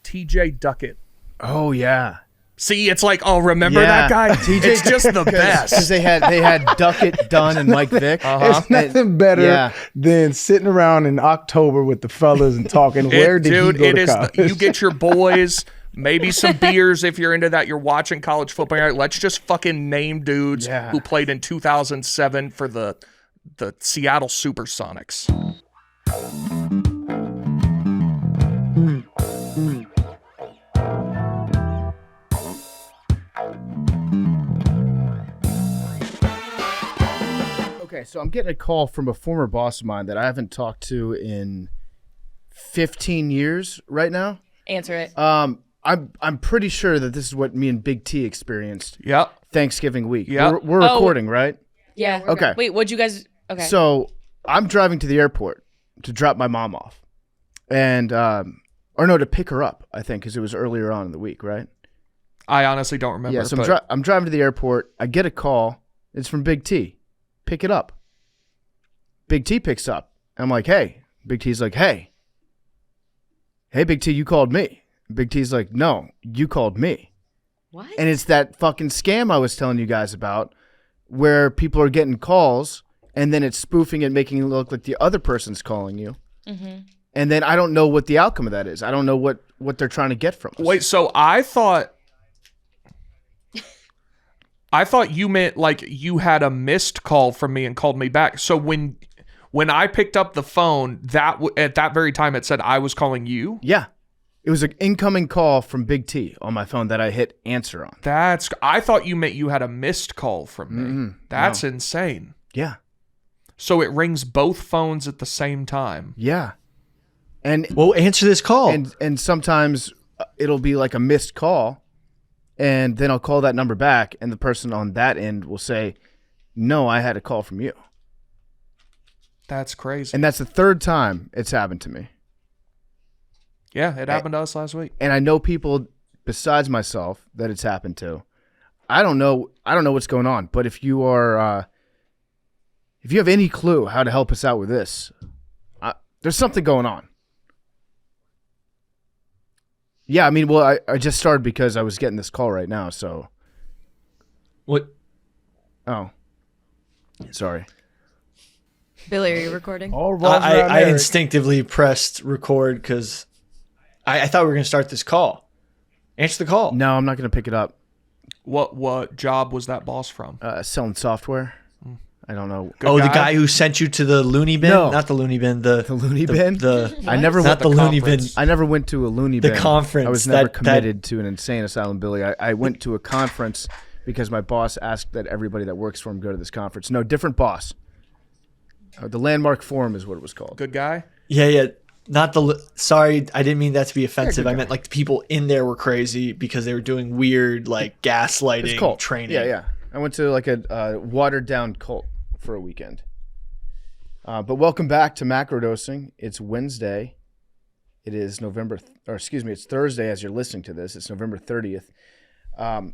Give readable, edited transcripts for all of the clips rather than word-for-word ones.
TJ Duckett. Oh yeah. See, it's like, oh, remember that guy? It's just the best. Because they had Duckett, Dunn, and Mike Vick. It's nothing better than sitting around in October with the fellas and talking. Where did he go to college? You get your boys, maybe some beers if you're into that. You're watching college football. Let's just fucking name dudes who played in 2007 for the Seattle Supersonics. Okay, so I'm getting a call from a former boss of mine that I haven't talked to in 15 years right now. Answer it. I'm pretty sure that this is what me and Big T experienced. Yep. Thanksgiving week. Yep. We're recording, right? Yeah. Okay. Wait, what'd you guys? Okay. So I'm driving to the airport to drop my mom off, and to pick her up. I think because it was earlier on in the week, right? I honestly don't remember. Yeah. So I'm driving to the airport. I get a call. It's from Big T. Pick it up. Big T picks up. I'm like, hey. Big T's like, hey. Hey, Big T, you called me. Big T's like, no, you called me. What? And it's that fucking scam I was telling you guys about where people are getting calls and then it's spoofing it, making it look like the other person's calling you. Mm-hmm. And then I don't know what the outcome of that is. I don't know what they're trying to get from us. Wait, so I thought you meant like you had a missed call from me and called me back. So when I picked up the phone, at that very time it said I was calling you? Yeah. It was an incoming call from Big T on my phone that I hit answer on. I thought you meant you had a missed call from me. Mm-hmm. That's insane. Yeah. So it rings both phones at the same time. Yeah. And well, answer this call. And sometimes it'll be like a missed call. And then I'll call that number back, and the person on that end will say, no, I had a call from you. That's crazy. And that's the third time it's happened to me. Yeah, it happened to us last week. And I know people besides myself that it's happened to. I don't know what's going on, but if you have any clue how to help us out with this, there's something going on. Yeah, I mean, well, I just started because I was getting this call right now, so. What? Oh. Sorry. Billy, are you recording? I instinctively pressed record because I thought we were going to start this call. Answer the call. No, I'm not going to pick it up. What job was that boss from? Selling software. I don't know. Good guy? The guy who sent you to the loony bin? No. Not the loony bin. The loony bin? I never went the loony bin. I never went to a loony bin. The conference. I was never committed to an insane asylum, Billy. I went to a conference because my boss asked that everybody that works for him go to this conference. No, different boss. The Landmark Forum is what it was called. Good guy? Yeah. Not sorry, I didn't mean that to be offensive. I meant like the people in there were crazy because they were doing weird like gaslighting training. Yeah. I went to like a watered down cult for a weekend. But welcome back to Macrodosing. It's Wednesday. It is it's Thursday as you're listening to this. It's November 30th.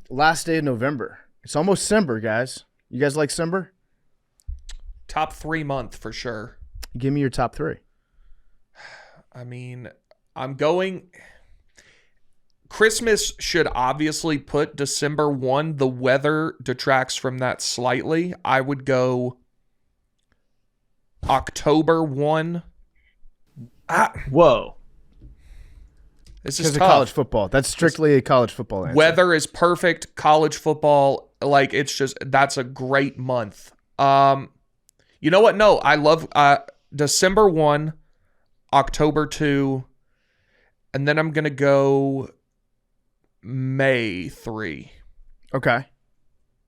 Last day of November. It's almost December, guys. You guys like December? Top 3 month for sure. Give me your top 3. I mean, I'm going. Christmas should obviously put December 1. The weather detracts from that slightly. I would go October 1. Whoa. This is because tough. of college football. That's strictly a college football answer. Weather is perfect. College football, like that's a great month. You know what? No, I love December 1, October 2, and then I'm going to go May 3. Okay.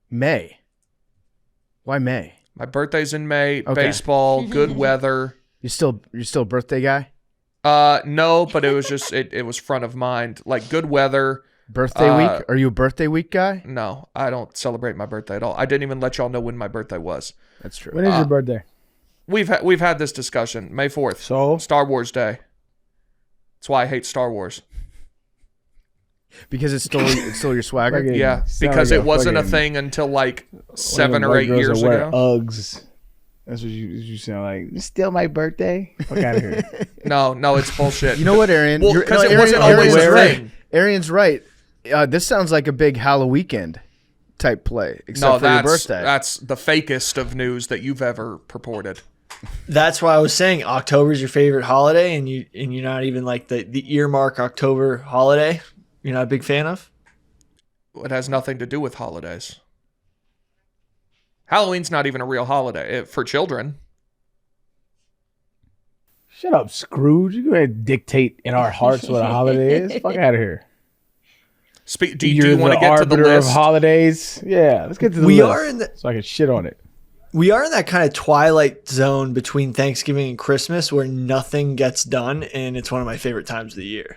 May. Why May? My birthday's in May. Okay. Baseball, good weather. You're still a birthday guy? No, but it was just it was front of mind. Like good weather. Birthday week? Are you a birthday week guy? No, I don't celebrate my birthday at all. I didn't even let y'all know when my birthday was. That's true. When is your birthday? We've had this discussion. May 4th. So? Star Wars Day. That's why I hate Star Wars. Because it's still your swagger? Fucking Yeah, sound because like it wasn't a fucking- thing until like one of 7 them or white 8 girls years that wear ago. Uggs. That's what you sound like. It's still my birthday. Fuck out of here. No, it's bullshit. You know what, Arian? Well, because it wasn't always a thing. Arian's right. This sounds like a big Halloween weekend type play, except for your birthday. That's the fakest of news that you've ever purported. That's why I was saying October's your favorite holiday, and you're not even like the earmark October holiday. You're not a big fan of? It has nothing to do with holidays. Halloween's not even a real holiday for children. Shut up, Scrooge. You go ahead and dictate in our hearts what a holiday is. Fuck out of here. Do you want to get to the list? Of holidays? Yeah, let's get to the list. So I can shit on it. We are in that kind of twilight zone between Thanksgiving and Christmas where nothing gets done, and it's one of my favorite times of the year.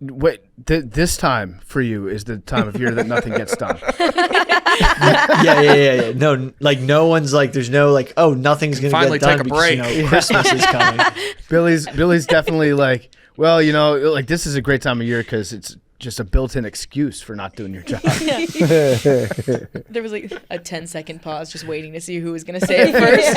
Wait, this time for you is the time of year that nothing gets done. Yeah. No, like no one's like, there's no like, oh, nothing's gonna finally get done take a because break. Christmas is coming. Billy's definitely like, well, like this is a great time of year because it's just a built-in excuse for not doing your job. There was like a 10-second pause, just waiting to see who was gonna say it first.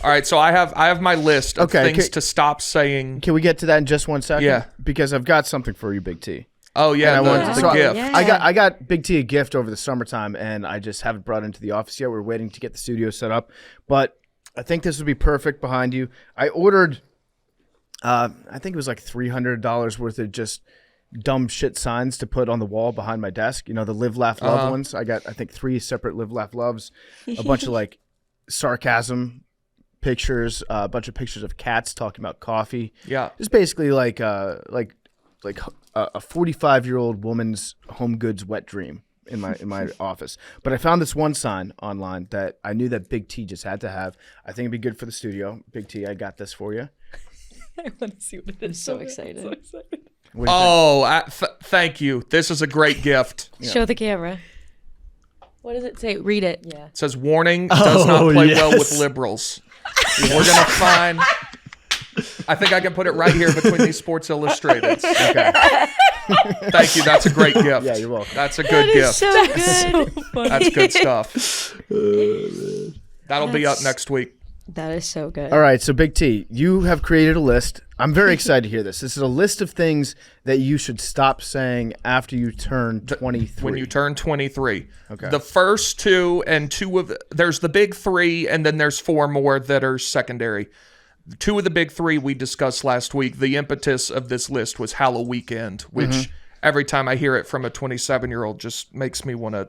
All right, so I have my list of things to stop saying. Can we get to that in just 1 second? Yeah. Because I've got something for you, Big T. Oh yeah, the gift. Yeah. I got Big T a gift over the summertime, and I just haven't brought it into the office yet. We're waiting to get the studio set up, but I think this would be perfect behind you. I ordered, I think it was like $300 worth of just dumb shit signs to put on the wall behind my desk. You know, the Live, Laugh, Love ones. I got, I think, 3 separate Live, Laugh, Loves, a bunch of like sarcasm pictures, a bunch of pictures of cats talking about coffee. Yeah, just basically like a 45-year-old woman's home goods wet dream in my office. But I found this one sign online that I knew that Big T just had to have. I think it'd be good for the studio. Big T, I got this for you. I want to see what it is. I'm so excited. Thank you. This is a great gift. Yeah. Show the camera. What does it say? Read it. Yeah. It says, warning, does not play well with liberals. We're going to find... I think I can put it right here between these Sports Illustrateds. Okay. Thank you. That's a great gift. Yeah, you're welcome. That's a good gift. So good. So funny. That's good stuff. That'll be up next week. That is so good. All right, so Big T, you have created a list. I'm very excited to hear this. This is a list of things that you should stop saying after you turn 23. When you turn 23. Okay. The first two and there's the big 3, and then there's 4 more that are secondary. 2 of the big 3 we discussed last week. The impetus of this list was Halloween weekend, which every time I hear it from a 27-year-old just makes me want to,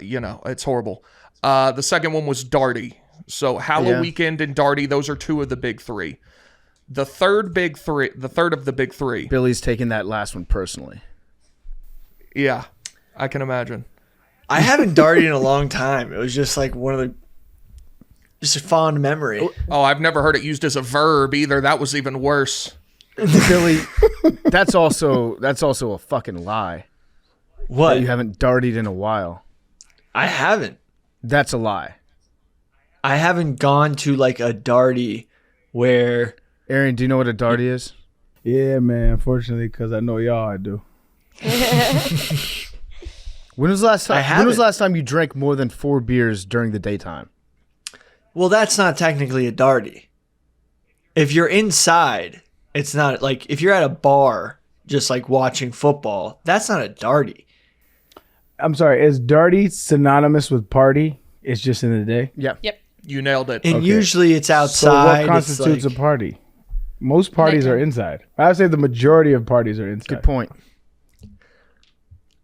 it's horrible. The second one was Darty. So Halloween weekend and Darty, those are 2 of the big 3. The third of the big 3. Billy's taking that last one personally. Yeah, I can imagine. I haven't darted in a long time. It was just like just a fond memory. Oh, I've never heard it used as a verb either. That was even worse. Billy, that's also a fucking lie. What? That you haven't darted in a while. I haven't. That's a lie. I haven't gone to like a darty where... Arian, do you know what a darty is? Yeah, man. Unfortunately, because I know y'all, I do. When was the last time you drank more than 4 beers during the daytime? Well, that's not technically a darty. If you're inside, it's not like if you're at a bar just like watching football, that's not a darty. I'm sorry, is darty synonymous with party? It's just in the day? Yep. You nailed it. And usually it's outside. So what constitutes a party? Most parties are inside. I would say the majority of parties are inside. Good point.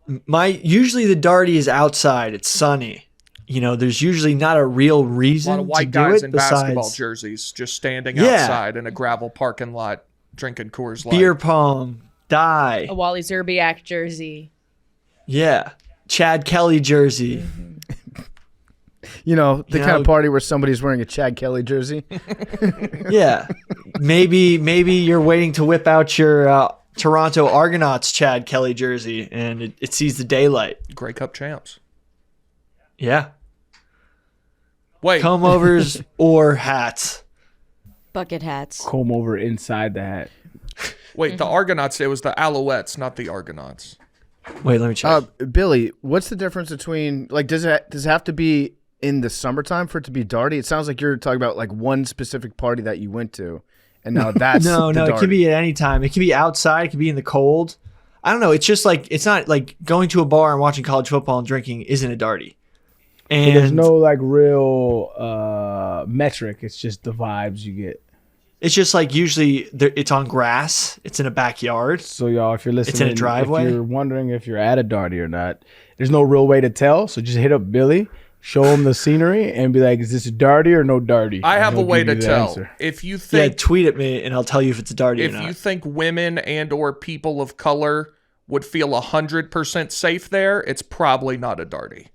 Usually the darty is outside. It's sunny. You know, there's usually not a real reason a lot of white to do guys it in besides basketball jerseys just standing outside in a gravel parking lot drinking Coors Light. Beer pong, die. A Wally Zerbiak jersey. Yeah. Chad Kelly jersey. Mm-hmm. You know, the kind of party where somebody's wearing a Chad Kelly jersey. Yeah. Maybe you're waiting to whip out your Toronto Argonauts Chad Kelly jersey and it sees the daylight. Grey Cup champs. Yeah. Wait. Comb overs or hats. Bucket hats. Comb over inside the hat. Wait, the Argonauts, it was the Alouettes, not the Argonauts. Wait, let me check. Billy, what's the difference between like does it have to be in the summertime for it to be darty? It sounds like you're talking about like one specific party that you went to, and now that's no, the it darty. can be at any time. It can be outside. It can be in the cold. I don't know. It's just like it's not like going to a bar and watching college football and drinking isn't a darty. And There's no like real metric. It's just the vibes you get. it's just like usually it's on grass. It's in a backyard. So y'all, if you're listening, It's in a driveway? if you're wondering if you're at a darty or not, there's no real way to tell. So just hit up Billy, show him the scenery, and be like, "Is this a darty or no darty?" I And have a he'll way give to you the tell. answer. If you Yeah, think tweet at me and I'll tell you if it's a darty or if not. you think women and or people of color would feel 100% safe there, it's probably not a darty.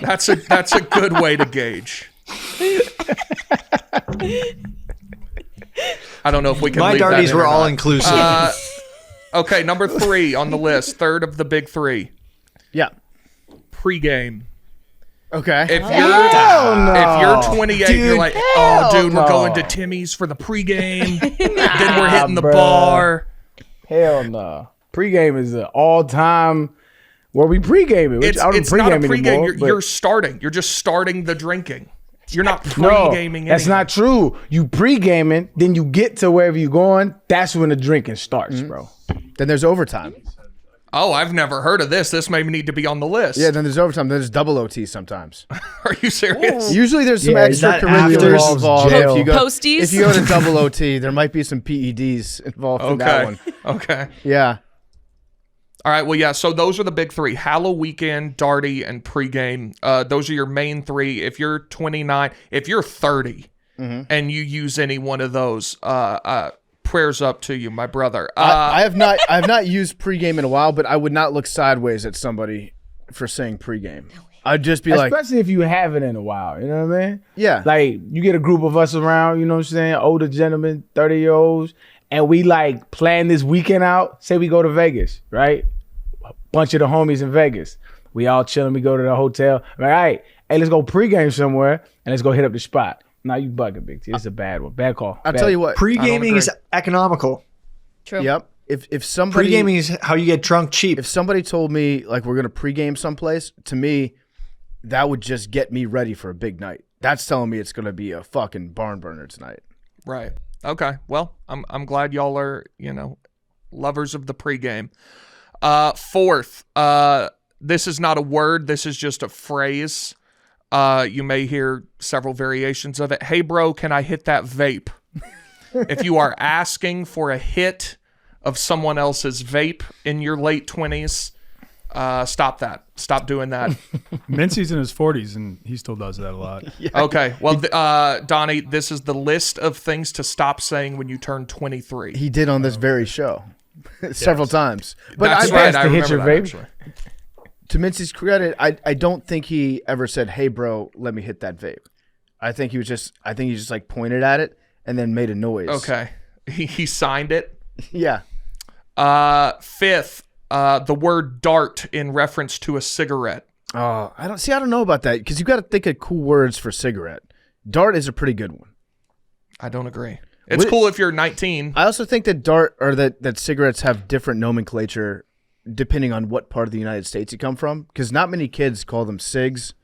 That's a good way to gauge. I don't know if we can. My leave that darties in were or all not. inclusive. Okay, number 3 on the list, third of the big 3, Yeah. pregame. Okay. If Hell no. if you're 28, you're Dude, like, oh, dude, we're no. going to Timmy's for the pregame. Then we're hitting the bruh. bar. Hell no. Pregame is an all-time where we pregame it. Which I don't It's not a pregame pregame. anymore, but- You're starting. You're just starting the drinking. You're not No, pre-gaming. that's not true. You pre-gaming, then you get to wherever you're going. That's when the drinking starts, bro. Then there's overtime. Oh, I've never heard of this. This may need to be on the list. Yeah, then there's overtime. Then there's double OT sometimes. Are you serious? Usually there's some Yeah, is that extracurriculars afters, involved. jail? If you go Posties? if you go to double OT, there might be some PEDs involved in that Okay. one. Okay. Yeah. All right. Well, yeah. So those are the big 3: Halloween weekend, darty, and pregame. Those are your main 3. If you're 29, if you're 30, and you use any one of those, prayers up to you, my brother. I have not used pregame in a while, but I would not look sideways at somebody for saying pregame. I'd just be like, Especially if you haven't in a while. You know what I mean? yeah. Like, you get a group of us around, you know what I'm saying? Older gentlemen, 30-year-olds, and we like plan this weekend out. Say we go to Vegas, right? A bunch of the homies in Vegas. We all chilling. We go to the hotel. Like, all right, hey, let's go pregame somewhere and let's go hit up the spot. Now you bugging, Big T. It's a bad one. Bad call. I'll Bad. tell you what. Pre-gaming is economical. True. Yep. If somebody Pre-gaming is how you get drunk cheap. if somebody told me like we're gonna pregame someplace, to me, that would just get me ready for a big night. That's telling me it's gonna be a fucking barn burner tonight. Right. Okay. Well, I'm glad y'all are, lovers of the pregame. Fourth, this is not a word. This is just a phrase. You may hear several variations of it. Hey, bro, can I hit that vape? If you are asking for a hit of someone else's vape in your late 20s, stop that. Stop doing that. Mincy's in his 40s, and he still does that a lot. Okay. Well, Donnie, this is the list of things to stop saying when you turn 23. He did on this very show several times. But That's I, right. to I hit remember your that, vape? actually. to Mincy's credit, I don't think he ever said, "Hey, bro, let me hit that vape." I think he just like pointed at it and then made a noise. Okay. He signed it. Yeah. Fifth, the word dart in reference to a cigarette. Oh, I don't know about that because you got to think of cool words for cigarette. Dart is a pretty good one. I don't agree. It's cool if you're 19. I also think that that cigarettes have different nomenclature depending on what part of the United States you come from, because not many kids call them cigs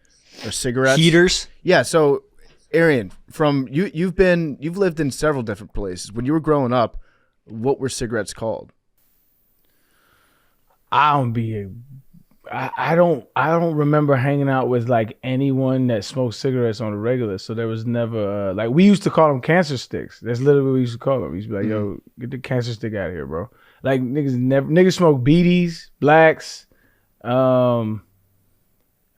or cigarettes. Heaters. Yeah. So, Arian, from you've lived in several different places. When you were growing up, what were cigarettes called? I don't remember hanging out with like anyone that smoked cigarettes on the regular. So there was never like we used to call them cancer sticks. That's literally what we used to call them. We used to be like, "Yo, get the cancer stick out of here, bro." Like niggas smoke BDs, blacks, I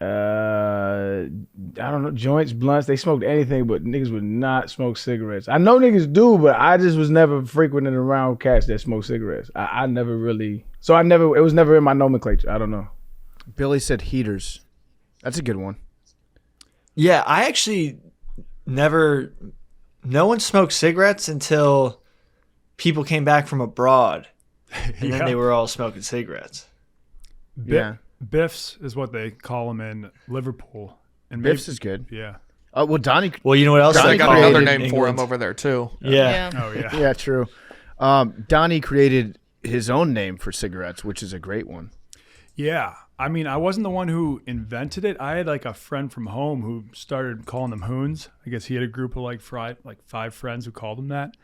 don't know, joints, blunts. They smoked anything, but niggas would not smoke cigarettes. I know niggas do, but I just was never frequenting around cats that smoke cigarettes. I never really. So it was never in my nomenclature. I don't know. Billy said heaters. That's a good one. Yeah, I actually never. No one smoked cigarettes until people came back from abroad, and then they were all smoking cigarettes. Yeah. Biffs is what they call them in Liverpool. And Biffs is good. Yeah. Well, Donnie. Well, you know what else Donnie I they got call another it in name for him England? over there, too. Yeah. Oh, yeah. Yeah, true. Donnie created his own name for cigarettes, which is a great one. Yeah. I mean, I wasn't the one who invented it. I had like a friend from home who started calling them hoons. I guess he had a group of like 5 friends who called them that.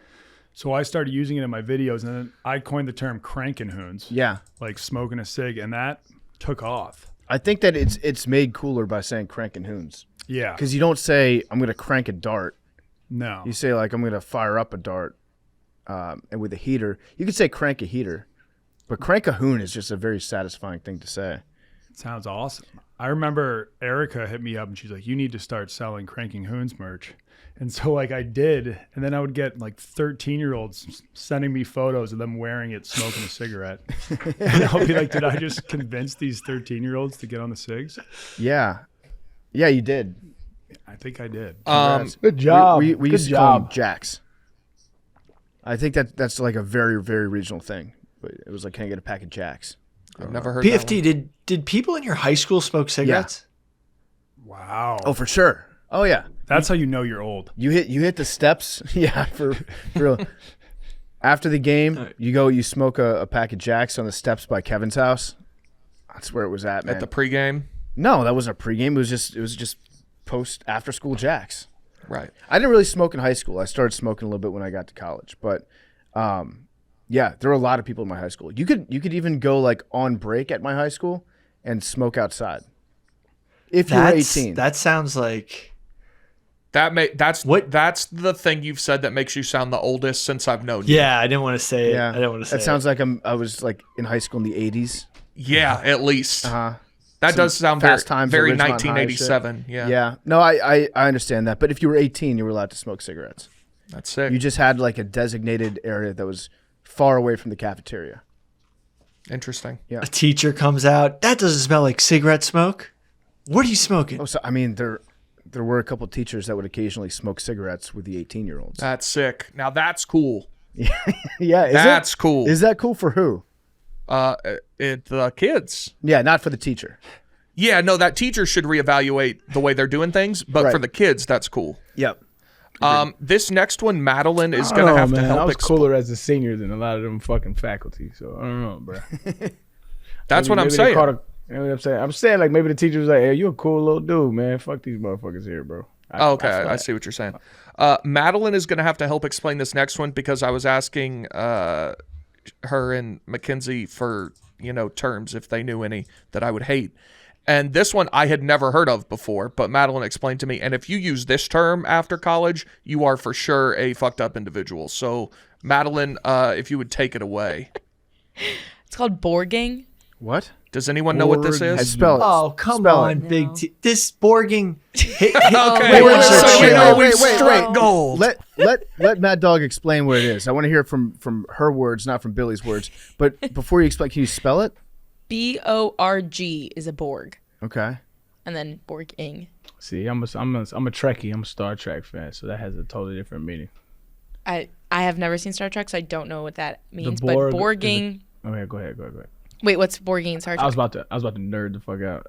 So I started using it in my videos, and then I coined the term cranking hoons. Yeah. Like smoking a cig, and that took off. I think that it's made cooler by saying cranking hoons. Yeah. Because you don't say, I'm going to crank a dart. No. You say, like, I'm going to fire up a dart. And with a heater, you could say crank a heater. But crank a hoon is just a very satisfying thing to say. Sounds awesome. I remember Erica hit me up and she's like, you need to start selling Cranking Hoons merch. And so like I did, and then I would get like 13-year-olds sending me photos of them wearing it, smoking a cigarette. And I'll be like, did I just convince these 13-year-olds to get on the cigs? Yeah. Yeah, you did. I think I did. Good job. We Good used to call them job. jacks. I think that's like a very, very regional thing. But it was like, can I get a pack of jacks? I've never heard that PFT, one. did people in your high school smoke cigarettes? Wow. Oh, for sure. Oh, yeah. That's how you know you're old. You hit the steps. Yeah, for real. After the game, you smoke a pack of jacks on the steps by Kevin's house. That's where it was at, man. At the pregame? No, that wasn't a pregame. It was just post after school jacks. Right. I didn't really smoke in high school. I started smoking a little bit when I got to college, but yeah, there were a lot of people in my high school. You could even go like on break at my high school and smoke outside if you were 18. That sounds like That's the thing you've said that makes you sound the oldest since I've known you. Yeah, I didn't want to say it. Yeah, I didn't want to say that sounds like I was like in high school in the 80s. Yeah, at least. Uh-huh. That Some does sound very, Fast Times at very Ridgemont High 1987. shit. Yeah. Yeah. No, I understand that. But if you were 18, you were allowed to smoke cigarettes. That's sick. You just had like a designated area that was far away from the cafeteria. Interesting. Yeah. a teacher comes out. That doesn't smell like cigarette smoke. What are you smoking? Oh, so I mean, there were a couple teachers that would occasionally smoke cigarettes with the 18-year-olds. That's sick. Now that's cool. Yeah, That's cool. Is that cool for who? The kids. Yeah, not for the teacher. Yeah, no, that teacher should reevaluate the way they're doing things, but Right. for the kids, that's cool. Yep. This next one, Madeline is I going don't to know, have man. to help I was explain. cooler as a senior than a lot of them fucking faculty. So I don't know, bro. That's what I'm Maybe they saying. caught you know what I'm saying? I'm saying like maybe the teacher was like, "Hey, you a cool little dude, man. Fuck these motherfuckers here, bro." Okay, feel I that. see what you're saying. Madeline is going to have to help explain this next one because I was asking her and Mackenzie for, terms if they knew any that I would hate. And this one I had never heard of before, but Madeline explained to me. And if you use this term after college, you are for sure a fucked up individual. So, Madeline, if you would take it away. It's called borging. What? Does anyone know what this I is? spell it. Oh, come Spell on, it. Big T. This Borging. Okay, wait, we're wait, so wait, we know wait, we wait, struck wait. gold. Let Mad Dog explain what it is. I want to hear it from her words, not from Billy's words. But before you explain, can you spell it? BORG is a Borg, Okay. and then borging. See, I'm a Trekkie. I'm a Star Trek fan, so that has a totally different meaning. I have never seen Star Trek, so I don't know what that means. Borg But borging. Okay, go ahead. Wait, what's borging in Star Trek? I was about to nerd the fuck out.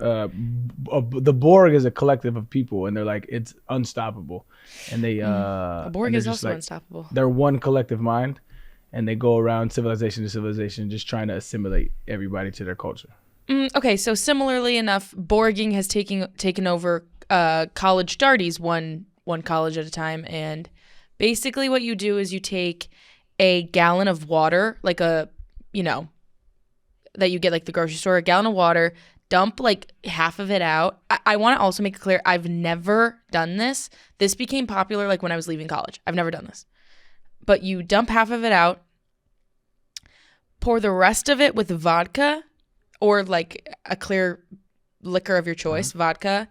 The Borg is a collective of people, and they're like it's unstoppable, and they a Borg and they're is just also like, unstoppable. They're one collective mind, and they go around civilization to civilization, just trying to assimilate everybody to their culture. Okay, so similarly enough, borging has taken over college darties one college at a time, and basically what you do is you take a gallon of water, like that you get like the grocery store, a gallon of water, dump like half of it out. I want to also make it clear, I've never done this. This became popular like when I was leaving college. I've never done this. But you dump half of it out, pour the rest of it with vodka or like a clear liquor of your choice, vodka,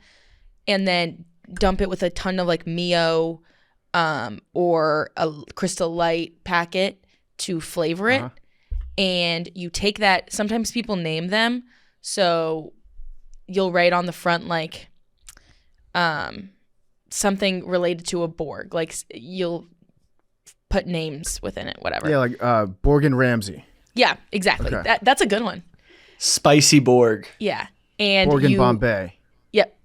and then dump it with a ton of like Mio or a Crystal Light packet to flavor it. And you take that, sometimes people name them, so you'll write on the front like something related to a Borg, like you'll put names within it, whatever. Yeah, like Borgen Ramsey. Yeah, exactly. Okay. That's a good one. Spicy Borg. Yeah. And Borgen Bombay. Yep.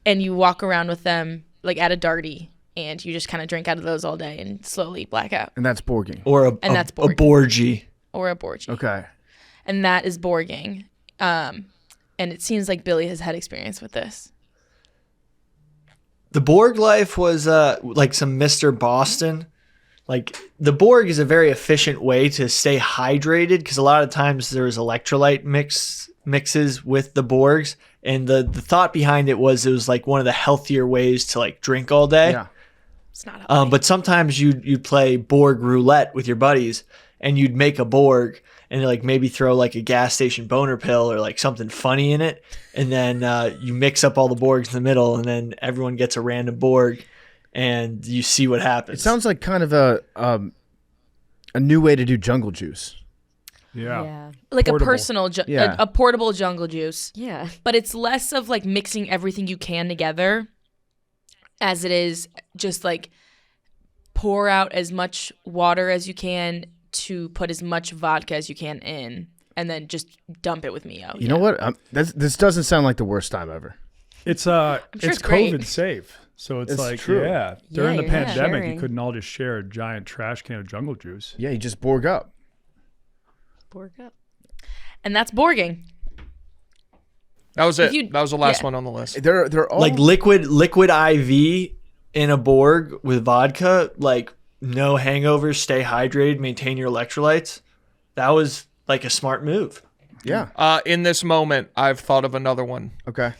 And you walk around with them like at a darty, and you just kind of drink out of those all day and slowly black out. And that's Borging. Or And that's a Borg. Borgie. or a Borgie. Okay. And that is Borging. And it seems like Billy has had experience with this. The Borg life was like some Mr. Boston. Like the Borg is a very efficient way to stay hydrated because a lot of times there's electrolyte mixes with the Borgs. And the thought behind it was like one of the healthier ways to like drink all day. Yeah. It's not healthy. But sometimes you'd play Borg roulette with your buddies and you'd make a Borg and like maybe throw like a gas station boner pill or like something funny in it. And then you mix up all the Borgs in the middle and then everyone gets a random Borg and you see what happens. It sounds like kind of a new way to do jungle juice. Yeah. Like Portable. a personal, Yeah. a portable jungle juice. Yeah. But it's less of like mixing everything you can together as it is just like pour out as much water as you can to put as much vodka as you can in and then just dump it with Mio. You know what? This doesn't sound like the worst time ever. It's sure it's it's great. COVID safe. So it's like, true. yeah, during the you're not pandemic, sharing. you couldn't all just share a giant trash can of jungle juice. Yeah, you just Borg up. Borg up. And that's Borging. That was it. you- That was the last yeah. one on the list. They're all like liquid IV in a Borg with vodka, like no hangovers, stay hydrated, maintain your electrolytes. That was like a smart move. Yeah. In this moment, I've thought of another one. Okay.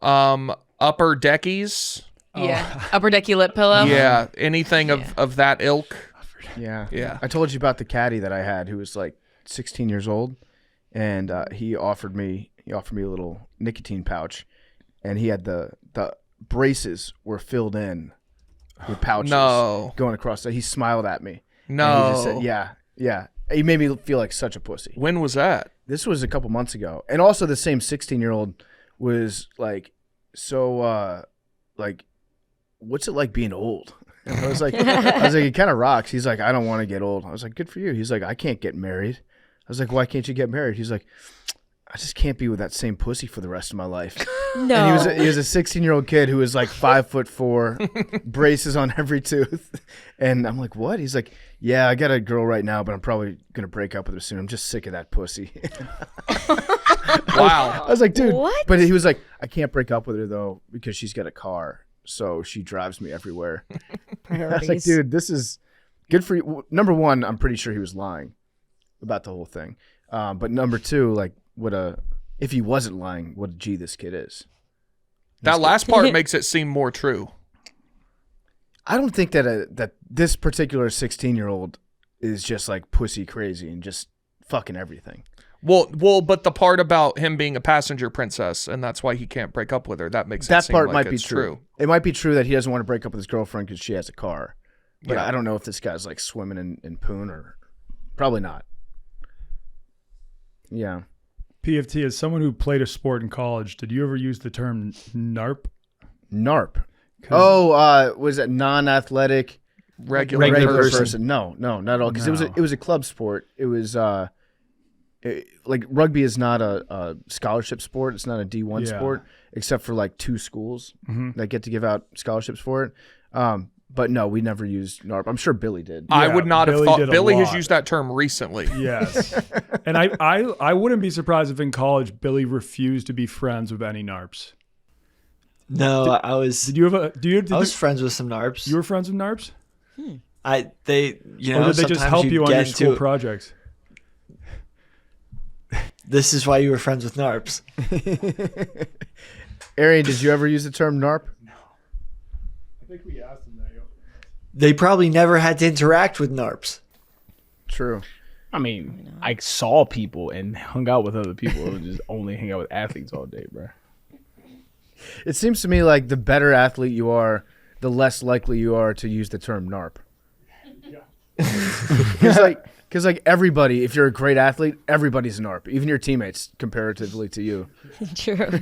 Upper Deckies. Yeah. Upper decky lip pillow. Yeah, anything of that ilk. Yeah. Yeah. I told you about the caddy that I had who was like 16 years old, and he offered me a little nicotine pouch, and he had the braces were filled in with pouches No. going across. So he smiled at me. No. And he just said, yeah. He made me feel like such a pussy. When was that? This was a couple months ago. And also the same 16-year-old was like, so like, what's it like being old? And I was like, it kind of rocks. He's like, I don't want to get old. I was like, good for you. He's like, I can't get married. I was like, why can't you get married? He's like, I just can't be with that same pussy for the rest of my life. No. And he was a 16-year-old kid who was like 5'4", braces on every tooth. And I'm like, what? He's like, yeah, I got a girl right now, but I'm probably going to break up with her soon. I'm just sick of that pussy. Wow. I was like, dude. What? But he was like, I can't break up with her, though, because she's got a car. So she drives me everywhere. I Priorities. was like, dude, this is good for you. Number one, I'm pretty sure he was lying about the whole thing. But number two, like, if he wasn't lying, what a G this kid is. That last part makes it seem more true. I don't think that this particular 16-year-old is just like pussy crazy and just fucking everything. Well, but the part about him being a passenger princess and that's why he can't break up with her, that makes it That seem part like might be it's true. It might be true that he doesn't want to break up with his girlfriend because she has a car. But Yeah. I don't know if this guy's like swimming in poon or probably not. Yeah. PFT, as someone who played a sport in college, did you ever use the term NARP? NARP. Oh, was it non-athletic Regular Regular person. No, not at all. Because No. it was a club sport. It was like rugby is not a scholarship sport. It's not a D1 Yeah. sport, except for like 2 schools that get to give out scholarships for it. But no, we never used NARP. I'm sure Billy did. I Yeah, would not have Billy thought did a Billy has lot. used that term recently. Yes. And I wouldn't be surprised if in college Billy refused to be friends with any NARPs. No, I was. Did you have a? Did I was you, friends with some NARPs. you were friends with NARPs? They you know Or did they just sometimes help you on your get school into- projects? This is why you were friends with NARPs. Arian, did you ever use the term NARP? I think we asked him that. They probably never had to interact with NARPs. True. I mean, I saw people and hung out with other people. It was just only hang out with athletes all day, bro. It seems to me like the better athlete you are, the less likely you are to use the term NARP. Because like everybody, if you're a great athlete, everybody's a NARP. Even your teammates, comparatively to you. True.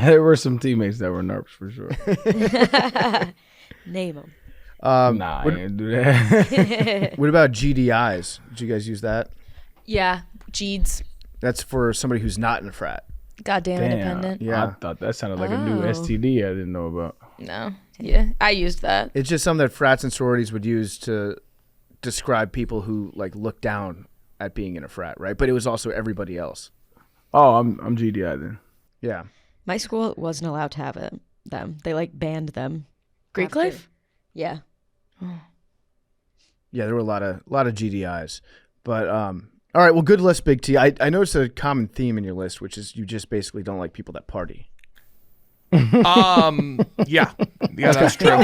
There were some teammates that were NARPs for sure. Name them. Nah, I didn't do that. What about GDIs? Did you guys use that? Yeah. Jeeds. That's for somebody who's not in a frat. Goddamn Damn. independent. Yeah. I thought that sounded like a new Oh. STD I didn't know about. No. Yeah. I used that. It's just something that frats and sororities would use to describe people who like look down at being in a frat, right? But it was also everybody else. Oh, I'm GDI then. Yeah. My school wasn't allowed to have them. They like banned them. Greek after. life? Yeah. Yeah, there were a lot of GDIs. But all right, well, good list, Big T. I noticed a common theme in your list, which is you just basically don't like people that party. Yeah, that's true.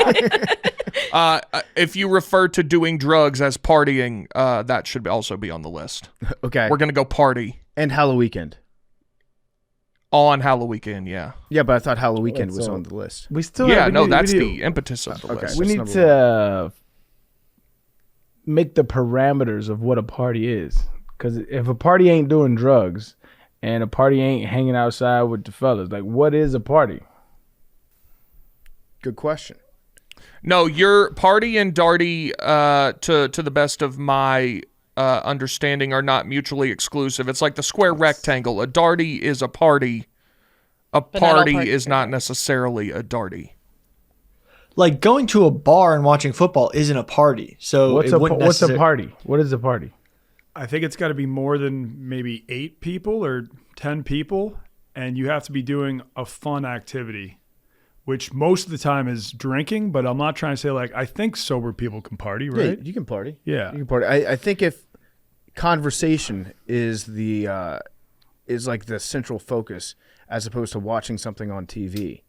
If you refer to doing drugs as partying, that should also be on the list. Okay. We're gonna go party And Halloween. on Halloween. Yeah, Yeah, but I thought Halloween Wait, was so- on the list. We still yeah. we No, need- that's we need- the impetus of the Okay. list. We That's need number to make the parameters of what a party is. Because if a party ain't doing drugs and a party ain't hanging outside with the fellas, like what is a party? Good question. No, your party and darty, to the best of my understanding, are not mutually exclusive. It's like the square rectangle. A darty is a party. A But not all party parties is are not darty. necessarily a darty. Like going to a bar and watching football isn't a party. So What's it a wouldn't what's a necessar- party? What is a party? I think it's got to be more than maybe 8 people or 10 people, and you have to be doing a fun activity, which most of the time is drinking. But I'm not trying to say like I think sober people can party, Yeah, right? you can party. Yeah. You can party. I think if conversation is is like the central focus as opposed to watching something on TV,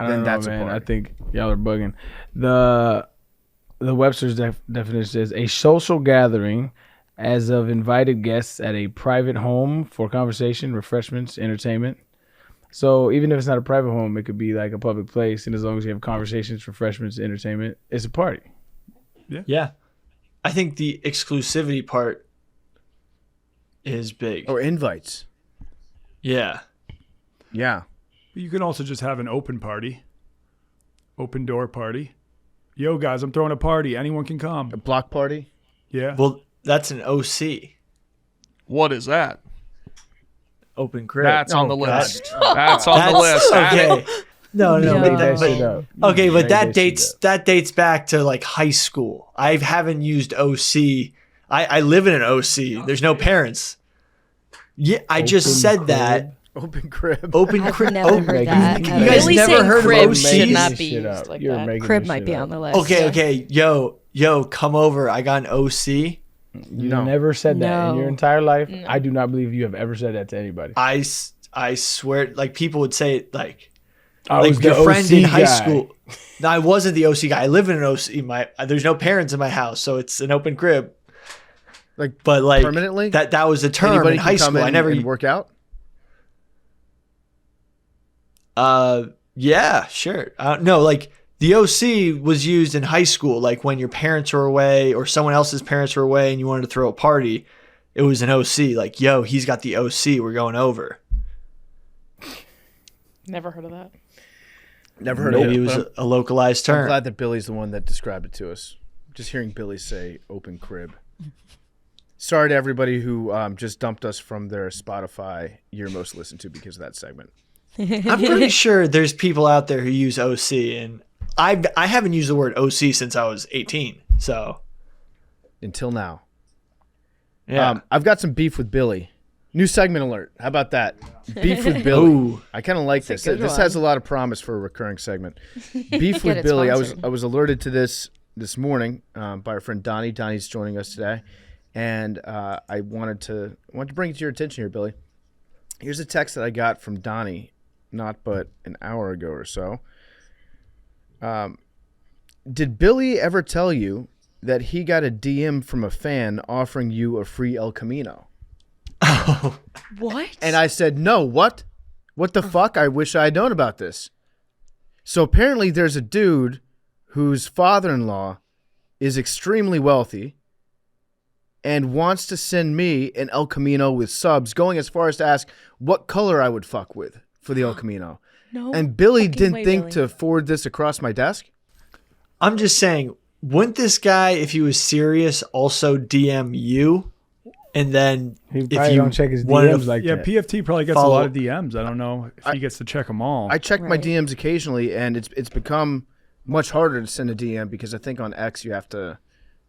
I then don't know, that's a man. party. I think y'all are bugging. The Webster's definition says a social gathering as of invited guests at a private home for conversation, refreshments, entertainment. So even if it's not a private home, it could be like a public place, and as long as you have conversations, refreshments, entertainment, it's a party. Yeah. I think the exclusivity part is big. Or invites. Yeah. Yeah. You can also just have an open party, open door party. Yo, guys, I'm throwing a party. Anyone can come. A block party. Yeah. Well, that's an OC. What is that? Open crib. That's on the God. list. That's on the That's- list. Add it. Okay. No, Yeah. but Make that, that shit up. okay, but Make that shit dates up. that dates back to like high school. I haven't used OC. I live in an OC. There's no parents. Yeah, I just Open said crib. that. Open crib. Open I've crib. never heard that. You guys Billy never saying heard of crib OCs? should not This be shit used up. like You're that. making Crib this might shit be up. on the list. Okay. Yo, come over. I got an OC. You No. never said that in No. your entire life. No. I do not believe you have ever said that to anybody. I swear, like people would say it like I was your the friend OC in high guy. school. No, I wasn't the OC guy. I live in an OC. There's no parents in my house, so it's an open crib. Like But like permanently? that was a term Anybody in can high come school. I in never. and work out. Yeah, sure. No, like the OC was used in high school, like when your parents were away or someone else's parents were away and you wanted to throw a party. It was an OC. Like, yo, he's got the OC. We're going over. Never heard of that. Never heard Maybe of it it. was but a localized I'm term. glad that Billy's the one that described it to us. Just hearing Billy say open crib. Sorry to everybody who just dumped us from their Spotify year most listened to because of that segment. I'm pretty sure there's people out there who use OC, and I haven't used the word OC since I was 18. So Until now. yeah. I've got some beef with Billy. New segment alert. How about that? Beef with Billy. Ooh. I kind of like this. good This one. has a lot of promise for a recurring segment. Beef with it Billy. sponsored. I was alerted to this morning by our friend Donnie. Donnie's joining us today, and I wanted to bring it to your attention here, Billy. Here's a text that I got from Donnie, not but an hour ago or so. Did Billy ever tell you that he got a DM from a fan offering you a free El Camino? What? And I said, no, what? What the fuck? I wish I had known about this. So apparently there's a dude whose father-in-law is extremely wealthy and wants to send me an El Camino with subs, going as far as to ask what color I would fuck with for the El Camino. no. And Billy fucking didn't way, think Billy. to forward this across my desk. I'm just saying, wouldn't this guy, if he was serious, also DM you? And then He if probably you don't check his wanted DMs to- like Yeah, that. PFT probably gets a Follow- lot of DMs. I don't know if he gets to check them all. I check my Right. DMs occasionally, and it's become much harder to send a DM because I think on X you have to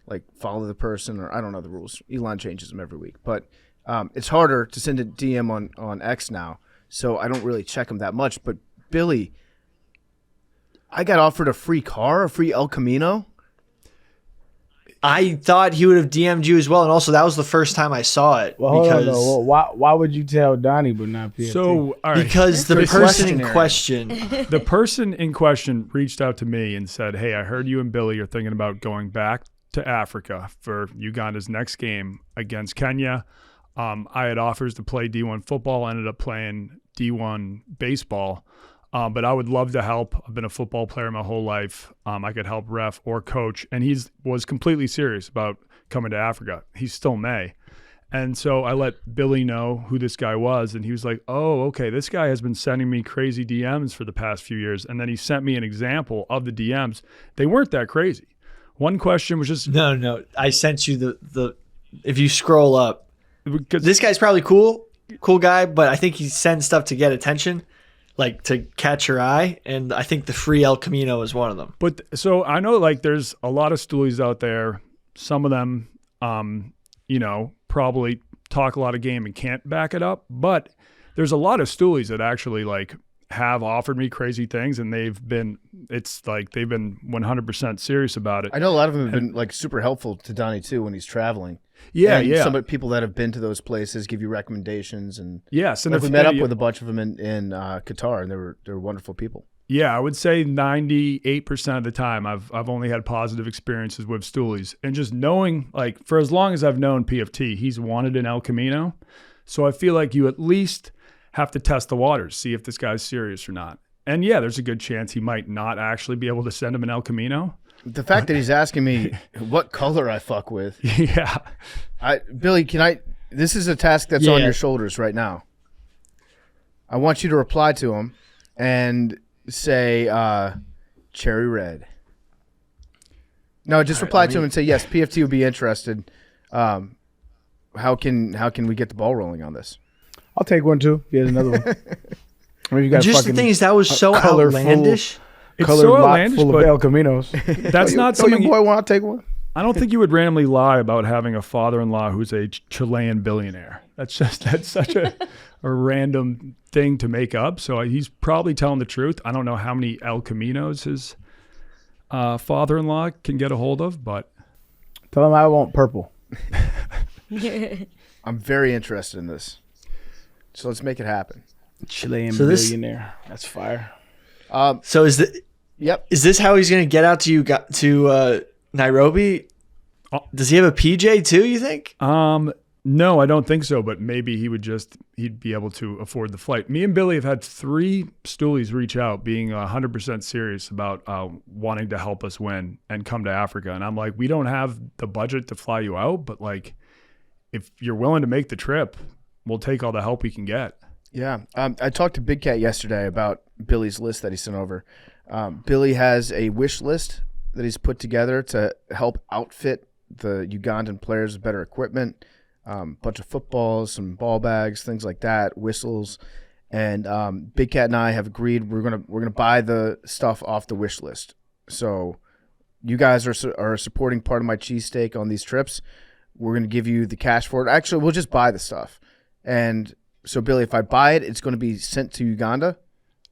like follow the person, or I don't know the rules. Elon changes them every week, but it's harder to send a DM on X now, so I don't really check them that much. But Billy, I got offered a free car, a free El Camino. I thought he would have DM'd you as well, and also that was the first time I saw it. Well, hold on, though. Well, why would you tell Donnie but not PFT? So, all right. Because the person in question, The person in question reached out to me and said, hey, I heard you and Billy are thinking about going back to Africa for Uganda's next game against Kenya. I had offers to play D1 football, ended up playing D1 baseball. But I would love to help. I've been a football player my whole life. I could help ref or coach. And he was completely serious about coming to Africa. He still may. And so I let Billy know who this guy was. And he was like, oh, okay, this guy has been sending me crazy DMs for the past few years. And then he sent me an example of the DMs. They weren't that crazy. One question was just... No. I sent you the if you scroll up. Because This guy's probably cool guy, but I think he sends stuff to get attention. Like to catch your eye, and I think the free El Camino is one of them. But so I know like there's a lot of stoolies out there. Some of them, probably talk a lot of game and can't back it up. But there's a lot of stoolies that actually like have offered me crazy things, and they've been 100% serious about it. I know a lot of them have been like super helpful to Donnie too when he's traveling. Yeah, And yeah. Some of the people that have been to those places give you recommendations, and Yes, and like if we met up with a bunch of them in Qatar, and they were wonderful people. Yeah, I would say 98% of the time I've only had positive experiences with stoolies. And just knowing, like, for as long as I've known PFT, he's wanted an El Camino. So I feel like you at least have to test the waters, see if this guy's serious or not. And yeah, there's a good chance he might not actually be able to send him an El Camino. The fact that he's asking me what color I fuck with. Yeah. Billy, this is a task that's on your shoulders right now. I want you to reply to him and say cherry red. No, just reply to him and say, yes, PFT would be interested. How can we get the ball rolling on this? I'll take one too. If he has another one. I mean, you got Just the thing is, that was so colorful- outlandish. It's colored so lot outlandish, full of but El Caminos. that's not something... boy want to take one? I don't think you would randomly lie about having a father-in-law who's a Chilean billionaire. That's such a random thing to make up. So he's probably telling the truth. I don't know how many El Caminos his father-in-law can get a hold of, but Tell him I want purple. I'm very interested in this. So let's make it happen. Chilean So this- billionaire. That's fire. So Yep. is this how he's going to get out to Nairobi? Does he have a PJ too, you think? no, I don't think so. But maybe he'd be able to afford the flight. Me and Billy have had 3 stoolies reach out, being 100% serious about wanting to help us win and come to Africa. And I'm like, we don't have the budget to fly you out, but like, if you're willing to make the trip, we'll take all the help we can get. Yeah. I talked to Big Cat yesterday about Billy's list that he sent over. Billy has a wish list that he's put together to help outfit the Ugandan players with better equipment, bunch of footballs, some ball bags, things like that, whistles. And Big Cat and I have agreed we're gonna buy the stuff off the wish list. So you guys are supporting part of my cheesesteak on these trips. We're gonna give you the cash for it. Actually, we'll just buy the stuff. And so Billy, if I buy it, it's gonna be sent to Uganda.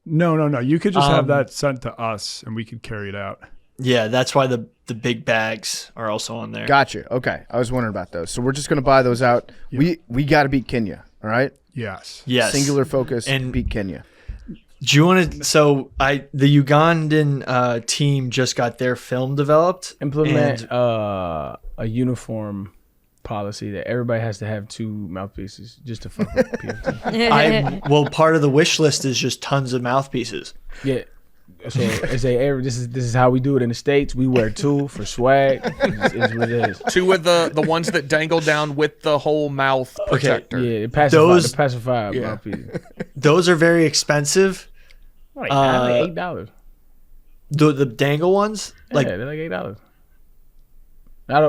No. You could just have that sent to us and we could carry it out. Yeah, that's why the big bags are also on there. Gotcha. Okay, I was wondering about those. So we're just gonna buy those out. Yeah. We got to beat Kenya. All right. Yes. Yes. Singular focus And- beat Kenya. Do you want to? So the Ugandan team just got their film developed. Implement and- a uniform policy that everybody has to have 2 mouthpieces just to fuck with PFT. Well, part of the wish list is just tons of mouthpieces. Yeah. So it's this is how we do it in the States. We wear 2 for swag. It's what it is. 2 with the ones that dangle down with the whole mouth protector. Yeah, Those- the pacifier Yeah. mouthpiece. Those are very expensive. Like $8. The dangle ones, like Yeah, they're like $8. I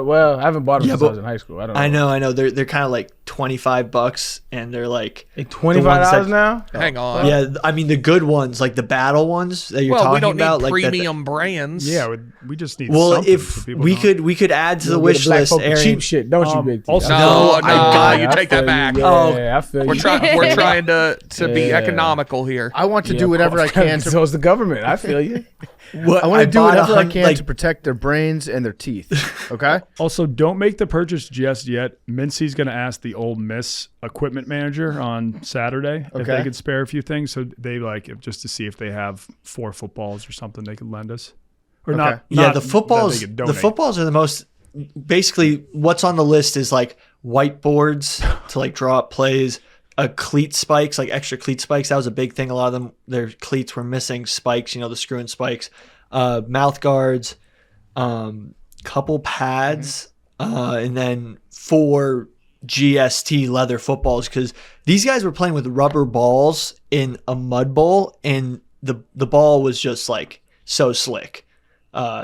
haven't bought them since I was in high school. I don't know. I know. They're kind of like $25, and they're like $25 now. Hang on. Yeah, I mean the good ones, like the battle ones that you're Well, we talking don't about, need like premium brands. Yeah, we just need. Well, something if for people we to could add to the Little bit wish of black list, folk Arian. cheap shit, don't you, Big T? also- No, I you take that back. Yeah, I feel We're you. trying to be Yeah. economical here. I want to do whatever I can to. So is the government. I feel you. What, I want to do bought whatever I can like, to protect their brains and their teeth. Okay. Also, don't make the purchase just yet. Mincy's going to ask the Ole Miss equipment manager on Saturday if Okay. they could spare a few things. So they just to see if they have 4 footballs or something they could lend us. Or Okay. not. Yeah, not the that footballs. they could The donate. footballs are the most. Basically, what's on the list is like whiteboards to like draw up plays. Cleat spikes, like extra cleat spikes. That was a big thing. A lot of them, their cleats were missing spikes. The screw-in spikes. Mouth guards. Couple pads. And then 4 GST leather footballs, because these guys were playing with rubber balls in a mud bowl, and the ball was just like so slick.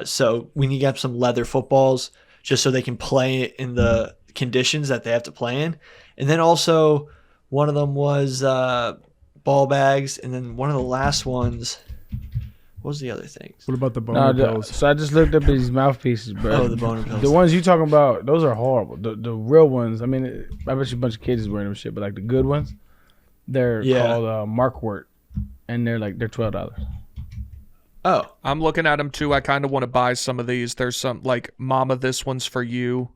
So we need to get some leather footballs just so they can play in the conditions that they have to play in. And then also one of them was ball bags, and then one of the last ones, what was the other things? What about the boner pills? So I just looked up these mouthpieces, bro. Oh, the boner pills. The ones you talking about, those are horrible. The real ones, I mean, I bet you a bunch of kids is wearing them shit, but like the good ones, they're called Markwort, and they're $12. Oh, I'm looking at them too. I kind of want to buy some of these. There's some like Mama, this one's for you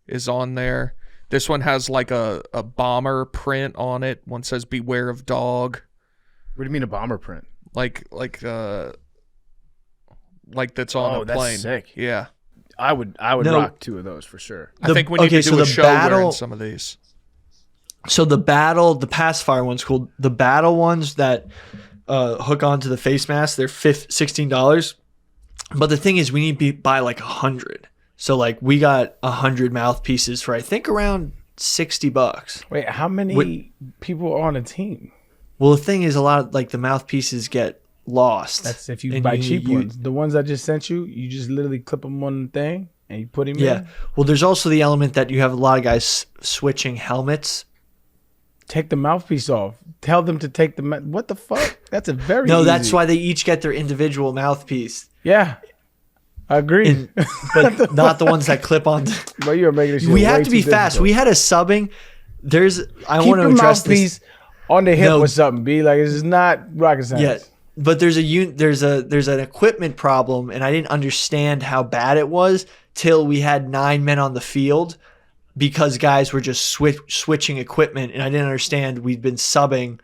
is on there. This one has like a bomber print on it. One says beware of dog. What do you mean a bomber print? Like that's on a that's plane. sick. Yeah. I would No. rock 2 of those for sure. I think we need to do a show wearing some of these. So the pass fire one's cool. The battle ones that hook onto the face mask, they're $16. But the thing is, we need to buy like 100. So like we got 100 mouthpieces for I think around $60. Wait, how many people are on a team? Well, the thing is, a lot of like the mouthpieces get lost. That's if you And buy cheap ones. The ones I just sent you, you just literally clip them on the thing and you put him Yeah. in. Well, there's also the element that you have a lot of guys switching helmets. Take the mouthpiece off. Tell them to take the what the fuck? That's a very No, easy. that's why they each get their individual mouthpiece, Yeah, I agree. but not the ones that clip on. But you're making this shit We way have to be too fast. difficult. We had a subbing. I Keep want to the address this. mouthpiece on the hip No. or something. Be like, it's not rocket science. Yeah, but there's an equipment problem, and I didn't understand how bad it was till we had 9 men on the field, because guys were just switching equipment, and I didn't understand. We'd been subbing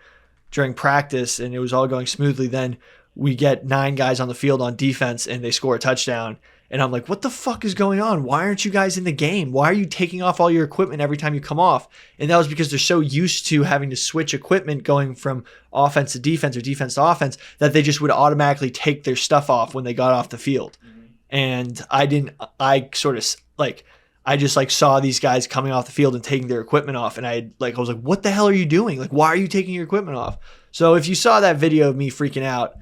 during practice, and it was all going smoothly. Then we get 9 guys on the field on defense, and they score a touchdown. And I'm like, what the fuck is going on? Why aren't you guys in the game? Why are you taking off all your equipment every time you come off? And that was because they're so used to having to switch equipment going from offense to defense or defense to offense that they just would automatically take their stuff off when they got off the field. And I just saw these guys coming off the field and taking their equipment off. And I was like, what the hell are you doing? Like, why are you taking your equipment off? So if you saw that video of me freaking out,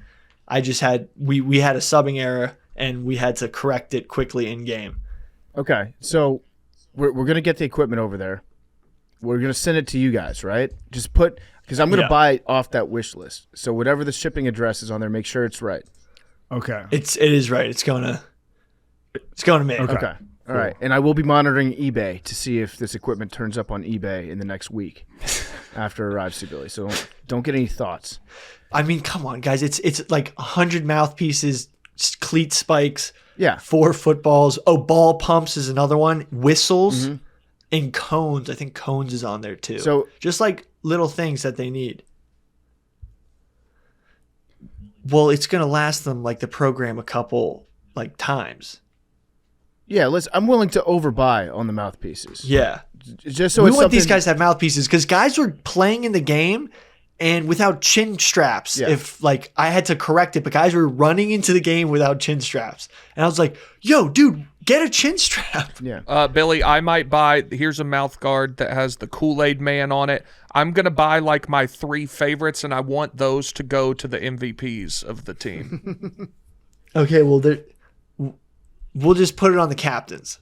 we had a subbing error, and we had to correct it quickly in game. Okay, so we're going to get the equipment over there. We're going to send it to you guys, right? Just because I'm going to buy off that wish list. So whatever the shipping address is on there, make sure it's right. Okay. It is right. It's going to me. Okay. All right. And I will be monitoring eBay to see if this equipment turns up on eBay in the next week after it arrives to Billy. So don't get any thoughts. I mean, come on, guys. It's like 100 mouthpieces, cleat spikes, Yeah. 4 footballs. Oh, ball pumps is another one. Whistles and cones. I think cones is on there too. So just like little things that they need. Well, it's going to last them like the program a couple like times. yeah, I'm willing to overbuy on the mouthpieces. Yeah. Just so We it's want these something- guys to have mouthpieces because guys were playing in the game and without chin straps. Yeah. If like I had to correct it, but guys were running into the game without chin straps. And I was like, yo, dude, get a chin strap. Yeah. Billy, I might buy. Here's a mouth guard that has the Kool-Aid Man on it. I'm gonna buy like my 3 favorites, and I want those to go to the MVPs of the team. Okay, well, we'll just put it on the captains.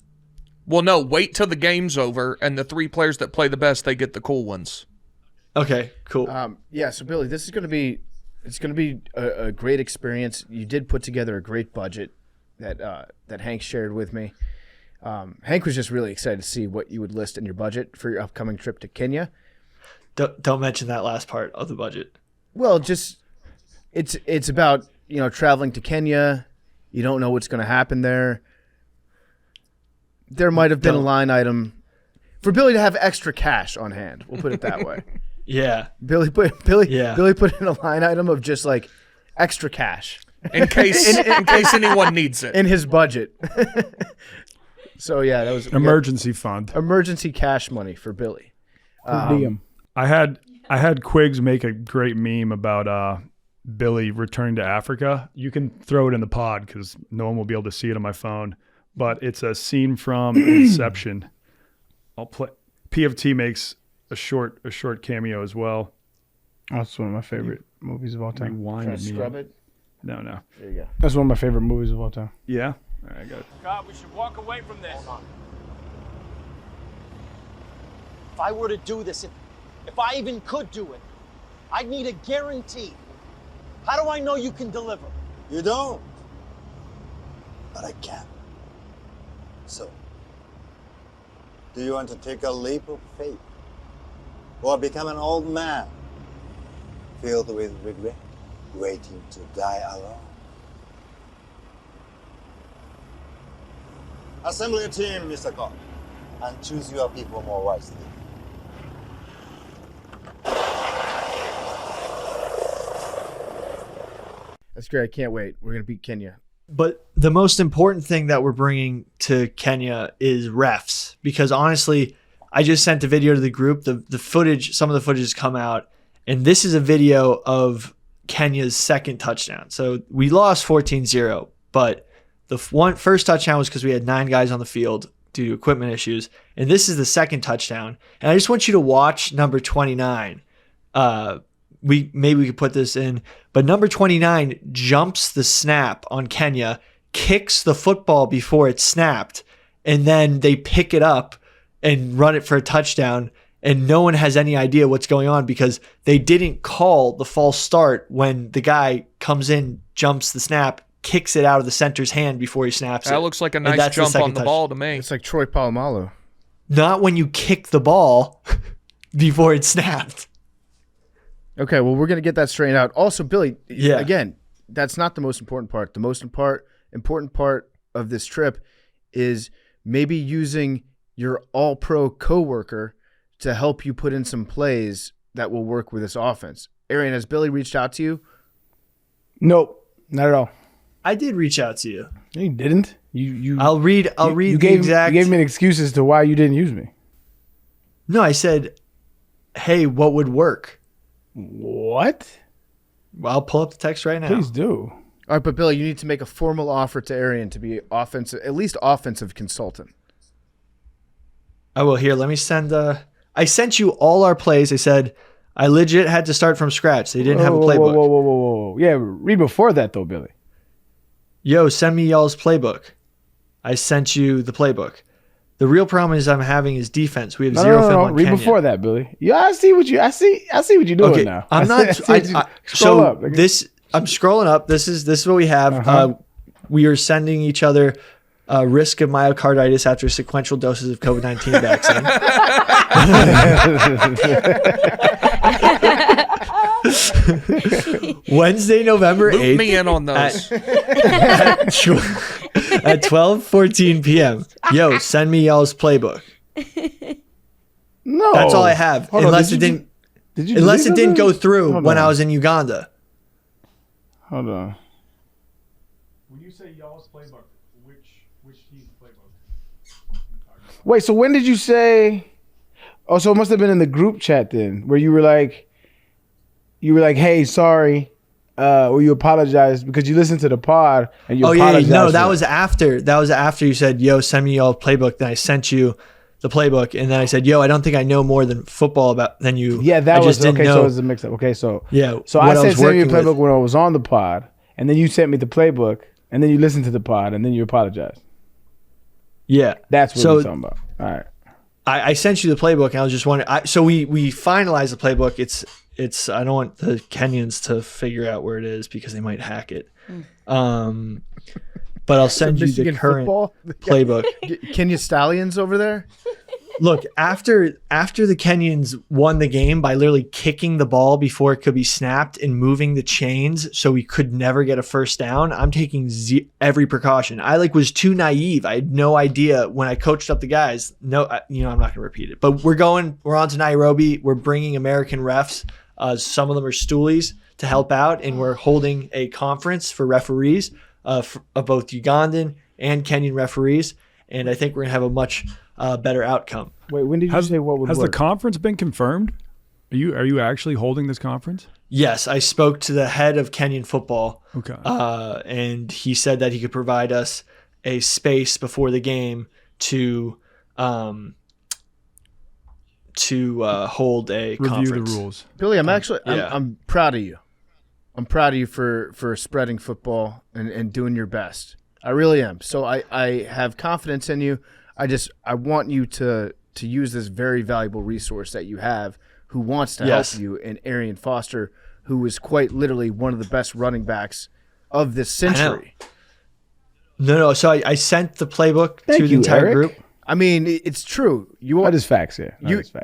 Well, no, wait till the game's over, and the 3 players that play the best, they get the cool ones. Okay, cool. So Billy, this is going to be a great experience. You did put together a great budget that Hank shared with me. Hank was just really excited to see what you would list in your budget for your upcoming trip to Kenya. Don't mention that last part of the budget. Well, just it's about traveling to Kenya. You don't know what's going to happen there. There might have been a line item for Billy to have extra cash on hand. We'll put it that way. Yeah. Billy put in a line item of just like extra cash In case anyone needs it. in his budget. So yeah, that was Emergency fund. emergency cash money for Billy. DM. I had Quigs make a great meme about Billy returned to Africa. You can throw it in the pod because no one will be able to see it on my phone. But it's a scene from Inception. I'll play. PFT makes a short cameo as well. That's one of my favorite movies of all time. Rewind me. Scrub it. No. There you go. That's one of my favorite movies of all time. Yeah. All right, I got it. God, we should walk away from this. Hold on. If I were to do this, if I even could do it, I'd need a guarantee. How do I know you can deliver? You don't. But I can. So, do you want to take a leap of faith? Or become an old man, filled with regret, waiting to die alone? Assemble your team, Mr. Cobb, and choose your people more wisely. That's great. I can't wait. We're gonna beat Kenya. But the most important thing that we're bringing to Kenya is refs, because honestly, I just sent a video to the group. The footage, some of the footage has come out, and this is a video of Kenya's second touchdown. So we lost 14-0, but the first touchdown was because we had 9 guys on the field due to equipment issues, and this is the second touchdown. And I just want you to watch number 29. Maybe we could put this in, but number 29 jumps the snap on Kenya, kicks the football before it snapped, and then they pick it up and run it for a touchdown, and no one has any idea what's going on because they didn't call the false start when the guy comes in, jumps the snap, kicks it out of the center's hand before he snaps it. That looks like a nice jump on the ball to me. It's like Troy Polamalu. Not when you kick the ball before it snapped. Okay, well, we're going to get that straightened out. Also, Billy, Yeah. again, that's not the most important part. The most important part of this trip is maybe using your all-pro coworker to help you put in some plays that will work with this offense. Arian, has Billy reached out to you? Nope, not at all. I did reach out to you. No, you didn't. You. I'll read You the gave exact. me an excuse as to why you didn't use me. No, I said, hey, what would work? What? Well, I'll pull up the text right now. Please do. All right, but Billy, you need to make a formal offer to Arian to be offensive, at least offensive consultant. I will. Here, let me send. I sent you all our plays. I said I legit had to start from scratch. They didn't have a playbook. Whoa. Yeah, read before that though, Billy. Yo, send me y'all's playbook. I sent you the playbook. The real problem is I'm having is defense. We have zero film on Read Kenya. before that, Billy. Yeah, I see what you're doing Okay, now. I'm not. Scroll So up. I'm scrolling up. This is what we have. Uh-huh. We are sending each other risk of myocarditis after sequential doses of COVID-19 vaccine. Wednesday, November 8th. Loop me in on those. At 12:14 p.m. Yo, send me y'all's playbook. No, That's all I have. Hold on, Unless did it you- didn't. Did you Unless delete it didn't go something? through Hold when on. I was in Uganda. Hold on. When you say y'all's playbook, which team's playbook? Wait, so when did you say? Oh, so it must have been in the group chat then, where you were like, "Hey, sorry," or you apologized because you listened to the pod and you Oh yeah, apologized. no, for that it. was after. That was after you said, "Yo, send me y'all playbook." Then I sent you the playbook, and then I said, "Yo, I don't think I know more than football than you." Yeah, that I was just didn't okay. know. So it was a mix up. Okay, so Yeah, so what I I said was send me a working with. playbook when I was on the pod, and then you sent me the playbook, and then you listened to the pod, and then you apologized. Yeah. That's what So- we're talking about. All right. I sent you the playbook, and I was just wondering. So we finalized the playbook. It's. I don't want the Kenyans to figure out where it is because they might hack it. But I'll send you the Michigan current football? playbook. Kenya Stallions over there? Look, after the Kenyans won the game by literally kicking the ball before it could be snapped and moving the chains so we could never get a first down, I'm taking every precaution. I was too naive. I had no idea when I coached up the guys. No, I'm not going to repeat it. But we're on to Nairobi. We're bringing American refs. Some of them are stoolies to help out, and we're holding a conference for referees of both Ugandan and Kenyan referees. And I think we're going to have a much better outcome. Wait, when did you say what would Has work? the conference been confirmed? Are you actually holding this conference? Yes, I spoke to the head of Kenyan football. Okay. And he said that he could provide us a space before the game to hold a Review conference. the rules. Billy, I'm proud of you. I'm proud of you for spreading football and doing your best. I really am. So I have confidence in you. I want you to use this very valuable resource that you have who wants to help you in Arian Foster, who is quite literally one of the best running backs of this century. No. So I sent the playbook to the entire Eric. group. I mean, it's true. That is facts, yeah.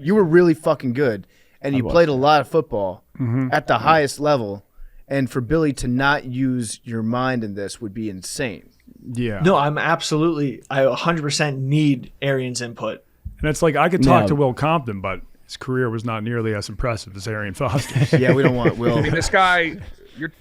You were really fucking good, and you played a lot of football at the highest level. And for Billy to not use your mind in this would be insane. Yeah. No, I 100% need Arian's input. And it's like I could talk No. to Will Compton, but his career was not nearly as impressive as Arian Foster's. Yeah, we don't want Will. I mean, this guy,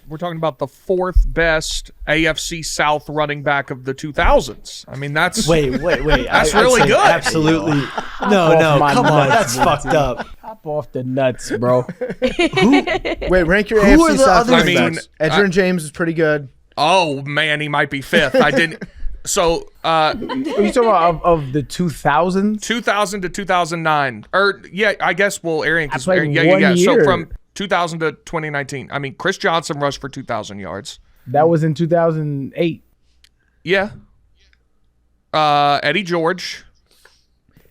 we're talking about the fourth best AFC South running back of the 2000s. I mean, that's Wait. That's I'd really say good. Absolutely. No, off my come on. nuts, That's fucked up. Hop off the nuts, bro. Wait, rank your Who AFC are the South other running teams? backs. Edgerrin James is pretty good. oh man, he might be fifth. I didn't. So Are you talking about of the 2000s? 2000 to 2009, or I guess Arian. I played Yeah. 1 So year. from 2000 to 2019. I mean, Chris Johnson rushed for 2,000 yards. That was in 2008. Yeah. Eddie George.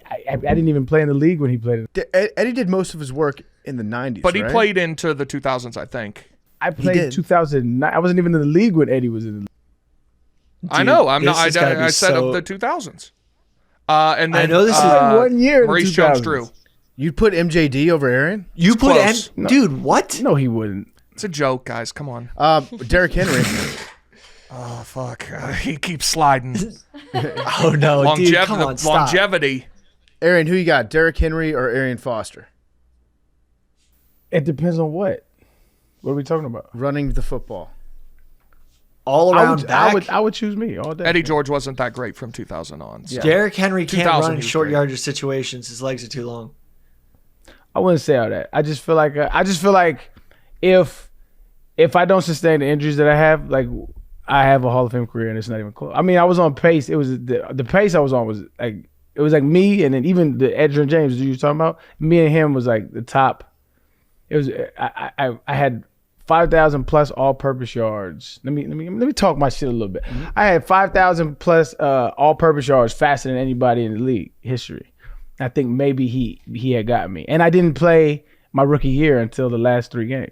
I didn't even play in the league when he played it. Eddie did most of his work in the 90s, But he right? played into the 2000s, I think. I played did. 2009. I wasn't even in the league when Eddie was in the league. I know. I'm not. this has gotta be I said so- of the 2000s. And then I know this is- Like 1 year in the Maurice 2000s. Jones-Drew. You'd put MJD over Arian? You put close. dude, what? No, he wouldn't. It's a joke, guys. Come on. Derrick Henry. Oh fuck. He keeps sliding. Oh no, dude, come on, stop. Longevity. Arian, who you got? Derrick Henry or Arian Foster? It depends on what. What are we talking about? Running the football. All around back. I would choose me all day. Eddie George wasn't that great from 2000 on. So. Derrick Henry can't 2000 run in he was short great. yardage situations. His legs are too long. I wouldn't say all that. I just feel like if I don't sustain the injuries that I have, like I have a Hall of Fame career and it's not even close. I mean, I was on pace. It was the pace I was on was like it was like me and then even the Edgerrin James that you were talking about. Me and him was like the top. It was I had 5,000 plus all-purpose yards. Let me talk my shit a little bit. Mm-hmm. I had 5,000 plus all-purpose yards faster than anybody in the league history. I think maybe he had gotten me, and I didn't play my rookie year until the last 3 games.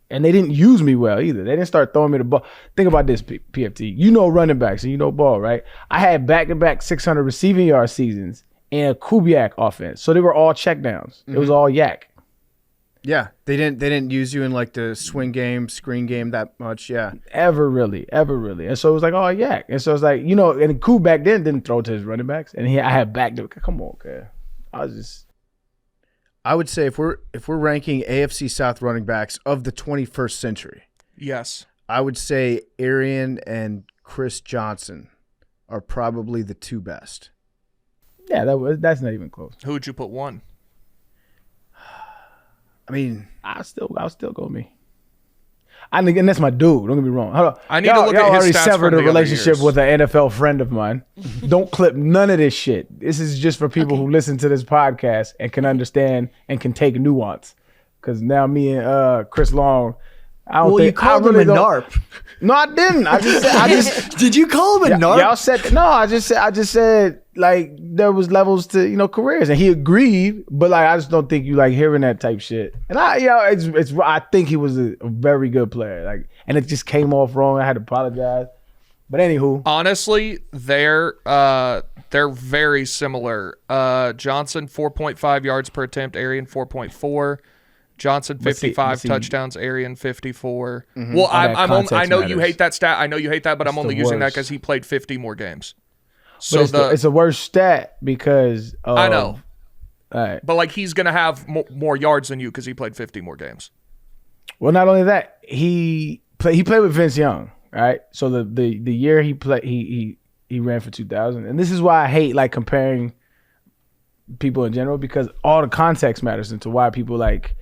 And they didn't use me well either. They didn't start throwing me the ball. Think about this, PFT. You know running backs and you know ball, right? I had back-to-back 600 receiving yard seasons and a Kubiak offense, so they were all checkdowns. It was all yak. Yeah, they didn't use you in like the swing game, screen game that much. Yeah, Ever really. And so it was like, oh, yak. And so it's like, and Cool back then didn't throw to his running backs. And I had back to, come on, okay. I would say if we're ranking AFC South running backs of the 21st century, Yes. I would say Arian and Chris Johnson are probably the 2 best. Yeah, that's not even close. Who would you put one? I mean, I'll still go me. And that's my dude. Don't get me wrong. Hold on. I need to look at his already stats severed from a the other relationship years. with an NFL friend of mine. Don't clip none of this shit. This is just for people who listen to this podcast and can understand and can take nuance. Because now me and Chris Long, You called him a narp. No, I didn't. I just Did you call him a narp? Y'all said no. I just said like there was levels to careers, and he agreed. But like I just don't think you like hearing that type shit. And it's I think he was a very good player. Like, and it just came off wrong. I had to apologize. But anywho, honestly, they're very similar. Johnson 4.5 yards per attempt, Arian 4.4. Johnson 55 touchdowns, Arian 54. Mm-hmm. Well, I know you hate that stat. I know you hate that, but I'm only using that because he played 50 more games. So it's a worse stat because I know. All right. But like he's gonna have more yards than you because he played 50 more games. Well, not only that, he played with Vince Young, right? So the year he played, he ran for 2,000, and this is why I hate like comparing people in general because all the context matters into why people like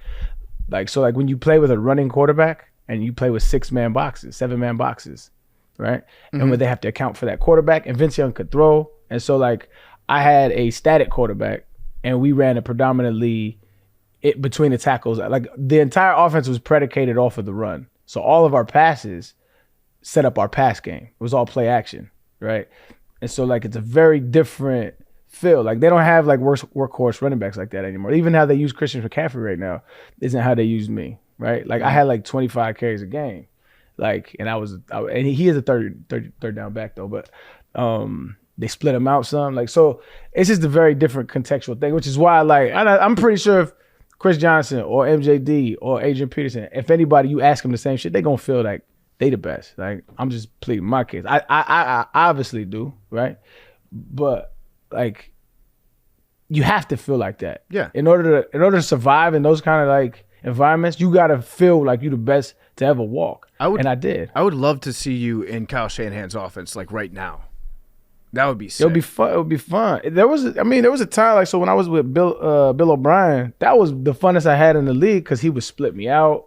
so like when you play with a running quarterback and you play with 6-man boxes, 7-man boxes, right? Mm-hmm. And where they have to account for that quarterback, and Vince Young could throw, and so like I had a static quarterback, and we ran it predominantly between the tackles. Like the entire offense was predicated off of the run, so all of our passes set up our pass game. It was all play action, right? And so like it's a very different feel. Like they don't have like workhorse running backs like that anymore. Even how they use Christian McCaffrey right now isn't how they use me, right? Like I had like 25 carries a game, like, and and he is a third down back though, but they split him out some. Like so, it's just a very different contextual thing, which is why like I'm pretty sure if Chris Johnson or MJD or Adrian Peterson, if anybody you ask them the same shit, they gonna feel like they the best. Like I'm just pleading my case. I obviously do, right? But like you have to feel like that. Yeah. In order to survive in those kind of like environments, you gotta feel like you the best to ever walk. And I did. I would love to see you in Kyle Shanahan's offense like right now. That would be sick. It would be fun. There was a time like so when I was with Bill O'Brien, that was the funnest I had in the league because he would split me out.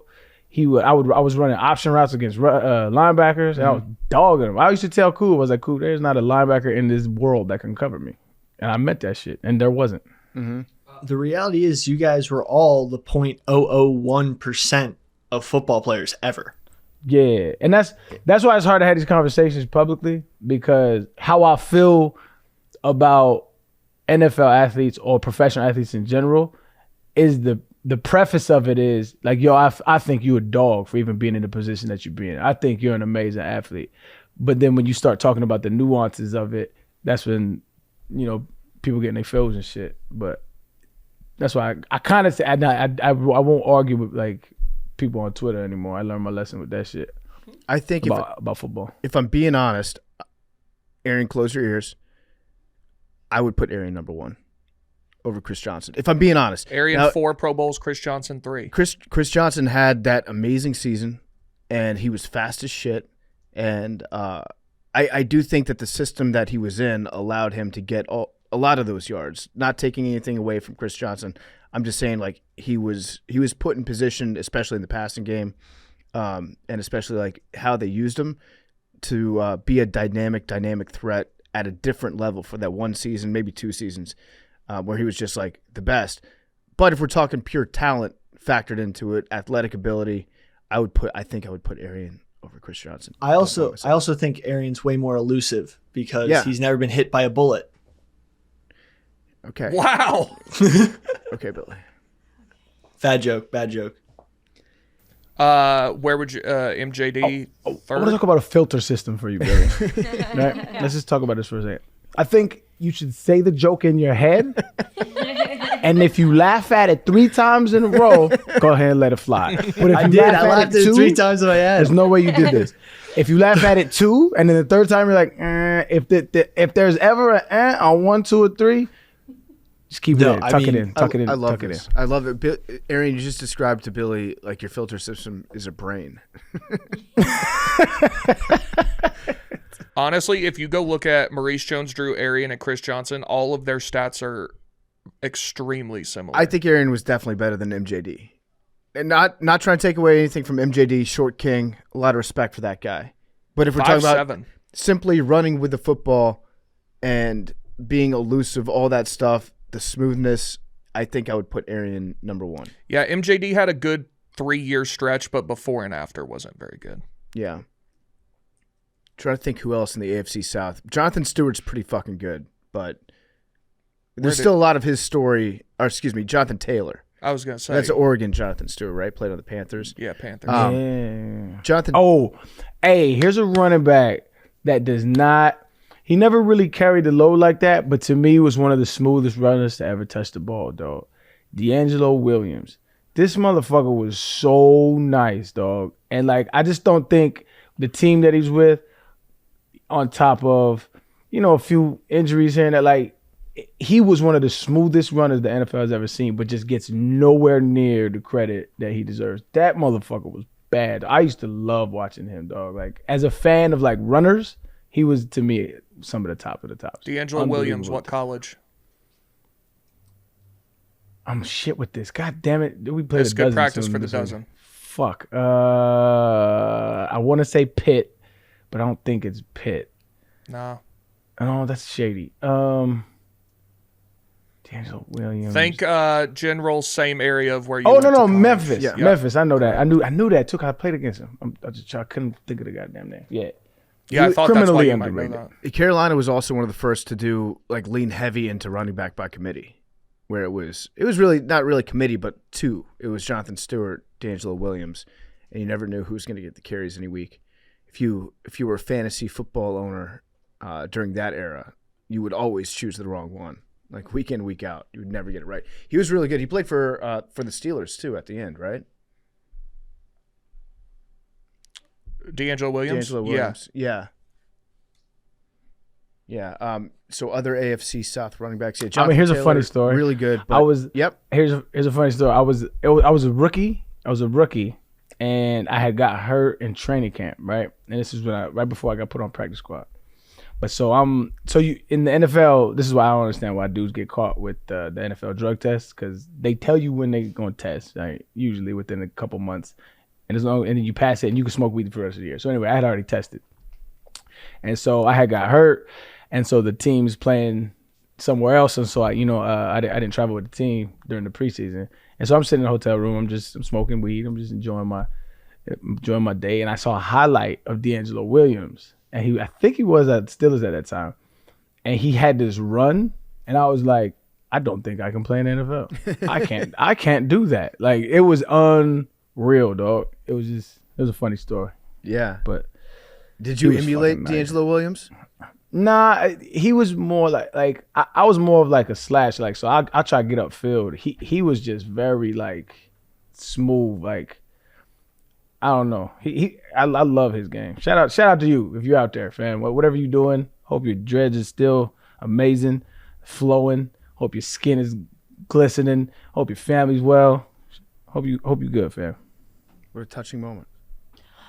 I was running option routes against linebackers, and I was dogging them. I used to tell Cool, I was like, Cool, there's not a linebacker in this world that can cover me. And I meant that shit, and there wasn't. Mm-hmm. The reality is you guys were all the 0.001% of football players ever. Yeah, and that's why it's hard to have these conversations publicly, because how I feel about NFL athletes or professional athletes in general is the preface of it is like, yo, I think you a dog for even being in the position that you're being. I think you're an amazing athlete. But then when you start talking about the nuances of it, that's when, people getting their feels and shit. But that's why I kind of say, I won't argue with like people on Twitter anymore. I learned my lesson with that shit. I think about football. If I'm being honest, Arian, close your ears. I would put Arian number 1 over Chris Johnson. If I'm being honest. Arian 4 Pro Bowls, Chris Johnson 3. Chris Johnson had that amazing season, and he was fast as shit. And I do think that the system that he was in allowed him to get a lot of those yards. Not taking anything away from Chris Johnson. I'm just saying like he was put in position, especially in the passing game, and especially like how they used him to be a dynamic threat at a different level for that one season, maybe 2 seasons. Where he was just like the best. But if we're talking pure talent factored into it, athletic ability, I think I would put Arian over Chris Johnson. I also think Arian's way more elusive because he's never been hit by a bullet. Okay. Wow. Okay, Billy. Bad joke. Where would you MJD third? I want to talk about a filter system for you, Billy. Right? Let's just talk about this for a second. I think you should say the joke in your head, and if you laugh at it 3 times in a row, go ahead and let it fly. But if you I laughed at it 3 times in my head. There's no way you did this. If you laugh at it 2, and then the 3rd time you're like, if there's ever an on 1, 2, or 3, just keep it in. Tuck it in. I love this. I love it. Arian, you just described to Billy like your filter system is a brain. Honestly, if you go look at Maurice Jones-Drew, Arian, and Chris Johnson, all of their stats are extremely similar. I think Arian was definitely better than MJD. And not trying to take away anything from MJD, short king, a lot of respect for that guy. But if we're talking about simply running with the football and being elusive, all that stuff, the smoothness, I think I would put Arian number 1. Yeah, MJD had a good 3-year stretch, but before and after wasn't very good. Yeah. Trying to think who else in the AFC South. Jonathan Stewart's pretty fucking good, but there's still a lot of his story. Or excuse me, Jonathan Taylor. I was gonna say That's Oregon Jonathan Stewart, right? Played on the Panthers. Yeah, Panthers. Yeah. Jonathan. Oh, hey, here's a running back that does not. He never really carried the load like that, but to me was one of the smoothest runners to ever touch the ball, dog. D'Angelo Williams. This motherfucker was so nice, dog. And like, I just don't think the team that he's with, on top of, a few injuries here and that, like, he was one of the smoothest runners the NFL has ever seen, but just gets nowhere near the credit that he deserves. That motherfucker was bad. I used to love watching him, dog. Like, as a fan of like runners, he was, to me, some of the top of the tops. D'Angelo Williams, what college? I'm shit with this. God damn it. We played It's good practice for the dozen. Fuck. I want to say Pitt, but I don't think it's Pitt. No. Oh, that's shady. D'Angelo Williams. Think general same area of where you Oh, went no, to college. Memphis. Yeah. Memphis. I know that. I knew that too, 'cause I played against him. I couldn't think of the goddamn name. Yeah. Yeah, I thought that's why criminally you might know underrated. that. Carolina was also one of the first to do like lean heavy into running back by committee, where it was really not really committee, but two. It was Jonathan Stewart, D'Angelo Williams, and you never knew who was going to get the carries any week. If you were a fantasy football owner during that era, you would always choose the wrong one. Like week in, week out, you would never get it right. He was really good. He played for the Steelers too at the end, right? D'Angelo Williams? D'Angelo Williams. Yeah. So other AFC South running backs. Yeah, Jonathan here's a Taylor, funny story. Really good. But, Here's a funny story. I was a rookie. And I had got hurt in training camp, right? And this is right before I got put on practice squad. But you in the NFL, this is why I don't understand why dudes get caught with the NFL drug test, because they tell you when they're going to test, right? Usually within a couple months, and then you pass it and you can smoke weed for the rest of the year. So anyway, I had already tested, and so I had got hurt, and so the team's playing somewhere else, and so I didn't travel with the team during the preseason, and so I'm sitting in a hotel room, I'm smoking weed, I'm just enjoying my day, and I saw a highlight of D'Angelo Williams. And I think he was at Steelers at that time. And he had this run. And I was like, I don't think I can play in the NFL. I can't do that. Like, it was unreal, dog. It was a funny story. Yeah. But did you emulate D'Angelo Williams? Nah, he was more like I was more of like a slash. Like, so I try to get upfield. He was just very like smooth, like, I don't know. I love his game. Shout out to you if you're out there, fam. Whatever you're doing, hope your dreads is still amazing, flowing. Hope your skin is glistening. Hope your family's well. Hope you good, fam. What a touching moment.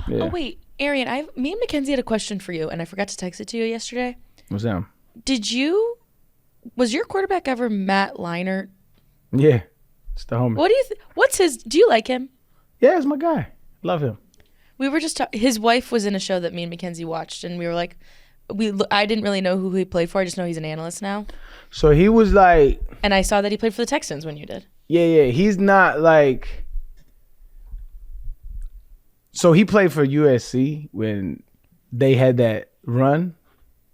Yeah. Oh wait, Arian, me and Mackenzie had a question for you, and I forgot to text it to you yesterday. What's that? Was your quarterback ever Matt Leinart? Yeah, it's the homie. What do you do you like him? Yeah, it's my guy. Love him. We were just his wife was in a show that me and Mackenzie watched, and we were like, I didn't really know who he played for. I just know he's an analyst now. So he was like, and I saw that he played for the Texans when you did. Yeah. He's not like. So he played for USC when they had that run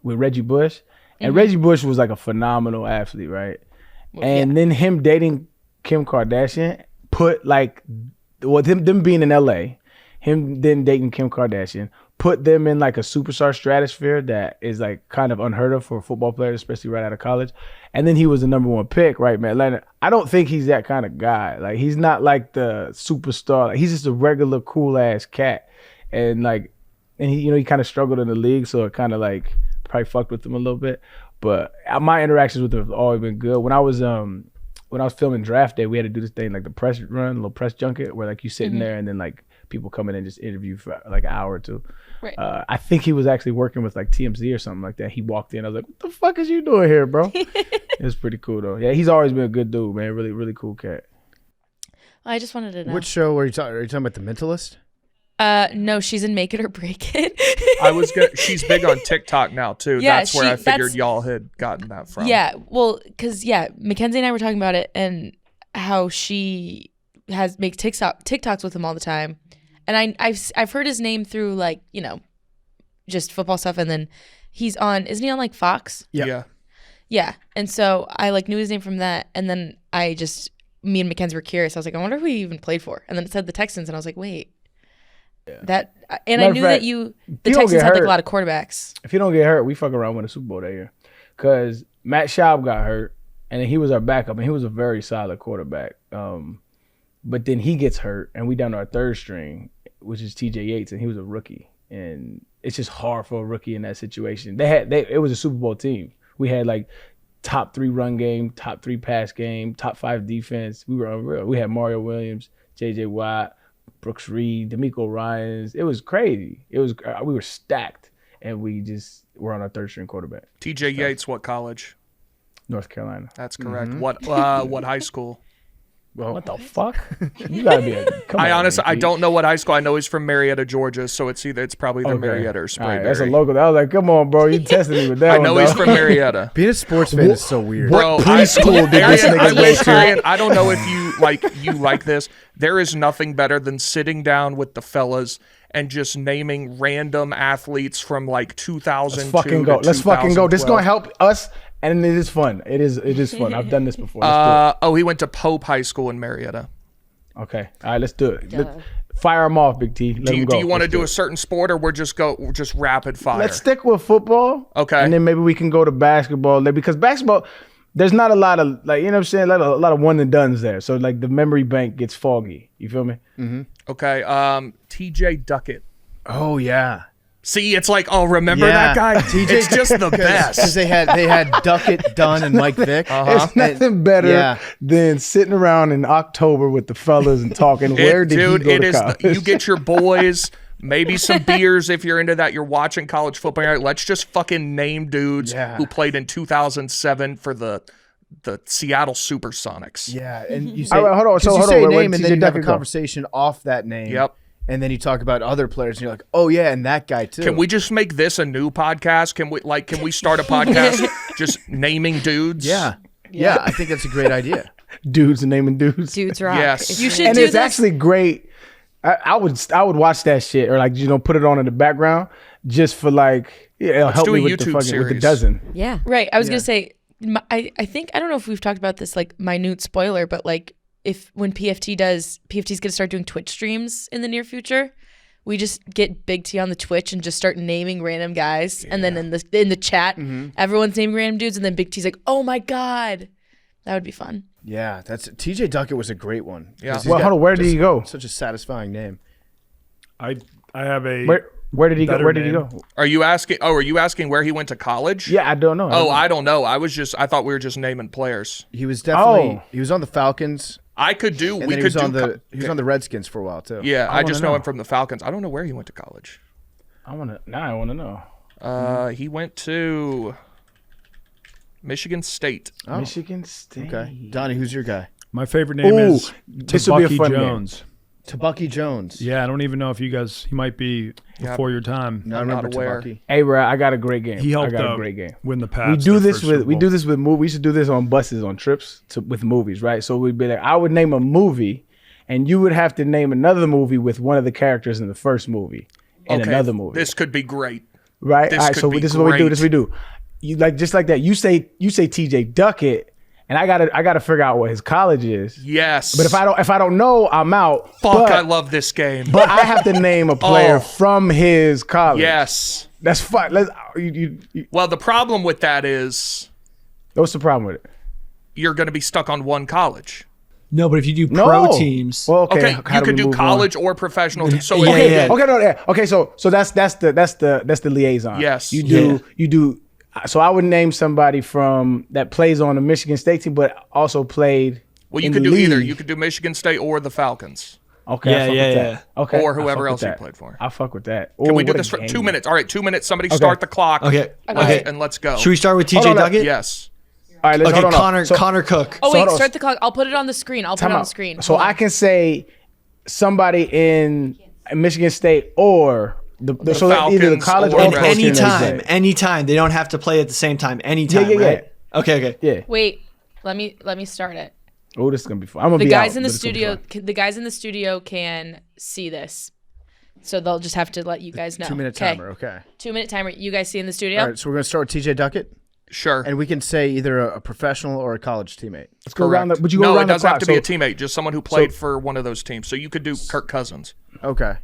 with Reggie Bush, and Reggie Bush was like a phenomenal athlete, right? And then him dating Kim Kardashian put like, them being in LA. Him then dating Kim Kardashian put them in like a superstar stratosphere that is like kind of unheard of for football players, especially right out of college. And then he was the number one pick, right, man? Like, I don't think he's that kind of guy. Like, he's not like the superstar. Like, he's just a regular cool ass cat. And he kind of struggled in the league, so it kind of like probably fucked with him a little bit. But my interactions with him have always been good. When I was filming Draft Day, we had to do this thing like the press run, a little press junket, where like you sitting there and then like people come in and just interview for like an hour or two. Right. I think he was actually working with like TMZ or something like that. He walked in, I was like, "What the fuck is you doing here, bro?" It was pretty cool though. Yeah, he's always been a good dude, man. Really, really cool cat. I just wanted to know. Which show are you talking? Are you talking about The Mentalist? No, she's in Make It or Break It. She's big on TikTok now too. Yeah, that's where I figured y'all had gotten that from. Yeah, well, because Mackenzie and I were talking about it and how she makes TikToks with him all the time, and I've heard his name through like just football stuff, and then isn't he on like Fox? Yeah. Yeah, and so I like knew his name from that, and then me and Mackenzie were curious. I was like, I wonder who he even played for, and then it said the Texans, and I was like, wait, that, and I knew that the Texans had like a lot of quarterbacks. If he don't get hurt, we fuck around with a Super Bowl that year, because Matt Schaub got hurt, and then he was our backup, and he was a very solid quarterback. But then he gets hurt, and we down to our third string, which is T.J. Yates, and he was a rookie, and it's just hard for a rookie in that situation. It was a Super Bowl team. We had like top 3 run game, top 3 pass game, top 5 defense. We were unreal. We had Mario Williams, J.J. Watt, Brooks Reed, D'Amico Ryans. It was crazy. We were stacked, and we just were on our third string quarterback. T.J. Yates, what college? North Carolina. That's correct. What high school? Well, what the fuck? You gotta be I don't know what high school. I know he's from Marietta, Georgia, so it's probably the Marietta or Sprayberry. That's a local. I was like, come on, bro, you tested me with that. I know he's from Marietta. Being a sports fan is so weird. Bro, preschool did this nigga go to? Arian, I don't know if you like this. There is nothing better than sitting down with the fellas and just naming random athletes from like 2002. Let's fucking go. Let's fucking go. This is gonna help us. And it is fun. It is fun. I've done this before. He went to Pope High School in Marietta. Okay. All right, let's do it. Fire them off, Big T. Let them go. Do you want to do a certain sport, or we're just rapid fire? Let's stick with football. Okay. And then maybe we can go to basketball, because basketball, there's not a lot of, like, you know what I'm saying, a lot of one and dones there. So like the memory bank gets foggy. You feel me? Mm-hmm. Okay. T.J. Duckett. Oh yeah. See, it's like, remember that guy? TJ, it's just the best. Because they had Duckett, Dunn, and Mike Vick. It's nothing better than sitting around in October with the fellas and talking. Where did you go to college? You get your boys, maybe some beers if you're into that. You're watching college football. You're like, let's just fucking name dudes who played in 2007 for the Seattle Supersonics. Yeah, and you say, hold on. So you say a name, and then you have a conversation off that name. Yep. And then you talk about other players, and you're like, "Oh yeah, and that guy too." Can we just make this a new podcast? Can we start a podcast just naming dudes? Yeah, I think that's a great idea. Dudes and naming dudes. Dudes rock. Yes, you should. And do it's this. actually great. I would watch that shit, or like put it on in the background just for like it'll help me with the dozen. Yeah. Right. I was gonna say. I think I don't know if we've talked about this like minute spoiler, but like. When PFT's gonna start doing Twitch streams in the near future, we just get Big T on the Twitch and just start naming random guys, and then in the chat, everyone's naming random dudes, and then Big T's like, "Oh my god," that would be fun. Yeah, that's T.J. Duckett was a great one. Yeah. Well, hold on. Where did he go? Such a satisfying name. I have a. Where did he go? Where did he go? Are you asking where he went to college? Yeah, I don't know. I don't know. I thought we were just naming players. He was definitely he was on the Falcons. I could do. And we then could do. He was on the Redskins for a while too. Yeah, I just know him from the Falcons. I don't know where he went to college. I want to know. He went to Michigan State. Oh. Michigan State. Okay, Donnie, who's your guy? My favorite name is Tabucky Jones. Tabucky Jones. Yeah, I don't even know if you guys. He might be before your time. No, I remember Tabucky. Hey, bro, I got a great game. He helped a great game. Win the past. We do this with movies. We used to do this on buses on trips with movies, right? So we'd be like, I would name a movie, and you would have to name another movie with one of the characters in the first movie and another movie. This could be great. Right? All right, so this is what we do. This we do. You like just like that. You say T.J. Duckett. And I gotta figure out what his college is. Yes. But if I don't know, I'm out. I love this game. But I have to name a player from his college. Yes. That's fine. Well, the problem with that is. What's the problem with it? You're going to be stuck on one college. No, but if you do pro teams, well, okay, you could do college or professional. So okay. So that's the liaison. Yes. You do. So I would name somebody from that plays on the Michigan State team, but also played. Well, you could do either. You could do Michigan State or the Falcons. Okay. Yeah. Okay. Or whoever else you played for. I'll fuck with that. Can we do this for 2 minutes? All right, 2 minutes. Somebody start the clock. Okay. And let's go. Should we start with T.J. Duckett? Yes. All right. Okay. Connor Cook. Oh wait, start the clock. I'll put it on the screen. So I can say somebody in Michigan State or. So either the college or anytime. They don't have to play at the same time. Anytime, right? Okay. Yeah. Wait, let me start it. Oh, this is gonna be fun. I'm gonna The be guys out, in the but it's gonna be studio, fun. the guys in the studio can see this, so they'll just have to let you guys know. 2-minute timer. Okay. 2-minute timer. You guys see in the studio. All right. So we're gonna start with TJ Duckett, Sure. and we can say either a professional or a college teammate. Let's go around Correct. but you go No, around it the doesn't have clock. to be a So- teammate. Just someone who played for one of those teams. So you could do Kirk Cousins. Okay.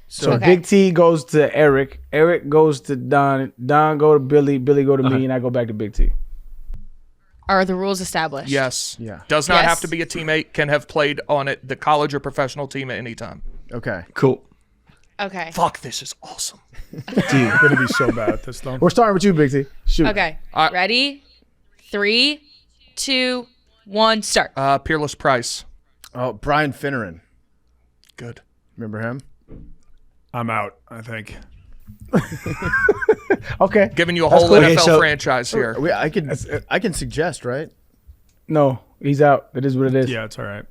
So Okay. Big T goes to Eric. Eric goes to Don. Don go to Billy. Billy go to me, and I go back to Big T. Are the rules established? Yes. Yeah. Does not Yes. have to be a teammate. Can have played on it, the college or professional team at any time. Okay. Cool. Okay. Fuck, this is awesome. Dude, I'm gonna be so bad at this though. We're starting with you, Big T. Shoot. Okay. All right. Ready? 3, 2, 1, start. Peerless Price. Oh, Brian Finneran. Good. Remember him? I'm out, I think. Okay. Giving you a That's whole cool. NFL Okay, so- franchise here. I can suggest, right? No, he's out. It is what it is. Yeah, it's all right.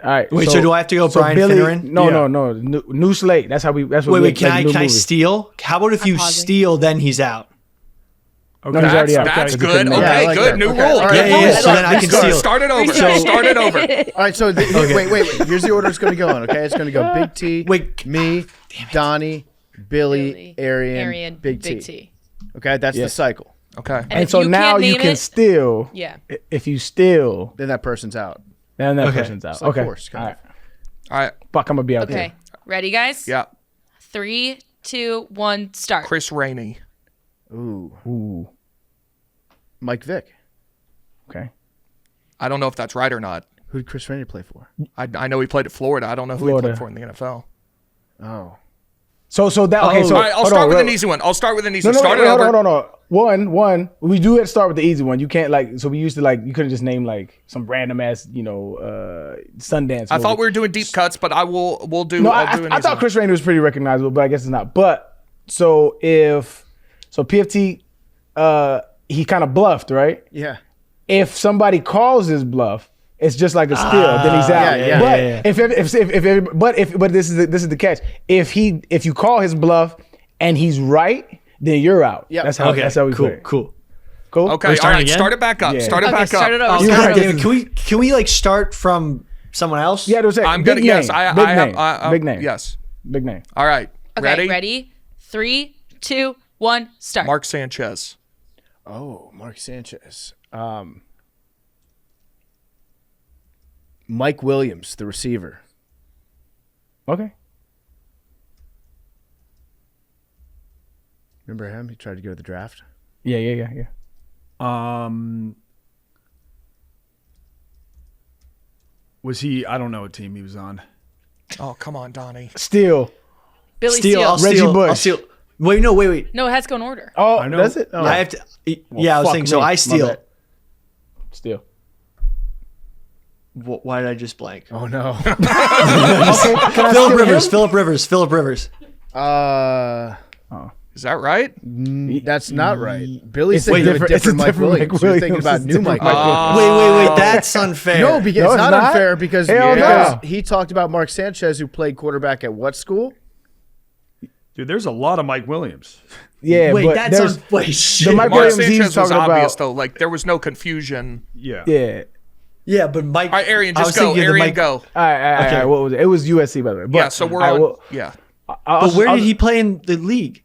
All right. Wait, so do I have to go Brian Billy, Finneran? No, Yeah. no. New slate. That's how we. That's what. Wait, we wait. Can like I new can I movie. steal? How about if you pausing. steal, then he's out? No, he's already out. That's Okay. good. Yeah, Okay, I like good. that. New Okay. rule. All Good right, yeah, rule. yeah, so then I can steal. Start it over. Restart. Start it over. All right. So wait. Here's the order it's going to go in. Okay, it's going to go Big T, Wait. me, Donnie, Billy, Billy, Arian, Big T. Okay, that's Yeah. the cycle. Okay. And And if so you now can't you name can it- steal. Yeah. If you steal, Then that person's out. then that Okay. person's out. It's like Okay. horse, kind All of. right. All right. Fuck, I'm gonna be out Okay. there. Ready, guys? Yeah. 3, 2, 1, start. Chris Rainey. Ooh, Ooh. Mike Vick. Okay. I don't know if that's right or not. Who did Chris Rainey play for? I know he played at Florida. I don't know who he Florida. played for in the NFL. Oh, So that. Okay. So All right, I'll hold start on, with real- an easy one. I'll start with an easy No, one. no, Start wait, it hold over. on, hold on. One. We do have to start with the easy one. You can't like. So we used to like. You couldn't just name like some random ass, Sundance. I thought movie. we were doing deep cuts, but we'll do. No, I'll do an I easy thought one. Chris Rainey was pretty recognizable, but I guess it's not. But so PFT, he kind of bluffed, right? yeah. If somebody calls his bluff, it's just like a steal. Then he's out. yeah, but yeah. if this is the catch. If you call his bluff and he's right, then you're out. Yep. That's how Okay. we Cool. play it. Cool. Cool. Okay, We're all starting right. again? Start it back up. Yeah. Start it Okay, back start up. it over. Oh, You're God right. damn it. Can we like start from someone else? Yeah, there's I'm big gonna. name. Yes, I big have. name. Big name. Yes. Big name. All right. Okay, ready? 3, 2, 1, start. Mark Sanchez. Oh, Mark Sanchez. Mike Williams, the receiver. Okay. Remember him? He tried to go to the draft. Yeah. Was he? I don't know what team he was on. Oh, come on, Donnie. Steal. Billy Steal. I'll Steele. Reggie steal. Bush. I'll steal. Wait, no, wait. No, it has to go in order. Oh, I know. that's it. Oh. I have to. Yeah, I was fuck thinking. So me. I My steal. bad. Steal. Why did I just blank? Oh no. Okay. Can I Philip steal Rivers. him? Philip Rivers. Is that right? That's not right. Billy's It's a thinking of a different- it's a different Mike different Williams. Mike You're thinking Williams. about It's new different Mike Mike Williams. Wait. That's unfair. No, because No, it's it's not not. unfair because Hell no. he talked about Mark Sanchez, who played quarterback at what school? Dude, there's a lot of Mike Williams. Yeah, Wait, but that's there's wait. Shit. Mike Mark Williams he's Sanchez was talking obvious about. though. Like there was no confusion. Yeah. Yeah. Yeah, but Mike. All right, Arian, I was just go. thinking of the Arian, Mike- go. All right. Okay. What was it? It was USC by the way. But, Yeah. So we're all right, on. well, Yeah. I'll- But where I'll- did he play in the league?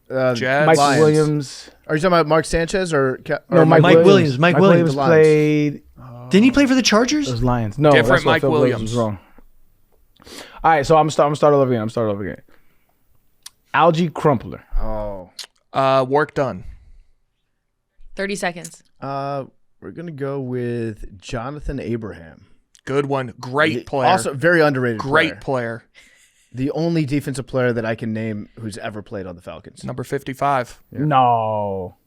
Jazz. Mike Lions. Williams. Are you talking about Mark Sanchez or No, Mike Williams. Mike Williams. The Lions. played. Didn't he play for the Chargers? Those Lions. No, Different that's what Mike Phil Williams. was wrong. All right, so I'm start all over again. Algie Crumpler. Oh. Work done. 30 seconds. We're gonna go with Jonathan Abraham. Good one. Great player. Also very underrated. Great player. player. The only defensive player that I can name who's ever played on the Falcons. Number 55. No.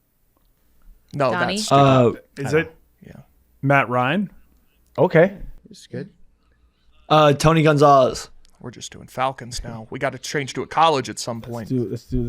No, Donnie? that's Is it? Yeah. Matt Ryan. Okay. It's good. Tony Gonzalez. we're just doing Falcons now. We got to change to a college at some point. Let's do.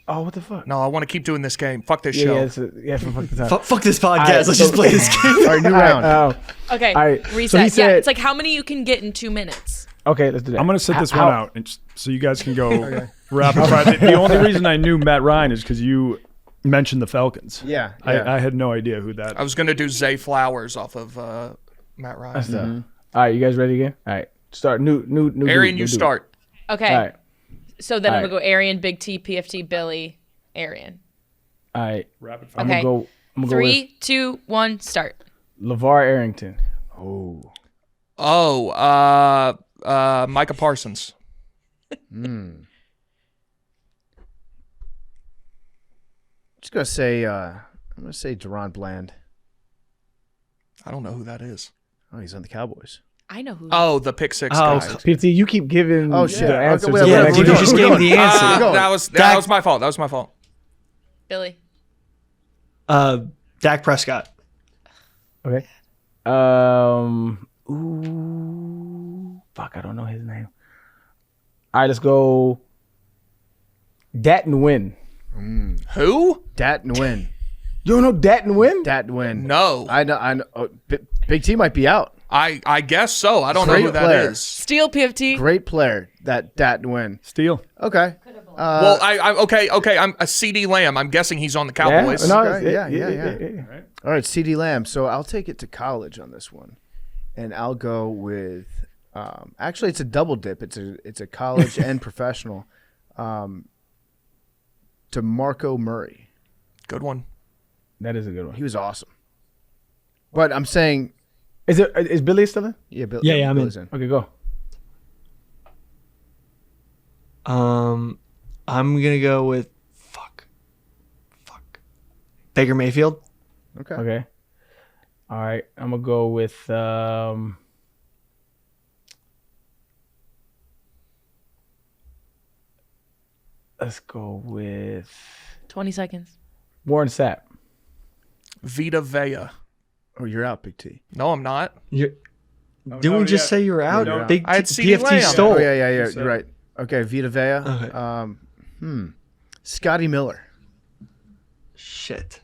Oh, what the fuck? No, I want to keep doing this game. Fuck this Yeah, show. fuck the time. Fuck this podcast. Alright, Let's so- just play this game. All right, new round. Okay, All right, so reset. he said- Yeah, it's like how many you can get in 2 minutes. Okay, let's do that. I'm gonna sit this How- one out, and so you guys can go rapid fire. The only reason I knew Matt Ryan is because you mentioned the Falcons. Yeah. I had no idea who that. I was gonna do Zay Flowers off of Matt Ryan. That's tough. All right, you guys ready again? All right, start. New. Arian, you start. Okay. All right. So then I'm All gonna go Arian, Big T, PFT, Billy, Arian. All right. Rapid fire. I'm Okay. gonna go. 3, 2, 1, start. LeVar Arrington. Micah Parsons. Just gonna say I'm gonna say Deron Bland. I don't know who that is. Oh, he's on the Cowboys. I know who. Oh, the pick six Oh, guy. PT, you keep giving Oh, shit. the answers. Okay, wait, to wait, the wait, next dude, we're you one. just going, gave we're the going. answer. That was my fault. That was my fault. Billy. Dak Prescott. Okay. Ooh. Fuck, I don't know his name. All right, let's go. Dat and Win. Who? Dat and Win. You don't know Dat and Win? Dat and Win. No. I know. Oh, Big T might be out. I guess so. I don't know Great who that player. is. Steal PFT. Great player. Dat and Win. Steal. Okay. Well, I'm okay. I'm a CD Lamb. I'm guessing he's on the Cowboys. No, Okay, it's- yeah. All right, CD Lamb. So I'll take it to college on this one, and I'll go with. Actually, it's a double dip. It's a college and professional. To Marco Murray. Good one. That is a good one. He was awesome. But I'm saying, Is Billy still in? yeah, Yeah, I'm Billy's in. Okay, go. I'm gonna go with fuck. Baker Mayfield. Okay. Okay. All right, I'm gonna go with let's go with 20 seconds. Warren Sapp. Vita Vea. Oh, you're out, Big T. No, I'm not. Didn't no, we just yeah. say you were out? you're out. Big I had CD PFT Lamb. stole. Oh, yeah. You You're right. Okay, Vita Vea. Okay. Scotty Miller. Shit.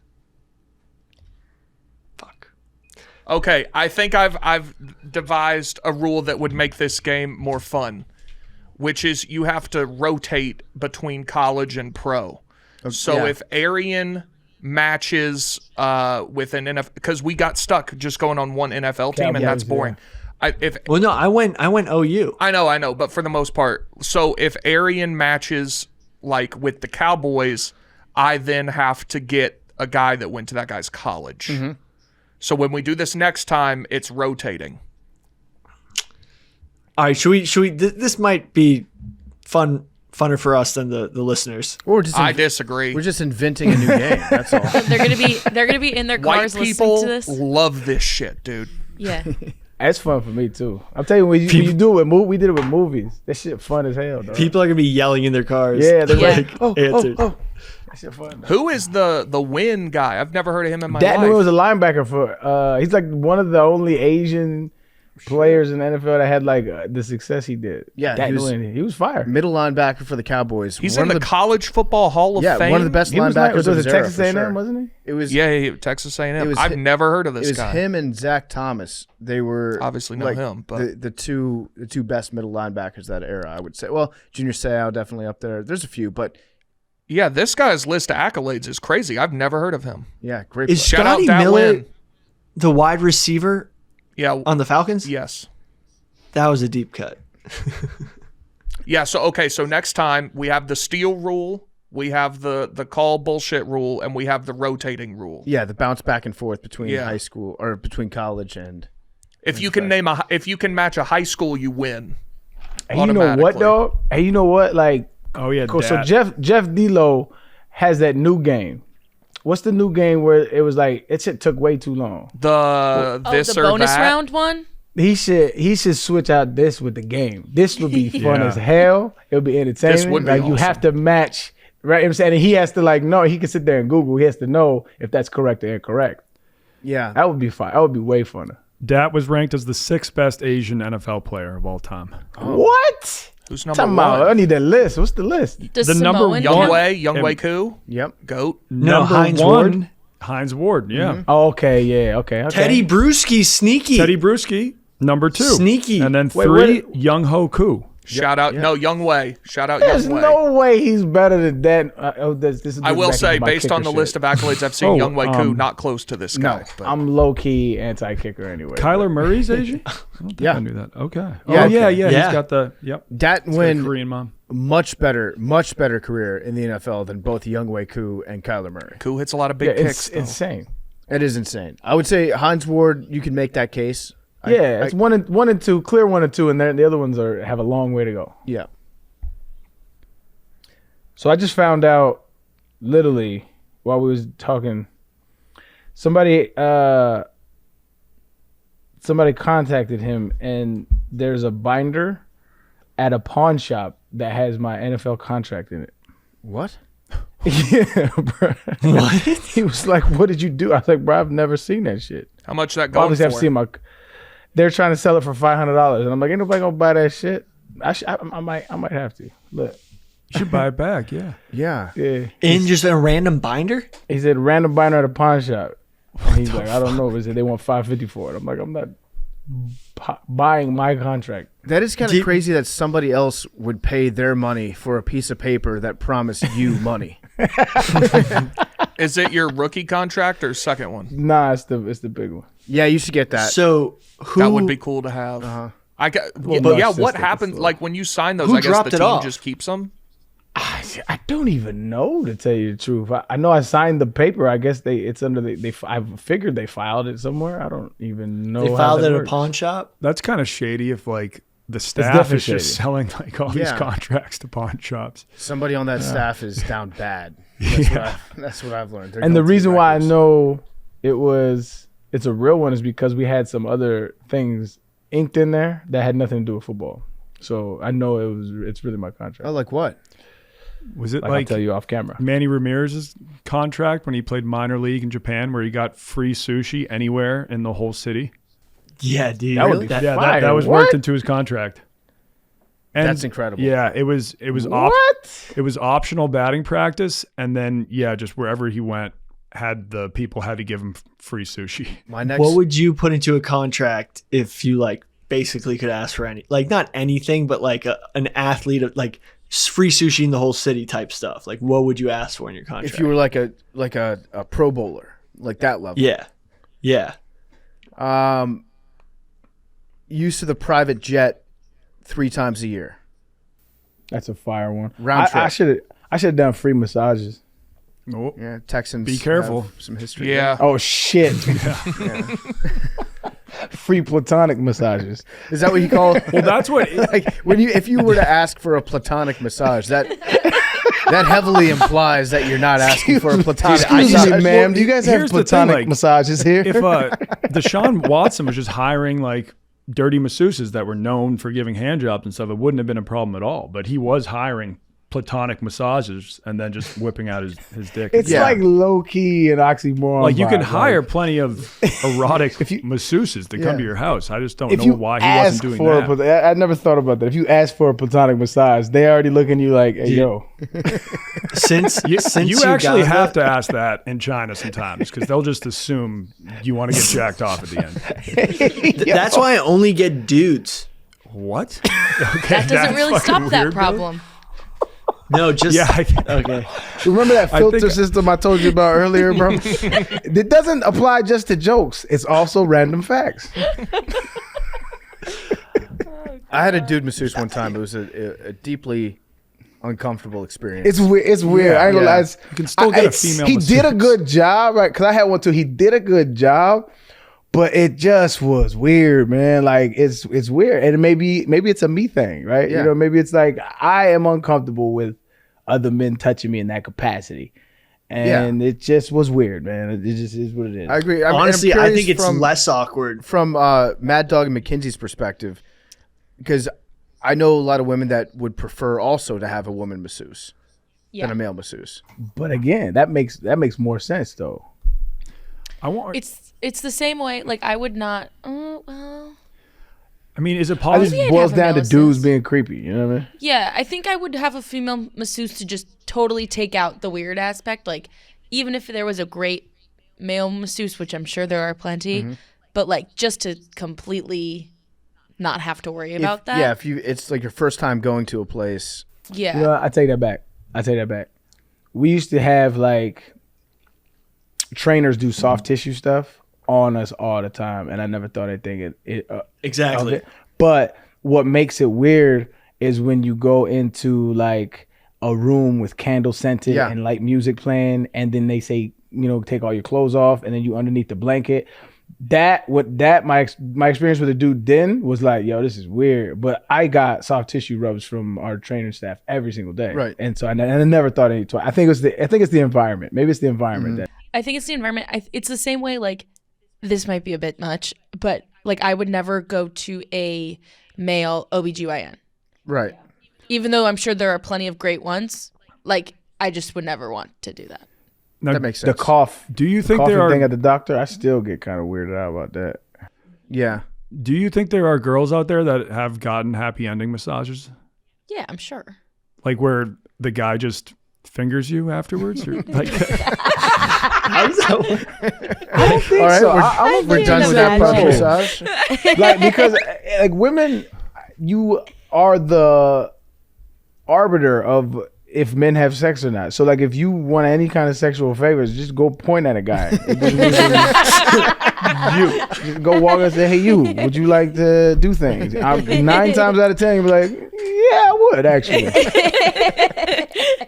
Fuck. Okay, I think I've devised a rule that would make this game more fun, which is you have to rotate between college and pro. So yeah. if Arian matches with an NFL, because we got stuck just going on one NFL team, and that's boring. Well, no, I went OU. I know, but for the most part, so if Arian matches like with the Cowboys, I then have to get a guy that went to that guy's college. So when we do this next time, it's rotating. All right, should we? This might be funner for us than the listeners. Or just I disagree. We're just inventing a new game. That's all. They're gonna be in their White cars listening people to this. love this shit, dude. Yeah. It's fun for me too. I'm telling you, when you do it, we did it with movies. That shit fun as hell, dog. People are gonna be yelling in their cars. Yeah, they're Yeah. like, oh. That shit fun. Who is the win guy? I've never heard of him in my Dat life. Nguyen was a linebacker for. He's like one of the only Asian players in the NFL that had like the success he did. Yeah, Dat he was- Nguyen, he was fire. Middle linebacker for the Cowboys. He's One in of the College Football Hall of Fame. one of the best He was like, linebackers was of it his era, Texas for A&M, sure. wasn't It was Yeah, Texas A&M. It was I've hi- never heard of this It was guy. him and Zach Thomas. They were Obviously know like him, but- the two best middle linebackers that era, I would say. Well, Junior Seau definitely up there. There's a few, but Yeah, this guy's list of accolades is crazy. I've never heard of him. yeah, great. Is player. Shout out Scotty Dat Miller Nguyen. the wide receiver Yeah, on the Falcons? yes. That was a deep cut. Yeah, so next time we have the steal rule, we have the call bullshit rule, and we have the rotating rule. Yeah, the bounce back and forth between Yeah. high school or between college and If you can if you can match a high school, you win. he? And you know what, automatically. though? Hey, you know what? Like, Oh yeah. cool. So Dat. Jeff D'Lo has that new game. What's the new game where it was like it shit took way too long? The Oh, this the or bonus that. round one. He should switch out this with the game. This would be fun Yeah. as hell. It would be entertaining. This would be like you awesome. have to match, right? I'm saying, and he has to like know. He can sit there and Google. He has to know if that's correct or incorrect. yeah. That would be fun. That would be way funner. Dat was ranked as the 6th best Asian NFL player of all time. What? Who's number Talking about, I one? need that list. What's the list? Does The number Samoan one- count? Youngway Koo, Yep. GOAT. No, Number Hines one, Ward. Heinz Ward, yeah. Oh, okay, yeah, okay. Teddy Bruschi, sneaky. Teddy Bruschi, number 2. Sneaky. And then Wait, 3, Young Ho Koo. Shout out, no, Young Wei. Shout out There's Young Wei. no way he's better than that. This is I will back say, into my based on kicker the list shit. of accolades I've seen, Young Wei Koo not close to this guy. No, but- I'm low key anti kicker anyway. Kyler Murray's Asian? I don't think Yeah. I knew that. Okay. Yeah, Oh, yeah. okay. He's got the, that he's got a win Korean mom. much better career in the NFL than both Young Wei Koo and Kyler Murray. Koo hits a lot of big kicks. It's insane. It is insane. I would say Hines Ward, you can make that case. It's 1 and 2, clear 1 and 2, and the other ones have a long way to go. Yeah. So I just found out, literally, while we was talking, somebody contacted him, and there's a binder at a pawn shop that has my NFL contract in it. What? Yeah, bro. What? He was like, "What did you do?" I was like, "Bro, I've never seen that shit." How much that going Obviously, I've for? seen they're trying to sell it for $500, and I'm like, "Ain't nobody gonna buy that shit." I might have to. Look, You should buy it back, yeah. Yeah. yeah. In just a random binder? He said random binder at a pawn shop. And he's like, I don't know. He said they want $550 for it. I'm like, I'm not buying my contract. That is kind of crazy that somebody else would pay their money for a piece of paper that promised you money. Is it your rookie contract or second one? Nah, it's the big one. Yeah, you should get that. So who That would be cool to have. I got, Well, but yeah, narcissistic what as happens? fuck. Like when you sign those, Who I guess dropped the it team off? just keeps them. I don't even know, to tell you the truth. I know I signed the paper. I guess it's under I figured they filed it somewhere. I don't even know. they how filed that it at a works. pawn shop? That's kind of shady if, like, the staff definitely is just shady. selling, like, all these Yeah. contracts to pawn shops. Somebody on that staff is down bad. That's what I've learned. They're And the going through reason why I records. know it's a real one is because we had some other things inked in there that had nothing to do with football. So I know it's really my contract. Oh, like what? Was it I'll like tell you off camera. Manny Ramirez's contract when he played minor league in Japan where he got free sushi anywhere in the whole city? Yeah, dude. That would be Yeah, fire. that was What? worked into his contract. And That's incredible. Yeah, it was What? it was optional batting practice, and then just wherever he went, had to give him free sushi. My next What would you put into a contract if you like basically could ask for any, like not anything, but like an athlete of like free sushi in the whole city type stuff? Like what would you ask for in your contract? if you were like a pro bowler, like that level. yeah. Use of the private jet 3 times a year. That's a fire one. Round I trip. should have done free massages. Oh, Yeah, Texans. Be careful. have some history. Yeah. Oh shit. Free platonic massages. Is that what you call? well, that's what. Like if you were to ask for a platonic massage, that heavily implies that you're not asking for a platonic Excuse massage. me, ma'am. Do you guys have Here's the thing, platonic like, massages here? if Deshaun Watson was just hiring like dirty masseuses that were known for giving hand jobs and stuff, it wouldn't have been a problem at all. But he was hiring platonic massages and then just whipping out his dick. It's Yeah. like low key and oxymoron. like you can vibes, hire like, plenty of erotic masseuses to come to your house. I just don't know why he wasn't doing that. I never thought about that. If you ask for a platonic massage, they already look at you like, "Hey, yo." Since You actually Uganda- have to ask that in China sometimes because they'll just assume you want to get jacked off at the end. That's why I only get dudes. What? That doesn't really stop that problem. No, just Yeah. okay. Remember that I filter think- system I told you about earlier, bro? It doesn't apply just to jokes. It's also random facts. I had a dude masseuse one time. It was a deeply uncomfortable experience. It's weird. It's weird. I ain't gonna lie. You can still get a female He did a masseuse. good job, right? Because I had one too. He did a good job, but it just was weird, man. Like it's weird, and maybe it's a me thing, right? Yeah. You know, maybe it's like I am uncomfortable with other men touching me in that capacity, and it just was weird, man. It just is what it is. I agree. I'm Honestly, I curious think it's from, less awkward. from Mad Dog and McKinsey's perspective, because I know a lot of women that would prefer also to have a woman masseuse than a male masseuse. But again, that makes more sense though. I want. It's the same way. Like I would not. Well. I mean, is it I possible? just Maybe I'd boils have a down to male dudes masseuse. being creepy. You know what I mean? Yeah, I think I would have a female masseuse to just totally take out the weird aspect. Like, even if there was a great male masseuse, which I'm sure there are plenty, but like just to completely not have to worry about that. Yeah, if it's like your first time going to a place. Yeah. You know, I take that back. We used to have like trainers do soft tissue stuff on us all the time, and I never thought anything Exactly. of it. But what makes it weird is when you go into like a room with candle scented and light music playing, and then they say, you know, take all your clothes off, and then you underneath the blanket. My experience with the dude then was like, yo, this is weird. But I got soft tissue rubs from our training staff every single day, Right? And so I never thought any. I think it's the environment. Maybe it's the environment that. I think it's the environment. It's the same way, like, this might be a bit much, but like I would never go to a male OBGYN. Right. Even though I'm sure there are plenty of great ones, like I just would never want to do that. Now, That makes sense. The cough. do you think coughing there are thing at the doctor? I still get kind of weirded out about that. Yeah. Do you think there are girls out there that have gotten happy ending massages? Yeah, I'm sure. Like where the guy just fingers you afterwards? Or like, I don't think All right, so. we're done with that part of the massage. Like, because like women, you are the arbiter of if men have sex or not. So like if you want any kind of sexual favors, just go point at a guy. You just go walk and say, hey, you, would you like to do things? 9 times out of 10 you'll be like, yeah, I would actually.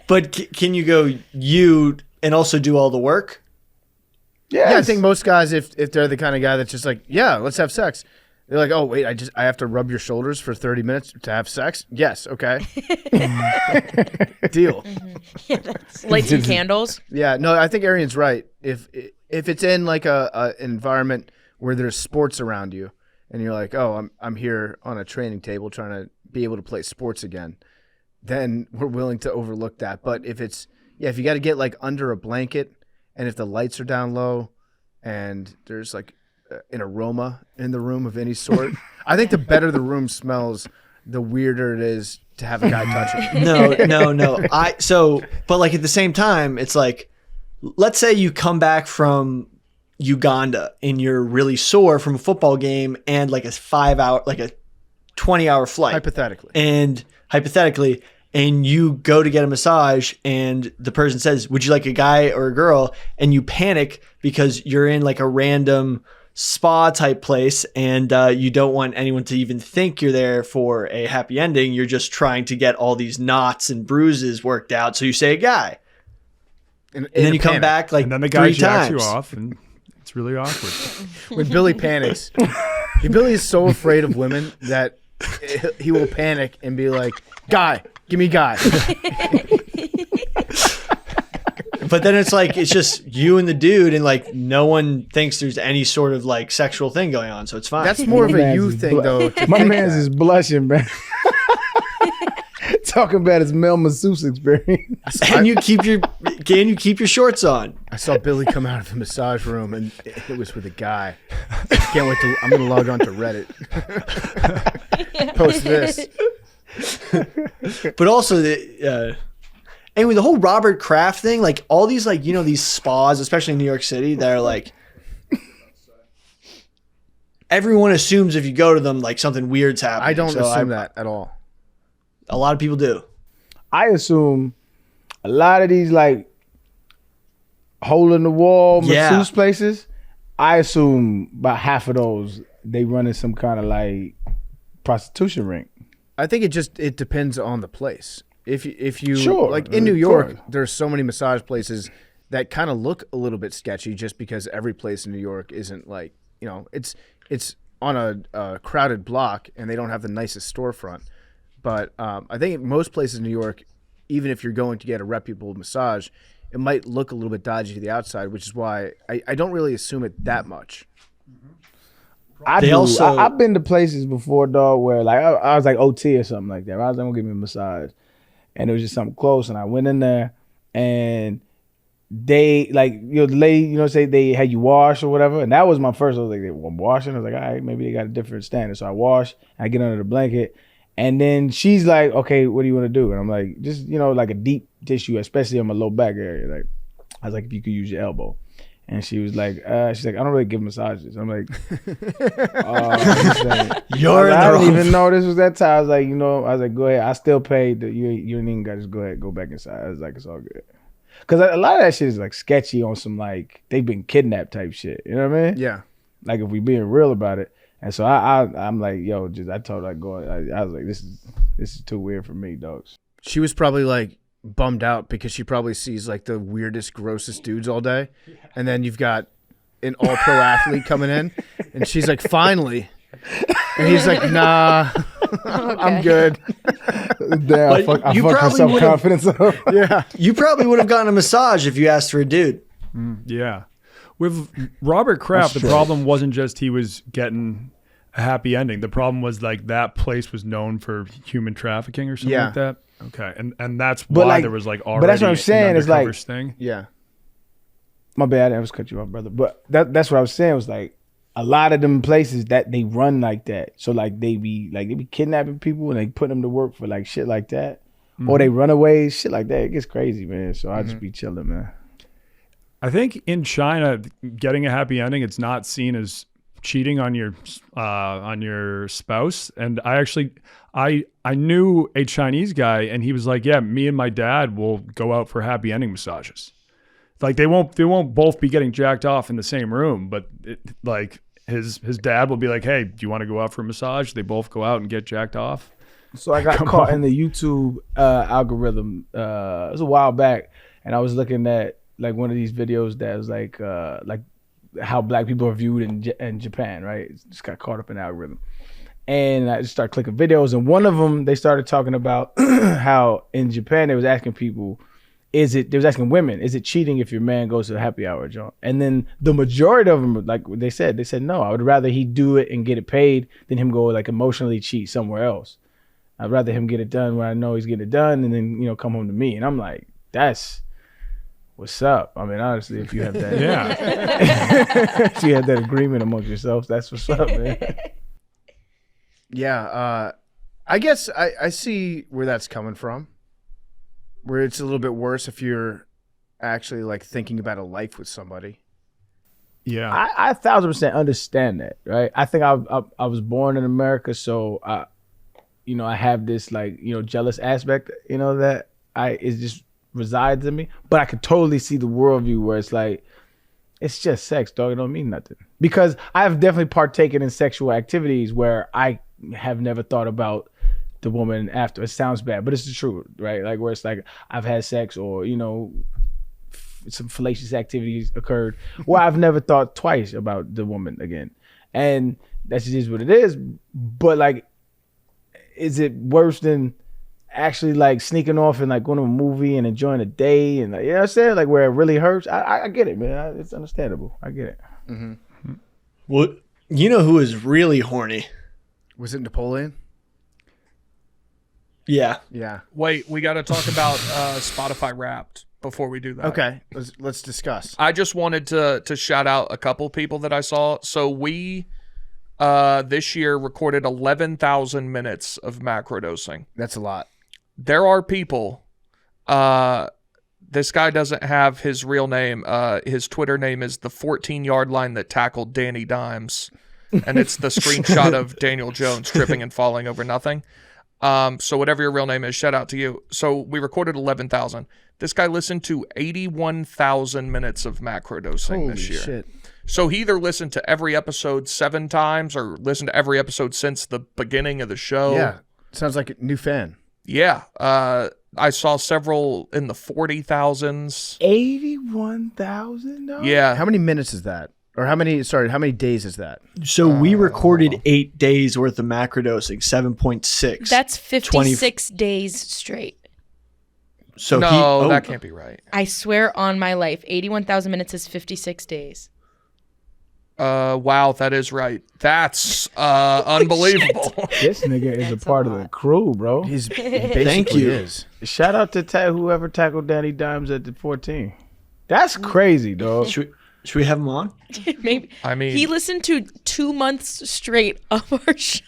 But can you go you and also do all the work? Yeah, I think most guys, if they're the kind of guy that's just like, yeah, let's have sex. They're like, oh wait, I have to rub your shoulders for 30 minutes to have sex? Yes, okay. Deal. Light some candles. Yeah, no, I think Arian's right. If it's in like a environment where there's sports around you, and you're like, oh, I'm here on a training table trying to be able to play sports again, then we're willing to overlook that. But if you got to get like under a blanket, and if the lights are down low, and there's like an aroma in the room of any sort, I think the better the room smells, the weirder it is to have a guy touch it. No. But like at the same time, it's like, let's say you come back from Uganda and you're really sore from a football game and like a 20-hour flight. Hypothetically, and you go to get a massage and the person says, would you like a guy or a girl? And you panic because you're in like a random spa type place and you don't want anyone to even think you're there for a happy ending. You're just trying to get all these knots and bruises worked out. So you say a guy. And then you come back like and then the guy 3 jacks times. you off and it's really awkward. When Billy panics, Billy is so afraid of women that he will panic and be like, guy, give me guy. But then it's like, it's just you and the dude and like no one thinks there's any sort of like sexual thing going on. So it's fine. That's more of a you thing though. My man's is blushing, man. Talking about his male masseuse experience. Can you keep your shorts on? I saw Billy come out of the massage room and it was with a guy. Can't wait to. I'm gonna log on to Reddit. Post this. But also anyway, the whole Robert Kraft thing, like all these like, you know, these spas, especially in New York City, that are like everyone assumes if you go to them like something weird's happening. I don't assume that at all. A lot of people do. I assume a lot of these like hole in the wall masseuse places, I assume about half of those they run in some kind of like prostitution ring. I think it depends on the place. If you Sure, like in New York, sure. there's so many massage places that kind of look a little bit sketchy just because every place in New York isn't like, you know, it's on a crowded block and they don't have the nicest storefront. But I think most places in New York, even if you're going to get a reputable massage, it might look a little bit dodgy to the outside, which is why I don't really assume it that much. I've been to places before, dog, where like I was like OT or something like that. I was like, gonna give me a massage, and it was just something close, and I went in there, and they like, you know, the lady, you know, say they had you wash or whatever, and that was my first. I was like, I'm washing. I was like, all right, maybe they got a different standard. So I wash, I get under the blanket, and then she's like, okay, what do you want to do? And I'm like, just, you know, like a deep tissue, especially on my low back area. Like I was like, if you could use your elbow. And she was like, I don't really give massages. I'm like, oh, You're in I the didn't wrong. even know this was that time. I was like, go ahead. I still paid. You ain't even got to just go ahead, go back inside. I was like, it's all good. Because a lot of that shit is like sketchy on some like they've been kidnapped type shit. You know what I mean? Yeah. Like if we being real about it. And so I'm like, yo, I told her I was like, this is too weird for me, dogs. She was probably like bummed out because she probably sees like the weirdest, grossest dudes all day. And then you've got an all pro athlete coming in and she's like, finally. And he's like, nah, I'm good. Damn, I fucked her self-confidence up. Yeah. You probably would have gotten a massage if you asked for a dude. Yeah. With Robert Kraft, the problem wasn't just he was getting a happy ending. The problem was like that place was known for human trafficking or something like that. Okay. And that's why there was like already but that's what I'm saying, is like sting. Yeah. My bad, I was cut you off, brother. But that's what I was saying was like a lot of them places that they run like that. So like they be kidnapping people and they put them to work for like shit like that. Or they runaways, shit like that. It gets crazy, man. So I just be chilling, man. I think in China, getting a happy ending, it's not seen as cheating on your spouse. And I knew a Chinese guy, and he was like, "Yeah, me and my dad will go out for happy ending massages. Like they won't both be getting jacked off in the same room, but like his dad will be like, "Hey, do you want to go out for a massage?" They both go out and get jacked off. So I got caught in the YouTube algorithm. It was a while back, and I was looking at like one of these videos that was like how black people are viewed in Japan, right? Just got caught up in the algorithm. And I just started clicking videos, and one of them, they started talking about how in Japan they was asking people, they was asking women, is it cheating if your man goes to a happy hour joint? And then the majority of them, like they said no, I would rather he do it and get it paid than him go like emotionally cheat somewhere else. I'd rather him get it done where I know he's getting it done and then, come home to me. And I'm like, that's what's up. I mean, honestly, if you have that, if you have that agreement amongst yourselves, that's what's up, man. Yeah. I guess I see where that's coming from, where it's a little bit worse if you're actually like thinking about a life with somebody. Yeah. I 1,000% understand that, right? I think I was born in America, so I have this like, jealous aspect, that it just resides in me. But I could totally see the worldview where it's like, it's just sex, dog. It don't mean nothing. Because I've definitely partaken in sexual activities where I have never thought about the woman after. It sounds bad, but it's the truth, right? Like where it's like I've had sex or, some fallacious activities occurred where I've never thought twice about the woman again. And that's just what it is. But like, is it worse than actually like sneaking off and like going to a movie and enjoying a day and like, you know what I'm saying? Like where it really hurts. I get it, man. It's understandable. I get it. Mm-hmm. Well, you know who is really horny? Was it Napoleon? Yeah. Yeah. Wait, we got to talk about Spotify Wrapped before we do that. Okay, let's discuss. I just wanted to shout out a couple people that I saw. So we this year recorded 11,000 minutes of macrodosing. That's a lot. There are people. This guy doesn't have his real name. His Twitter name is the 14-yard line that tackled Danny Dimes, and it's the screenshot of Daniel Jones tripping and falling over nothing. So whatever your real name is, shout out to you. So we recorded 11,000. This guy listened to 81,000 minutes of macrodosing this year. Shit. So he either listened to every episode 7 times or listened to every episode since the beginning of the show. Yeah, sounds like a new fan. Yeah. I saw several in the 40,000s. 81,000? Yeah. How many minutes is that? Or how many days is that? So we recorded 8 days worth of macrodosing, 7.6. That's 56 days straight. So that can't be right. I swear on my life, 81,000 minutes is 56 days. Wow, that is right. That's unbelievable. This nigga is a part of the crew, bro. He's Thank you. is. Shout out to whoever tackled Danny Dimes at the 14. That's crazy, dog. Should we have him on? Maybe. I mean, He listened to 2 months straight of our show.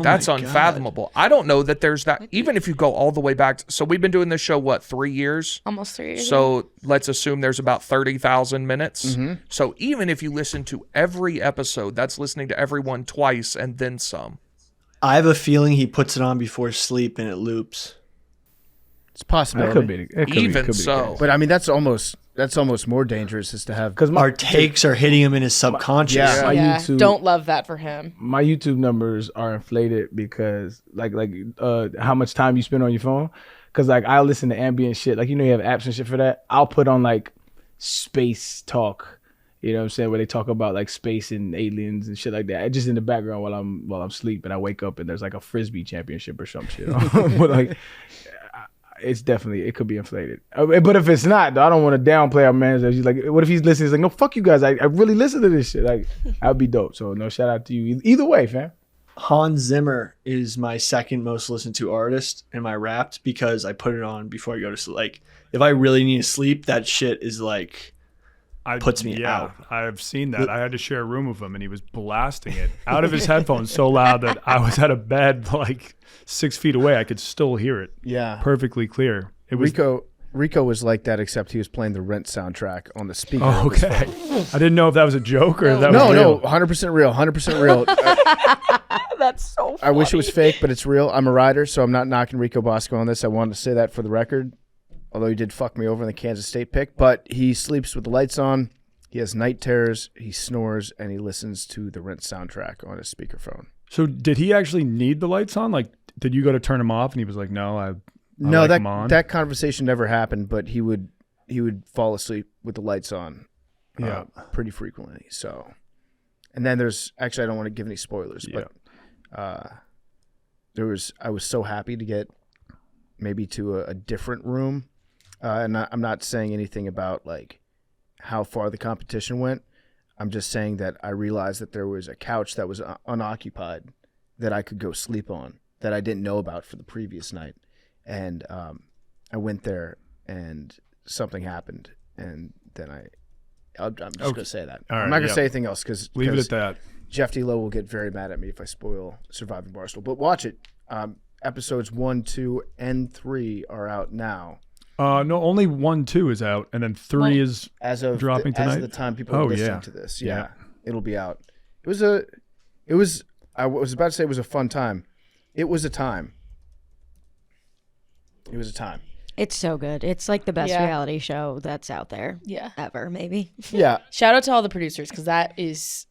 That's my God. unfathomable. I don't know that there's that. Even if you go all the way back. So we've been doing this show, what, 3 years? Almost 3 years. So let's assume there's about 30,000 minutes. Mm-hmm. So even if you listen to every episode, that's listening to everyone twice and then some. I have a feeling he puts it on before sleep and it loops. It's a possibility. That could be. It could Even be the so. case. But I mean, that's almost more dangerous is to have. Because Our takes are hitting him in his subconscious. Yeah. my yeah, YouTube, don't love that for him. my YouTube numbers are inflated because like how much time you spend on your phone. Because like I listen to ambient shit. Like you know you have apps and shit for that. I'll put on like space talk. You know what I'm saying? Where they talk about like space and aliens and shit like that. Just in the background while I'm asleep and I wake up and there's like a frisbee championship or some shit. But like it's definitely, it could be inflated. But if it's not, though, I don't want to downplay our man. He's like, what if he's listening? He's like, no, fuck you guys. I really listen to this shit. Like, I'd be dope. So no, shout out to you. Either way, fam. Hans Zimmer is my second most listened to artist in my Wrapped because I put it on before I go to sleep. Like, if I really need to sleep, that shit is like, puts me out. I've seen that. I had to share a room with him, and he was blasting it out of his headphones so loud that I was at a bed like 6 feet away. I could still hear it. Yeah. Perfectly clear. It was Rico was like that, except he was playing the Rent soundtrack on the speaker. Oh, okay. I didn't know if that was a joke or if that was No, real. 100% real. 100% real. That's so funny. I wish it was fake, but it's real. I'm a rider, so I'm not knocking Rico Bosco on this. I wanted to say that for the record. Although he did fuck me over in the Kansas State pick, but he sleeps with the lights on. He has night terrors. He snores, and he listens to the Rent soundtrack on his speakerphone. So did he actually need the lights on? Like, did you go to turn him off and he was like, no, I No, like them on? that conversation never happened, but he would fall asleep with the lights on, pretty frequently. So, and then there's actually I don't want to give any spoilers, but I was so happy to get maybe to a different room, and I'm not saying anything about like how far the competition went. I'm just saying that I realized that there was a couch that was unoccupied that I could go sleep on that I didn't know about for the previous night. And I went there and something happened. And then I'm just going to say that. All right, I'm not going to say anything else because leave it at that. Jeff D-Lo will get very mad at me if I spoil Surviving Barstool. But watch it. Episodes 1, 2, and 3 are out now. No, only 1, 2 is out, and then 3 is as of dropping tonight. As of the time people are listening to this, it'll be out. I was about to say it was a fun time. It was a time. It was a time. It's so good. It's like the best reality show that's out there. Yeah. Ever, maybe. Yeah. Shout out to all the producers because that is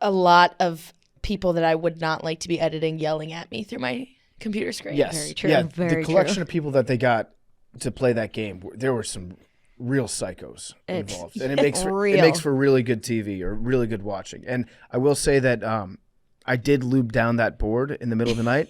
a lot of people that I would not like to be editing yelling at me through my computer screen. Yes. Very true. Yeah, Very the collection true. of people that they got to play that game, there were some real psychos involved. And it makes for really good TV or really good watching. And I will say that I did lube down that board in the middle of the night,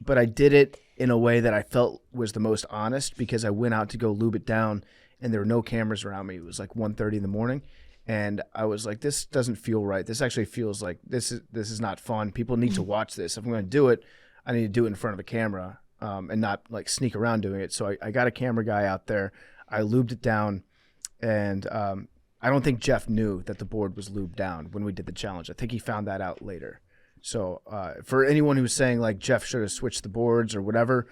but I did it in a way that I felt was the most honest because I went out to go lube it down and there were no cameras around me. It was like 1:30 in the morning. And I was like, this doesn't feel right. This actually feels like this is not fun. People need to watch this. If I'm going to do it, I need to do it in front of a camera and not like sneak around doing it. So I got a camera guy out there. I lubed it down. And I don't think Jeff knew that the board was lubed down when we did the challenge. I think he found that out later. So for anyone who's saying like Jeff should have switched the boards or whatever,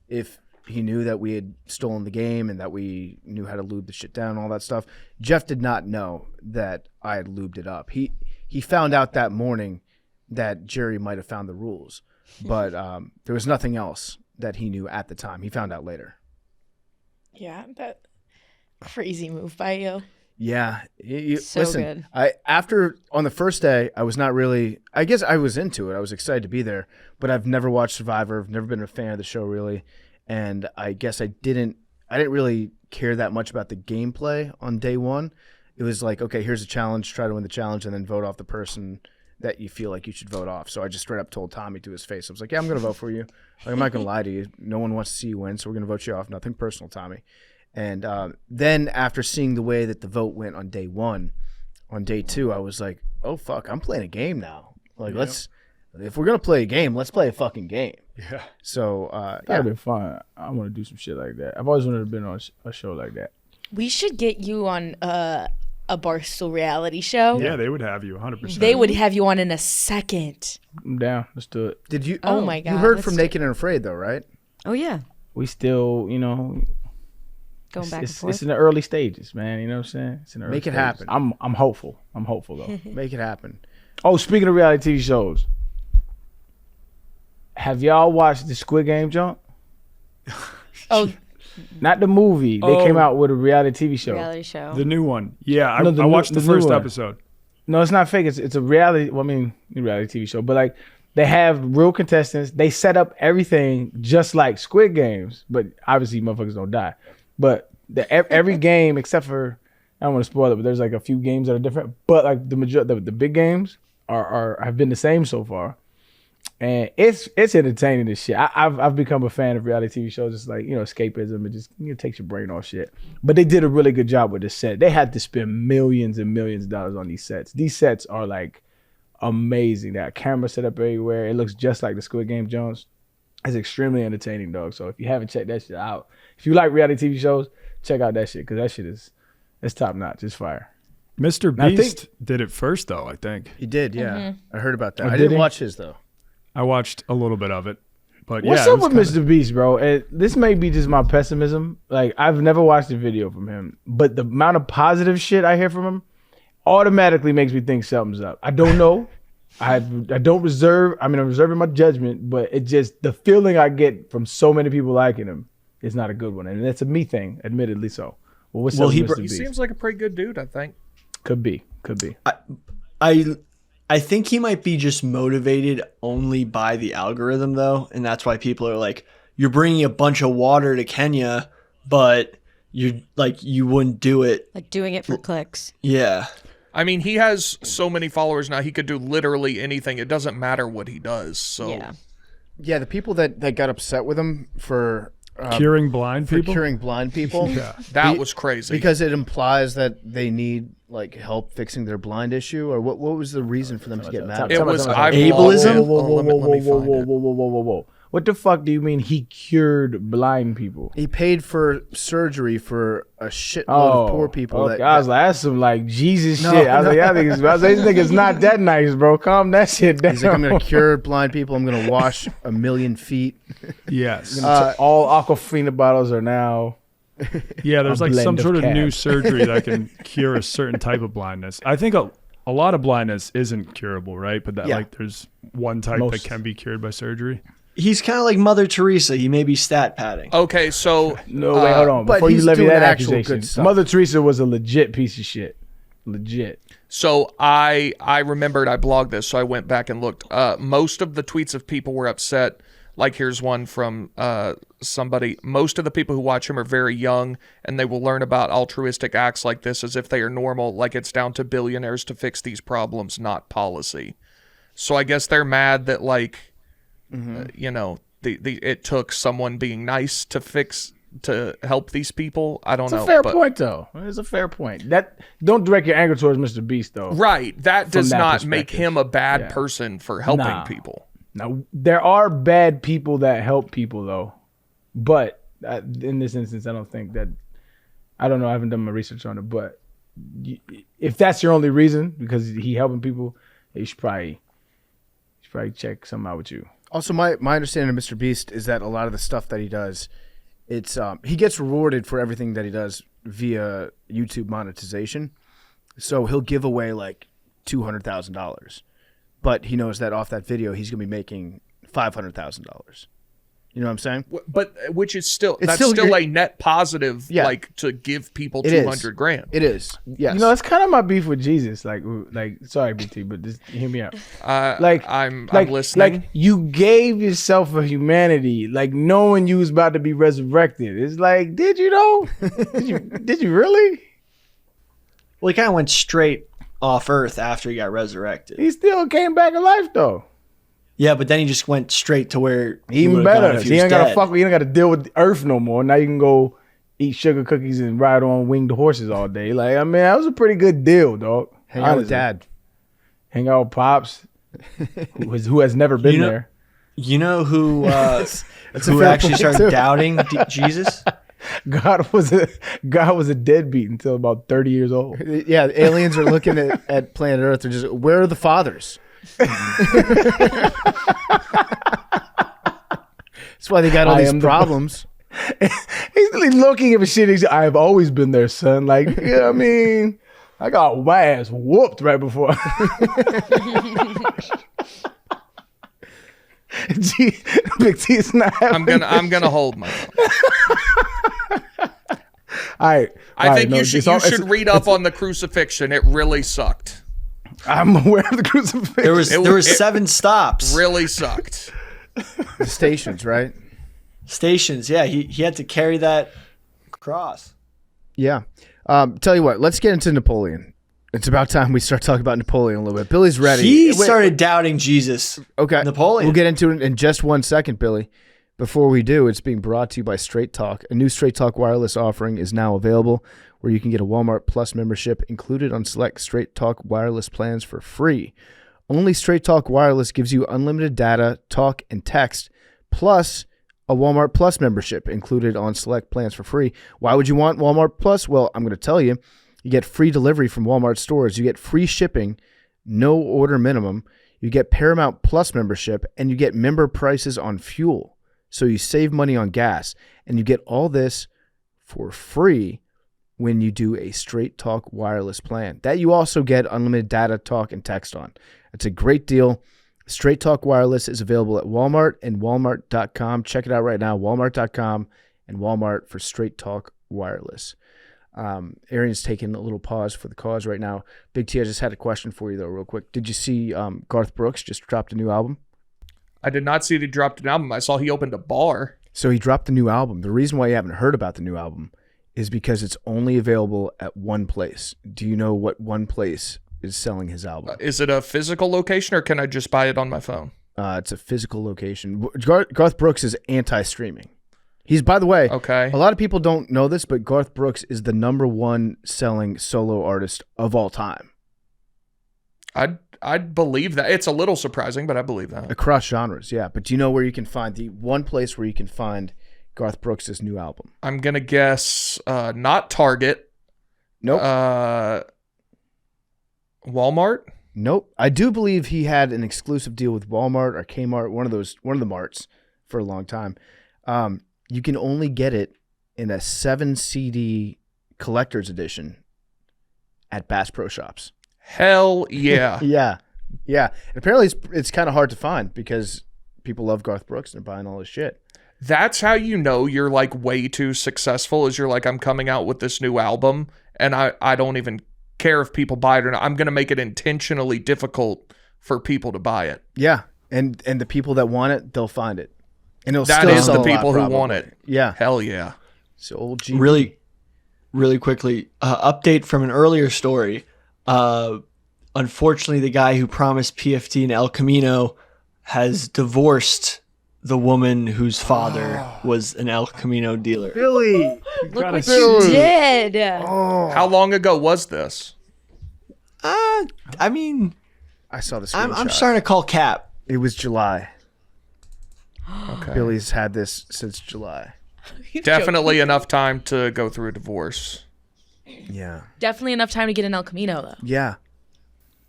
if he knew that we had stolen the game and that we knew how to lube the shit down and all that stuff, Jeff did not know that I had lubed it up. He found out that morning that Jerry might have found the rules, but there was nothing else that he knew at the time. He found out later. Yeah, that crazy move by you. Yeah, So listen, good. After on the first day, I was not really. I guess I was into it. I was excited to be there, but I've never watched Survivor. I've never been a fan of the show really, and I guess I didn't really care that much about the gameplay on day one. It was like, okay, here's a challenge. Try to win the challenge, and then vote off the person that you feel like you should vote off. So I just straight up told Tommy to his face. I was like, yeah, I'm gonna vote for you. Like, I'm not gonna lie to you. No one wants to see you win, so we're gonna vote you off. Nothing personal, Tommy. And then after seeing the way that the vote went on day one, on day two, I was like, oh, fuck, I'm playing a game now. Like, if we're going to play a game, let's play a fucking game. Yeah. So, That'd been fun. I want to do some shit like that. I've always wanted to be on a show like that. We should get you on a Barstool reality show, Yeah, they would have you 100%. they would have you on in a second. I'm down. Let's do it. Did you? Oh my God, You heard let's from do- Naked and Afraid though, right? Oh yeah, We still, going back and it's forth. in the early stages, man. You know what I'm saying? It's in the early Make it stages. happen. I'm hopeful. I'm hopeful though. Make it happen. Oh, speaking of reality TV shows, have y'all watched the Squid Game junk? Oh, Not the movie. They came out with a reality TV show. Reality show. The new one. Yeah, I, No, the I new- watched the the new first one. episode. No, it's not fake. It's a reality. Well, I mean, a reality TV show, but like they have real contestants. They set up everything just like Squid Games, but obviously motherfuckers don't die. But every game except for, I don't want to spoil it, but there's like a few games that are different. But like the big games are have been the same so far, and it's entertaining as shit. I've become a fan of reality TV shows. It's like escapism. It just takes your brain off shit. But they did a really good job with the set. They had to spend millions and millions of dollars on these sets. These sets are like amazing. They got cameras set up everywhere. It looks just like the Squid Game Jones. It's extremely entertaining, dog. So if you haven't checked that shit out, if you like reality TV shows, check out that shit because that shit it's top notch. It's fire. Mr. I think- Beast did it first, though, I think. He did, yeah. I heard about that. Oh, I did didn't he? watch his though. I watched a little bit of it. But What's yeah, up with Mr. Beast, bro? This may be just my pessimism. Like I've never watched a video from him, but the amount of positive shit I hear from him automatically makes me think something's up. I don't know. I don't reserve. I mean, I'm reserving my judgment, but it just the feeling I get from so many people liking him is not a good one, and it's a me thing, admittedly so. Well, what's up with Mr. He Beast? seems like a pretty good dude, I think. Could be. I think he might be just motivated only by the algorithm though, and that's why people are like, you're bringing a bunch of water to Kenya, but you wouldn't do it. Like doing it for clicks. Yeah. I mean, he has so many followers now. He could do literally anything. It doesn't matter what he does. So Yeah. Yeah, the people that got upset with him for curing blind people. curing blind people. that was crazy. Because it implies that they need like help fixing their blind issue, or what was the reason for them to get mad? It was Ableism? Whoa. What the fuck do you mean he cured blind people? He paid for surgery for a shitload of poor people. Okay. I was like, that's some like Jesus shit. I was like, this nigga's not that nice, bro. Calm that shit down. He's like, I'm gonna cure blind people. I'm gonna wash 1 million feet. Yes. All Aquafina bottles are now. Yeah, there's a like some blend of sort of new cab. surgery that can cure a certain type of blindness. I think a lot of blindness isn't curable, right? But that like there's one type that Most. can be cured by surgery. He's kind of like Mother Teresa. He may be stat padding. Okay, so No, wait, hold on. but Before you he's levy doing that actual accusation, good stuff. Mother Teresa was a legit piece of shit. Legit. So I remembered I blogged this, so I went back and looked. Most of the tweets of people were upset. Like here's one from somebody. Most of the people who watch him are very young, and they will learn about altruistic acts like this as if they are normal, like it's down to billionaires to fix these problems, not policy. So I guess they're mad that it took someone being nice to help these people. I don't It's know. a fair point, though. It's a fair point. That don't direct your anger towards Mr. Beast, though. Right. That does that not make perspective. him a bad Yeah. person for helping Nah. people. Now, there are bad people that help people, though. But in this instance, I don't think that. I don't know. I haven't done my research on it. But if that's your only reason, because he helping people, you should probably check something out with you. Also, my understanding of Mr. Beast is that a lot of the stuff that he does, it's he gets rewarded for everything that he does via YouTube monetization. So he'll give away like $200,000, but he knows that off that video he's gonna be making $500,000. You know what I'm saying? But which is still It's that's still- still you're- a net positive, Yeah. like to give people It is. 200 grand. It is. Yes. You know, it's kind of my beef with Jesus. Like, sorry, BT, but just hear me out. I'm listening. Like, you gave yourself a humanity, like knowing you was about to be resurrected. It's like, did you know? did you really? Well, he kind of went straight off Earth after he got resurrected. He still came back alive though. Yeah, but then he just went straight to where he Even would've gone better. if So he you was ain't gotta dead. fuck with. You ain't gotta deal with Earth no more. Now you can go eat sugar cookies and ride on winged horses all day. Like, I mean, that was a pretty good deal, dog. Hang out with Honestly. Dad. Hang out with Pops, who has never been You know- there. You know who a who fair actually point, started too. doubting Jesus? God was a deadbeat until about 30 years old. Yeah, aliens are looking at planet Earth. They're just, where are the fathers? That's why they got all these problems. He's looking at shit. He's, I've always been there, son. Like, yeah, I mean, I got my ass whooped right before. Big T's not having I'm gonna hold my. All right. I think you should read up on the crucifixion. It really sucked. I'm aware of the crucifixion. There was 7 stops. Really sucked. The stations, right? Stations, yeah. He had to carry that cross. Yeah. Tell you what, let's get into Napoleon. It's about time we start talking about Napoleon a little bit. Billy's ready. He started doubting Jesus. Okay. Napoleon. We'll get into it in just 1 second, Billy. Before we do, it's being brought to you by Straight Talk. A new Straight Talk wireless offering is now available where you can get a Walmart Plus membership included on select Straight Talk wireless plans for free. Only Straight Talk Wireless gives you unlimited data, talk, and text, plus a Walmart Plus membership included on select plans for free. Why would you want Walmart Plus? Well, I'm going to tell you. You get free delivery from Walmart stores. You get free shipping, no order minimum. You get Paramount Plus membership, and you get member prices on fuel. So you save money on gas. And you get all this for free when you do a Straight Talk wireless plan. That you also get unlimited data, talk, and text on. It's a great deal. Straight Talk Wireless is available at Walmart and Walmart.com. Check it out right now, Walmart.com and Walmart for Straight Talk Wireless. Arian's taking a little pause for the cause right now. Big T, I just had a question for you, though, real quick. Did you see Garth Brooks just dropped a new album? I did not see that he dropped an album. I saw he opened a bar. So he dropped a new album. The reason why you haven't heard about the new album is because it's only available at one place. Do you know what one place is selling his album? Is it a physical location or can I just buy it on my phone? It's a physical location. Garth Brooks is anti-streaming. He's, by the way, okay. A lot of people don't know this, but Garth Brooks is the #1 selling solo artist of all time. I'd believe that. It's a little surprising, but I believe that. Across genres, yeah. But do you know where you can find the one place where you can find Garth Brooks' new album? I'm going to guess not Target. Nope. Walmart? Nope. I do believe he had an exclusive deal with Walmart or Kmart, one of the marts for a long time. You can only get it in a 7 CD collector's edition at Bass Pro Shops. Hell yeah. Yeah. And apparently it's kind of hard to find because people love Garth Brooks and they're buying all his shit. That's how you know you're like way too successful is you're like, I'm coming out with this new album and I don't even care if people buy it or not. I'm going to make it intentionally difficult for people to buy it. Yeah. And the people that want it, they'll find it. And it'll that still is sell the people a lot, who want probably. it. Yeah. Hell yeah. So old GB. Really quickly, update from an earlier story. Unfortunately, the guy who promised PFT in El Camino has divorced the woman whose father was an El Camino dealer. Billy, Look what you did. Oh. How long ago was this? I mean, I saw the I'm screenshot. starting to call cap. It was July. Okay. Billy's had this since July. Definitely enough time to go through a divorce. Yeah. Definitely enough time to get an El Camino, though. Yeah.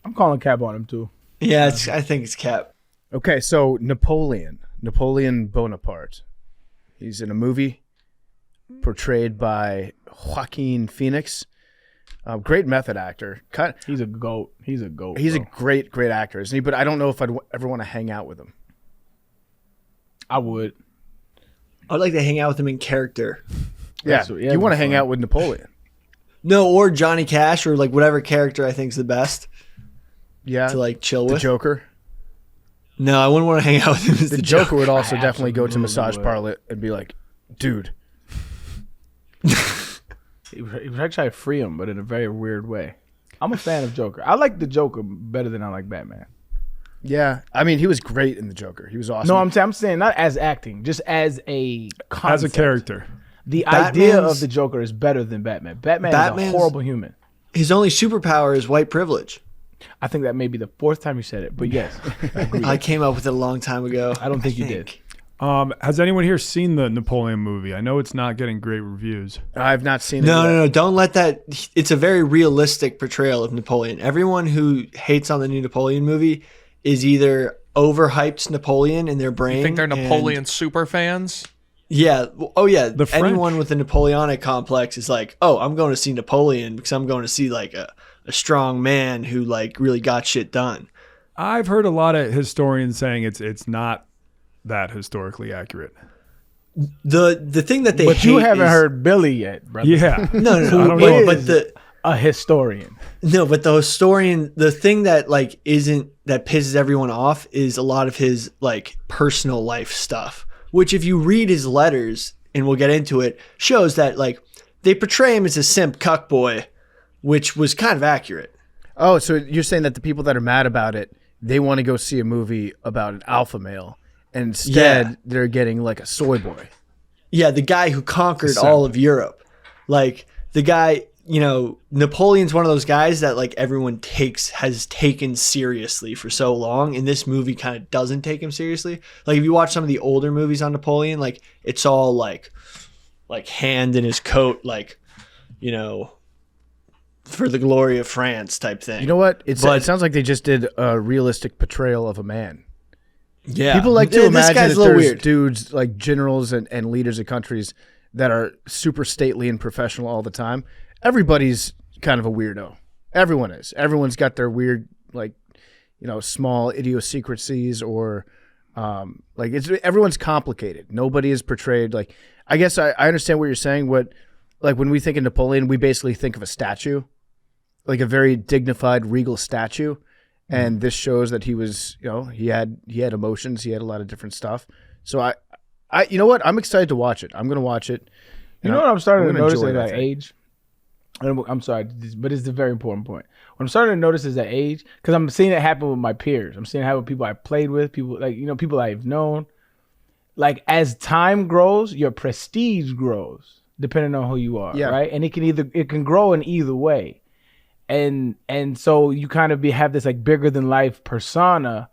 I'm calling cap on him too. Yeah, I think it's cap. Okay, so Napoleon Bonaparte. He's in a movie portrayed by Joaquin Phoenix. Great method actor. He's a goat. He's a goat. He's bro. a great actor, isn't he? But I don't know if I'd ever want to hang out with him. I would. I'd like to hang out with him in character. Yeah, Yeah, you want to hang fun. out with Napoleon. No, or Johnny Cash or like whatever character I think's the best Yeah, to like chill the with. Joker. No, I wouldn't want to hang out with him as The the Joker would also I definitely go to absolutely massage would. parlor and be like, dude. He was actually free him, but in a very weird way. I'm a fan of Joker. I like the Joker better than I like Batman. Yeah, I mean, he was great in the Joker. He was awesome. No, I'm saying not as acting, just as a concept. As a character. The idea Batman's- of the Joker is better than Batman. Batman is Batman's- a horrible human. His only superpower is white privilege. I think that may be the 4th time you said it, but yes, I agree. I came up with it a long time ago. I don't think you did. Has anyone here seen the Napoleon movie? I know it's not getting great reviews. I've not seen it. No. Don't let that. It's a very realistic portrayal of Napoleon. Everyone who hates on the new Napoleon movie is either overhyped Napoleon in their brain. You think they're Napoleon super fans? Yeah. Oh, yeah. The French. Anyone with a Napoleonic complex is like, oh, I'm going to see Napoleon because I'm going to see like a strong man who like really got shit done. I've heard a lot of historians saying it's not that historically accurate. The thing that they But hate you haven't is, heard Billy yet, brother. Yeah. No. I don't know. Wait, but A historian. but the historian, the thing that like that pisses everyone off is a lot of his like personal life stuff, which if you read his letters, and we'll get into it, shows that like they portray him as a simp cuck boy, which was kind of accurate. Oh, so you're saying that the people that are mad about it, they want to go see a movie about an alpha male, and instead they're getting like a soy boy. Yeah, the guy who conquered all of Europe. Like the guy, Napoleon's one of those guys that like everyone has taken seriously for so long, and this movie kind of doesn't take him seriously. Like if you watch some of the older movies on Napoleon, like it's all like hand in his coat, like, for the glory of France type thing. You know what? It sounds like they just did a realistic portrayal of a man. Yeah. People like to This imagine guy's that a little there's weird. dudes like generals and leaders of countries that are super stately and professional all the time. Everybody's kind of a weirdo. Everyone is. Everyone's got their weird, like, small idiosyncrasies or everyone's complicated. Nobody is portrayed like. I guess I understand what you're saying. When we think of Napoleon, we basically think of a statue, like a very dignified, regal statue. And this shows that he was, he had emotions. He had a lot of different stuff. So I you know what? I'm excited to watch it. I'm going to watch it. You know what I'm starting to gonna notice enjoy at it, I that think. age? I'm sorry, but it's a very important point. What I'm starting to notice is that age, because I'm seeing it happen with my peers. I'm seeing it happen with people I played with, people like, people I've known. Like as time grows, your prestige grows depending on who you are, right? And it can grow in either way. And so you kind of have this like bigger than life persona,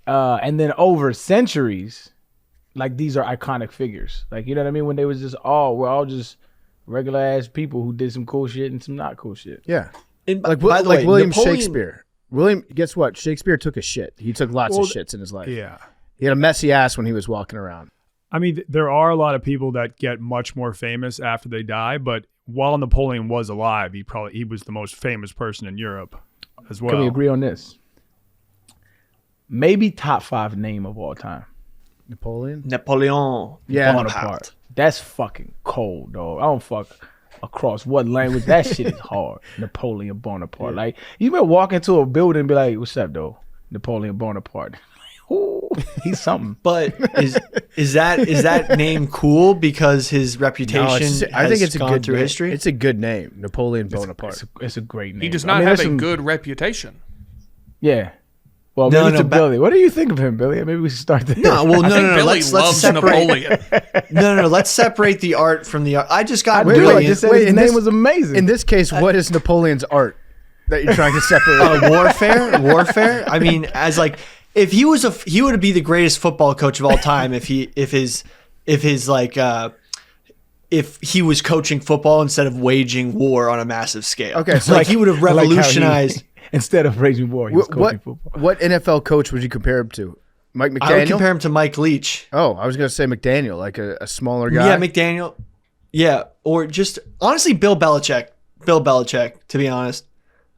and then over centuries, like these are iconic figures. Like, you know what I mean? When they was we're all just regular ass people who did some cool shit and some not cool shit. Yeah. And Like by the way, William Napoleon- Shakespeare. Guess what? Shakespeare took a shit. He took lots of shits in his life. Yeah. He had a messy ass when he was walking around. I mean, there are a lot of people that get much more famous after they die, but while Napoleon was alive, he was the most famous person in Europe as well. Can we agree on this? Maybe top 5 name of all time. Napoleon? Napoleon Yeah. Bonaparte. That's fucking cold, dog. I don't fuck across what language. That shit is hard. Napoleon Bonaparte. Like, you better walk into a building and be like, what's up, though? Napoleon Bonaparte. Ooh, he's something. But is that name cool because his reputation I think has it's a gone good through name. history? It's a good name, Napoleon Bonaparte. It's a great name. He does I not mean, have there's a some- good reputation. Yeah. Well, No, maybe no, to Billy. What do you think of him, Billy? Maybe we should start there. No, well, I think no. Billy Let's loves separate. Napoleon. No. Let's separate the art from the art. I just got I do. I brilliant. just said Wait, his in name this- was amazing. In this case, what is Napoleon's art that you're trying to separate? Warfare. I mean, as like, if he would be the greatest football coach of all time if he was coaching football instead of waging war on a massive scale. Okay, so like he would have I like how he- revolutionized. instead of raging war, he was coaching football. What NFL coach would you compare him to? Mike McDaniel? I would compare him to Mike Leach. Oh, I was going to say McDaniel, like a smaller guy. Yeah, McDaniel. Yeah, or just honestly, Bill Belichick. Bill Belichick, to be honest.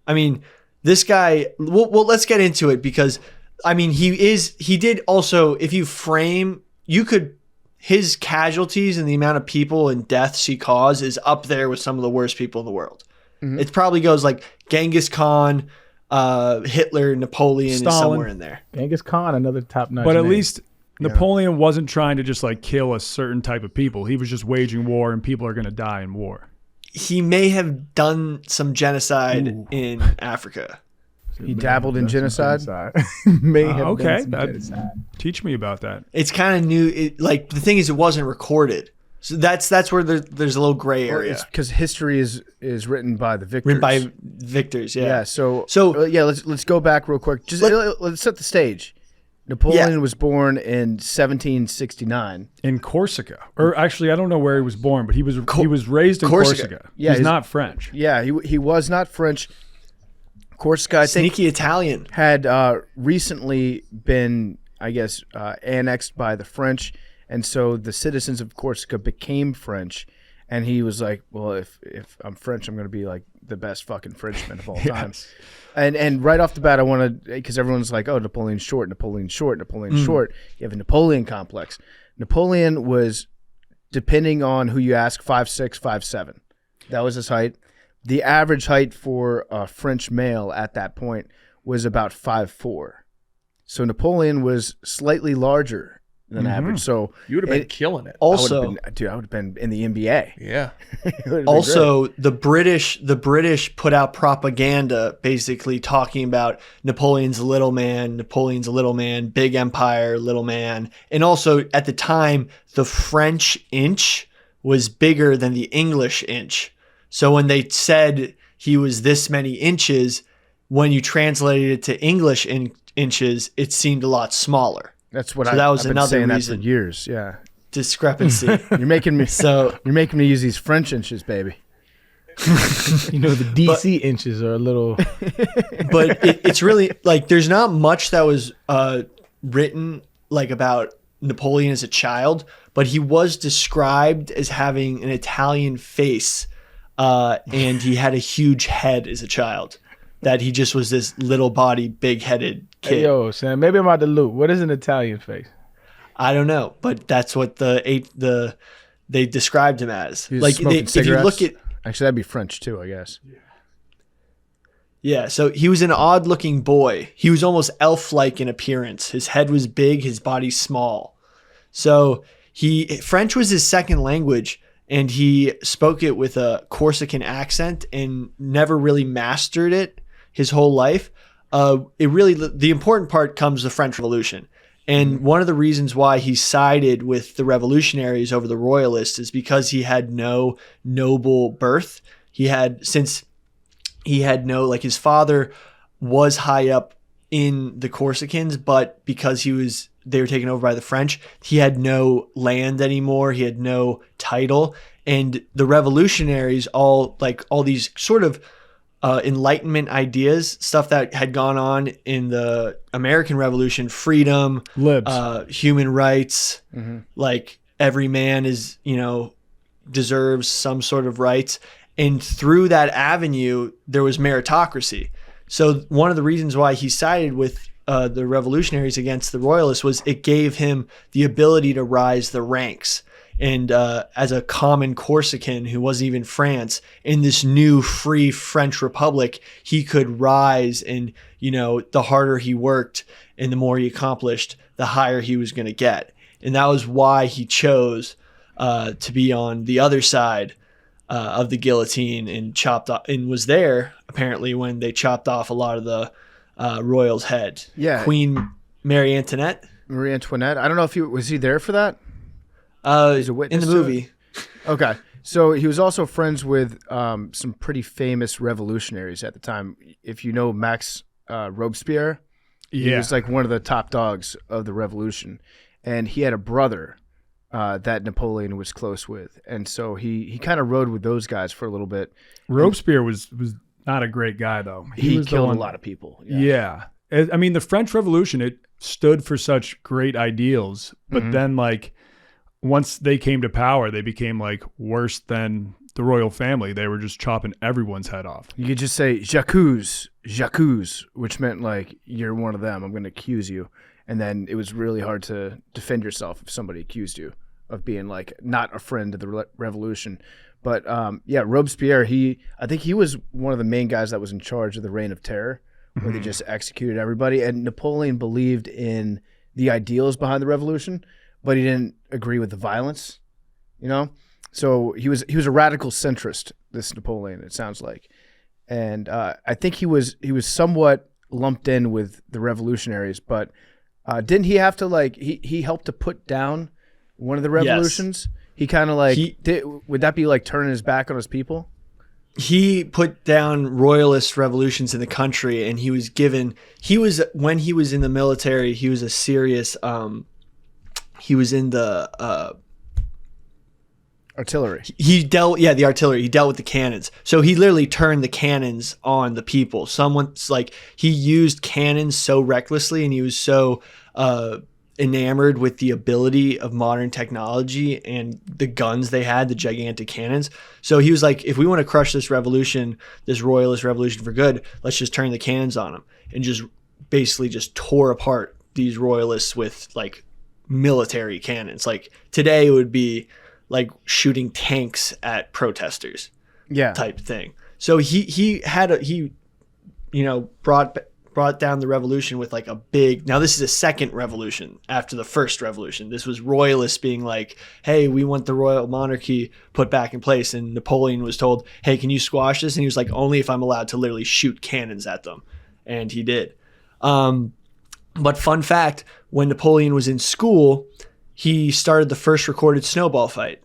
I mean, this guy. Well, let's get into it because, I mean, he did also. If you frame, his casualties and the amount of people and deaths he caused is up there with some of the worst people in the world. Mm-hmm. It probably goes like Genghis Khan, Hitler, Napoleon is Stalin. somewhere in there. Genghis Khan, another top-notch But at name. least Napoleon wasn't trying to just like kill a certain type of people. He was just waging war, and people are going to die in war. He may have done some genocide in Africa. He dabbled in genocide. May have Okay, done some that- genocide. Teach me about that. It's kind of new. Like the thing is, it wasn't recorded, so that's where there's a little gray area. It's because history is written by the victors. Written by victors, yeah. Yeah. So So- let's go back real quick. Just let's set the stage. Napoleon was born in 1769. In Corsica, or actually, I don't know where he was born, but he was raised in Corsica. Yeah, he's not French. Yeah, he was not French. Corsica, I think, Sneaky Italian. had recently been, I guess, annexed by the French, and so the citizens of Corsica became French. And he was like, well, if I'm French, I'm going to be like the best fucking Frenchman of all time. And right off the bat, I want to, because everyone's like, oh, Napoleon's short, Napoleon's short, Napoleon's short. You have a Napoleon complex. Napoleon was, depending on who you ask, 5'6", 5'7". That was his height. The average height for a French male at that point was about 5'4". So Napoleon was slightly larger than average. So You would have been killing it. Also, I would have been in the NBA. Yeah. also the British put out propaganda basically talking about Napoleon's a little man, big empire, little man. And also at the time, the French inch was bigger than the English inch. So when they said he was this many inches, when you translated it to English inches, it seemed a lot smaller. That's what So that was I've been another saying reason. that for years. Yeah, Discrepancy. you're making me use these French inches, baby. The DC inches are a little. But it's really like there's not much that was written like about Napoleon as a child, but he was described as having an Italian face, and he had a huge head as a child. That he just was this little body, big headed kid. Hey, yo, Sam, maybe I'm out the loop. What is an Italian face? I don't know, but that's what they described him as. He was Like smoking if you cigarettes? look at Actually, that'd be French too, I guess. yeah, so he was an odd looking boy. He was almost elf like in appearance. His head was big, his body small. So French was his second language. And he spoke it with a Corsican accent and never really mastered it his whole life. The important part comes the French Revolution. And one of the reasons why he sided with the revolutionaries over the royalists is because he had no noble birth. Since he had his father was high up in the Corsicans, but because they were taken over by the French, he had no land anymore. He had no title. And the revolutionaries, all these sort of Enlightenment ideas, stuff that had gone on in the American Revolution, freedom, human rights, like every man deserves some sort of rights. And through that avenue, there was meritocracy. So one of the reasons why he sided with the revolutionaries against the royalists was it gave him the ability to rise the ranks. And as a common Corsican who wasn't even France, in this new free French Republic, he could rise and, the harder he worked and the more he accomplished, the higher he was going to get. And that was why he chose to be on the other side of the guillotine and was there apparently when they chopped off a lot of the royals' head. Yeah. Queen Marie Antoinette. Marie Antoinette. I don't know if was he there for that? He's a witness in the movie. Okay. So he was also friends with some pretty famous revolutionaries at the time. If you know Max Robespierre, he was like one of the top dogs of the revolution. And he had a brother that Napoleon was close with. And so he kind of rode with those guys for a little bit. Robespierre was not a great guy, though. He killed a lot of people. Yeah. I mean, the French Revolution, it stood for such great ideals. But then, once they came to power, they became worse than the royal family. They were just chopping everyone's head off. You could just say j'accuse, which meant you're one of them. I'm going to accuse you. And then it was really hard to defend yourself if somebody accused you of being not a friend of the revolution. But Robespierre, I think he was one of the main guys that was in charge of the Reign of Terror, where they just executed everybody. And Napoleon believed in the ideals behind the revolution, but he didn't agree with the violence, So he was a radical centrist, this Napoleon, it sounds like. And I think he was somewhat lumped in with the revolutionaries, but didn't he have to he helped to put down one of the revolutions? Yes. He kind of would that be turning his back on his people? he put down royalist revolutions in the country, and when he was in the military, he was a serious he was in the Artillery. The artillery. He dealt with the cannons. So he literally turned the cannons on the people. Someone's like, he used cannons so recklessly, and he was so enamored with the ability of modern technology and the guns they had, the gigantic cannons. So he was like, if we want to crush this revolution, this royalist revolution for good, let's just turn the cannons on them, and just basically just tore apart these royalists with like military cannons. Like today it would be like shooting tanks at protesters, type thing. So he brought down the revolution with like a big. Now this is a second revolution after the first revolution. This was royalists being like, "Hey, we want the royal monarchy put back in place," and Napoleon was told, "Hey, can you squash this?" And he was like, "Only if I'm allowed to literally shoot cannons at them," and he did. But fun fact: when Napoleon was in school, he started the first recorded snowball fight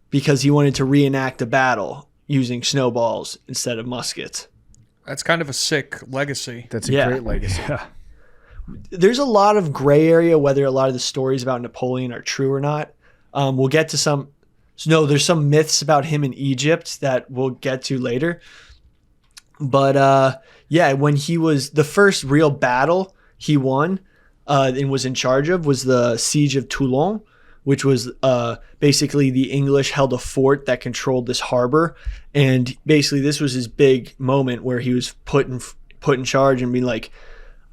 because he wanted to reenact a battle using snowballs instead of muskets. That's kind of a sick legacy. That's a great legacy. Yeah. There's a lot of gray area whether a lot of the stories about Napoleon are true or not. We'll get to some. No, there's some myths about him in Egypt that we'll get to later. But when he was the first real battle he won and was in charge of was the siege of Toulon, which was basically the English held a fort that controlled this harbor. And basically this was his big moment where he was put in charge and being like,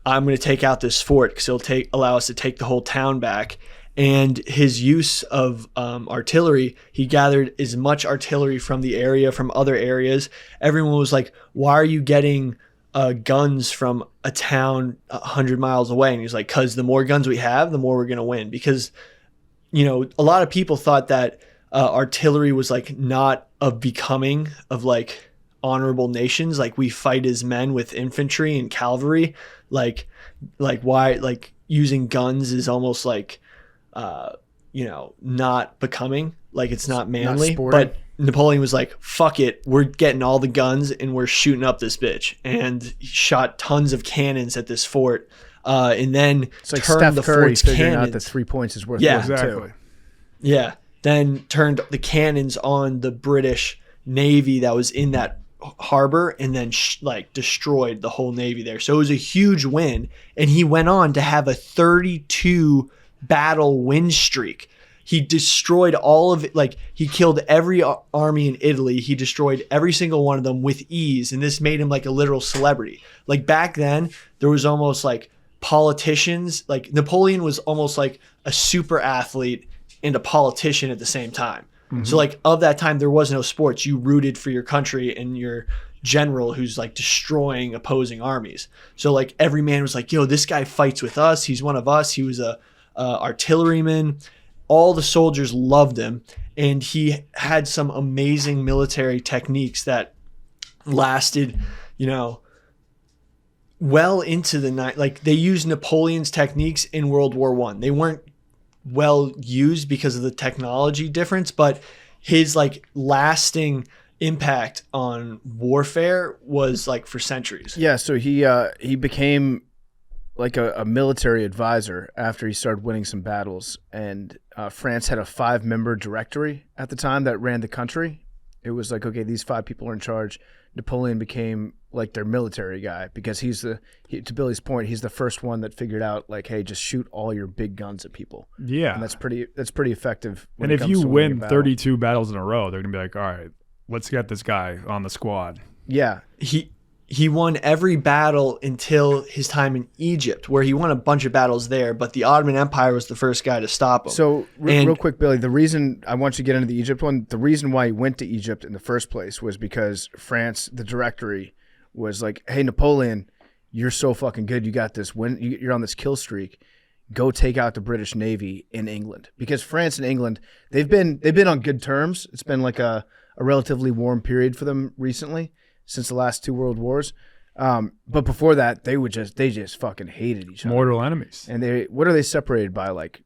I'm going to take out this fort because it'll allow us to take the whole town back. And his use of artillery, he gathered as much artillery from the area, from other areas. Everyone was like, why are you getting guns from a town 100 miles away? And he's like, because the more guns we have, the more we're going to win. Because, a lot of people thought that artillery was like not of becoming of like honorable nations. Like we fight as men with infantry and cavalry. Like why, like using guns is almost like, not becoming, like it's not manly. But Napoleon was like, fuck it, we're getting all the guns and we're shooting up this bitch, and he shot tons of cannons at this fort, and then it's like turned Steph the Curry fort's figuring cannons. out that 3 points is worth Yeah, more than Exactly. two. Yeah, then turned the cannons on the British Navy that was in that harbor, and then destroyed the whole Navy there. So it was a huge win, and he went on to have a 32 battle win streak. He destroyed all of it. Like he killed every army in Italy. He destroyed every single one of them with ease. And this made him like a literal celebrity. Like back then there was almost like politicians, like Napoleon was almost like a super athlete and a politician at the same time. Mm-hmm. So like of that time, there was no sports. You rooted for your country and your general who's like destroying opposing armies. So like every man was like, yo, this guy fights with us. He's one of us. He was a artilleryman. All the soldiers loved him, and he had some amazing military techniques that lasted, well into the night. Like they used Napoleon's techniques in World War I. They weren't well used because of the technology difference, but his like lasting impact on warfare was like for centuries. Yeah, so he became like a military advisor after he started winning some battles, and France had a 5-member directory at the time that ran the country. It was like, okay, these 5 people are in charge. Napoleon became like their military guy because to Billy's point, he's the first one that figured out like, hey, just shoot all your big guns at people. Yeah, and that's pretty effective. And if you win 32 battles in a row, they're gonna be like, all right, let's get this guy on the squad. Yeah, He won every battle until his time in Egypt, where he won a bunch of battles there, but the Ottoman Empire was the first guy to stop him. So real quick, Billy, the reason I want you to get into the Egypt one, the reason why he went to Egypt in the first place was because France, the directory, was like, hey, Napoleon, you're so fucking good. You got this. When you're on this kill streak, go take out the British Navy in England. Because France and England, they've been on good terms. It's been like a relatively warm period for them recently, since the last 2 world wars. But before that, they just fucking hated each other. Mortal enemies. And what are they separated by? Like